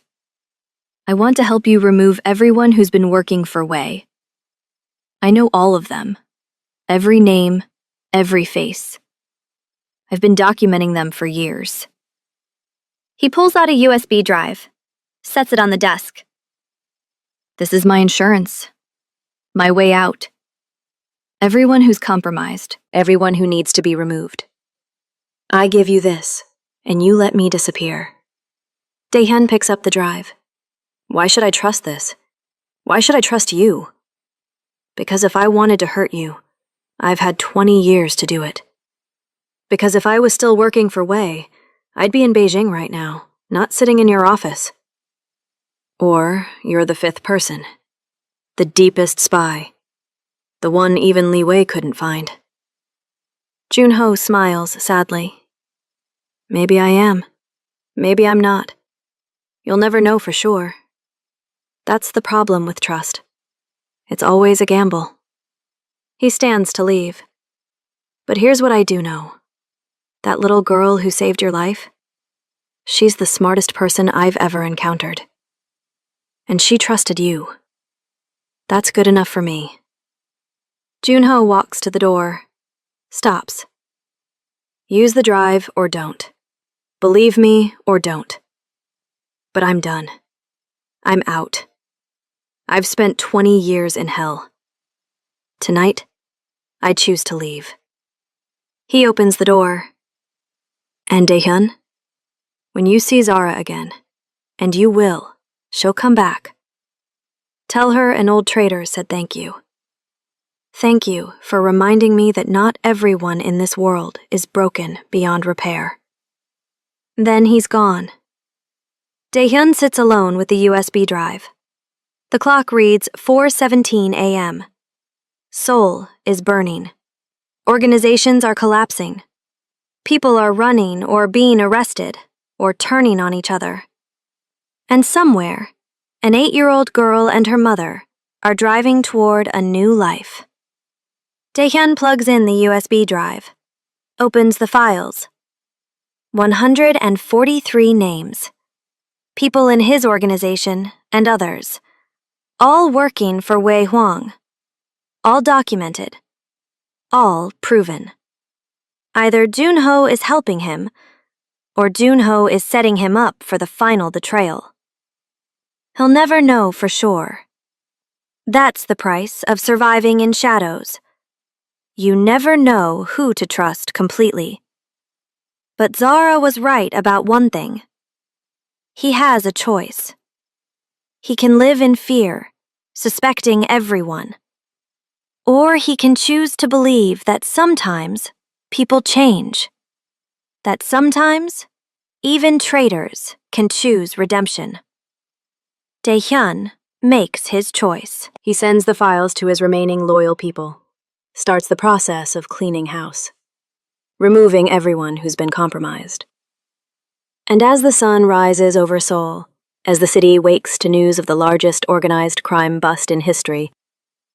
I want to help you remove everyone who's been working for Wei. I know all of them. Every name, every face. I've been documenting them for years. He pulls out a USB drive, sets it on the desk. This is my insurance. My way out. Everyone who's compromised, everyone who needs to be removed. I give you this, and you let me disappear. Daehyun picks up the drive. Why should I trust this? Why should I trust you? Because if I wanted to hurt you, I've had 20 years to do it. Because if I was still working for Wei, I'd be in Beijing right now, not sitting in your office. Or you're the 5th person. The deepest spy. The one even Lee Wei couldn't find. Junho smiles sadly. Maybe I am. Maybe I'm not. You'll never know for sure. That's the problem with trust. It's always a gamble. He stands to leave. But here's what I do know. That little girl who saved your life, she's the smartest person I've ever encountered. And she trusted you. That's good enough for me. Junho walks to the door, stops. Use the drive or don't. Believe me or don't. But I'm done. I'm out. I've spent 20 years in hell. Tonight, I choose to leave. He opens the door. And Daehyun, when you see Zara again, and you will, she'll come back. Tell her an old traitor said thank you. Thank you for reminding me that not everyone in this world is broken beyond repair. Then he's gone. Daehyun sits alone with the USB drive. The clock reads 4:17 a.m. Seoul is burning. Organizations are collapsing. People are running or being arrested or turning on each other. And somewhere, an 8-year-old girl and her mother are driving toward a new life. Daehyun plugs in the USB drive, opens the files. 143 names. People in his organization and others, all working for Wei Huang. All documented. All proven. Either Junho is helping him, or Junho is setting him up for the final betrayal. He'll never know for sure. That's the price of surviving in shadows. You never know who to trust completely. But Zara was right about one thing. He has a choice. He can live in fear, suspecting everyone. Or he can choose to believe that sometimes people change. That sometimes even traitors can choose redemption. Daehyun makes his choice. He sends the files to his remaining loyal people, starts the process of cleaning house, removing everyone who's been compromised. And as the sun rises over Seoul, as the city wakes to news of the largest organized crime bust in history,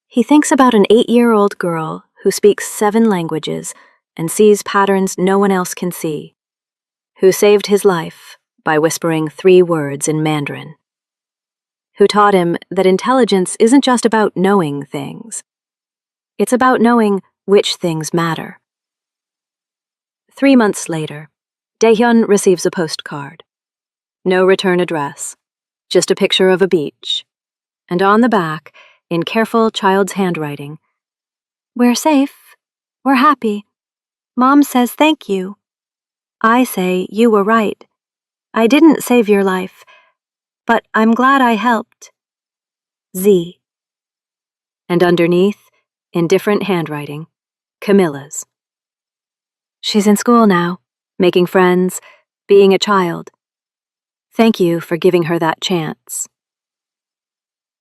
he thinks about an 8-year-old girl who speaks 7 languages and sees patterns no one else can see, who saved his life by whispering 3 words in Mandarin, who taught him that intelligence isn't just about knowing things. It's about knowing which things matter. 3 months later, Daehyun receives a postcard. No return address, just a picture of a beach. And on the back, in careful child's handwriting, "We're safe. We're happy. Mom says thank you. I say you were right. I didn't save your life, but I'm glad I helped. Z." And underneath, in different handwriting, Camilla's. "She's in school now, making friends, being a child. Thank you for giving her that chance."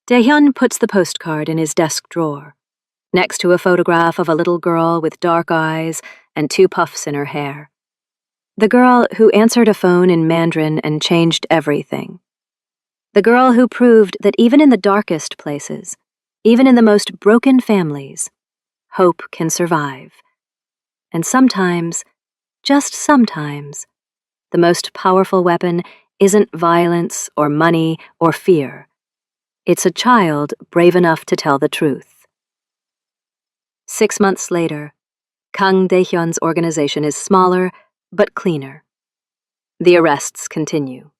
Daehyun puts the postcard in his desk drawer, next to a photograph of a little girl with dark eyes and 2 puffs in her hair. The girl who answered a phone in Mandarin and changed everything. The girl who proved that even in the darkest places, even in the most broken families, hope can survive. And sometimes, just sometimes, the most powerful weapon isn't violence or money or fear. It's a child brave enough to tell the truth. 6 months later, Kang Daehyun's organization is smaller but cleaner. The arrests continue.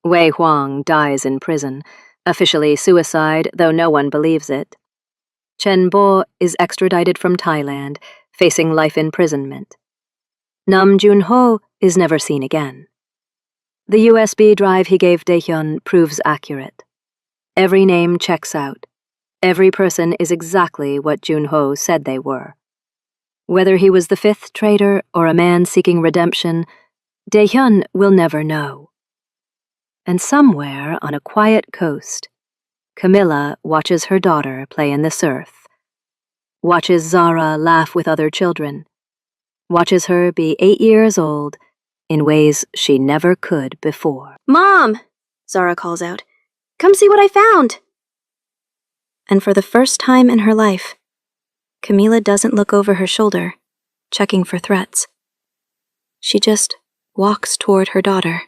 Wei Huang dies in prison, officially suicide, though no one believes it. Chen Bo is extradited from Thailand, facing life imprisonment. Nam Junho is never seen again. The USB drive he gave Daehyun proves accurate. Every name checks out. Every person is exactly what Junho said they were. Whether he was the 5th traitor or a man seeking redemption, Daehyun will never know. And somewhere on a quiet coast, Camilla watches her daughter play in the surf, watches Zara laugh with other children, watches her be 8 years old in ways she never could before. "Mom!" Zara calls out. "Come see what I found!" And for the first time in her life, Camila doesn't look over her shoulder, checking for threats. She just walks toward her daughter,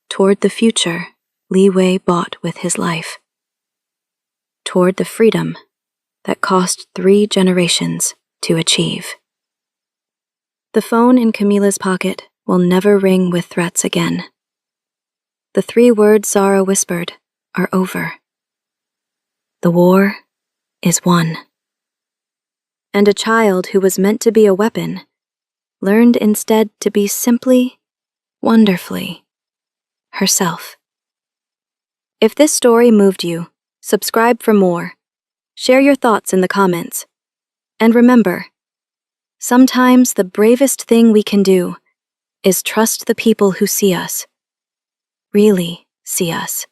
toward the future Li Wei bought with his life, toward the freedom that cost 3 generations to achieve. The phone in Camila's pocket will never ring with threats again. The 3 words Zara whispered are over. The war is won. And a child who was meant to be a weapon learned instead to be simply, wonderfully, herself. If this story moved you, subscribe for more. Share your thoughts in the comments. And remember, sometimes the bravest thing we can do is trust the people who see us, really see us,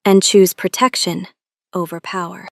and choose protection over power.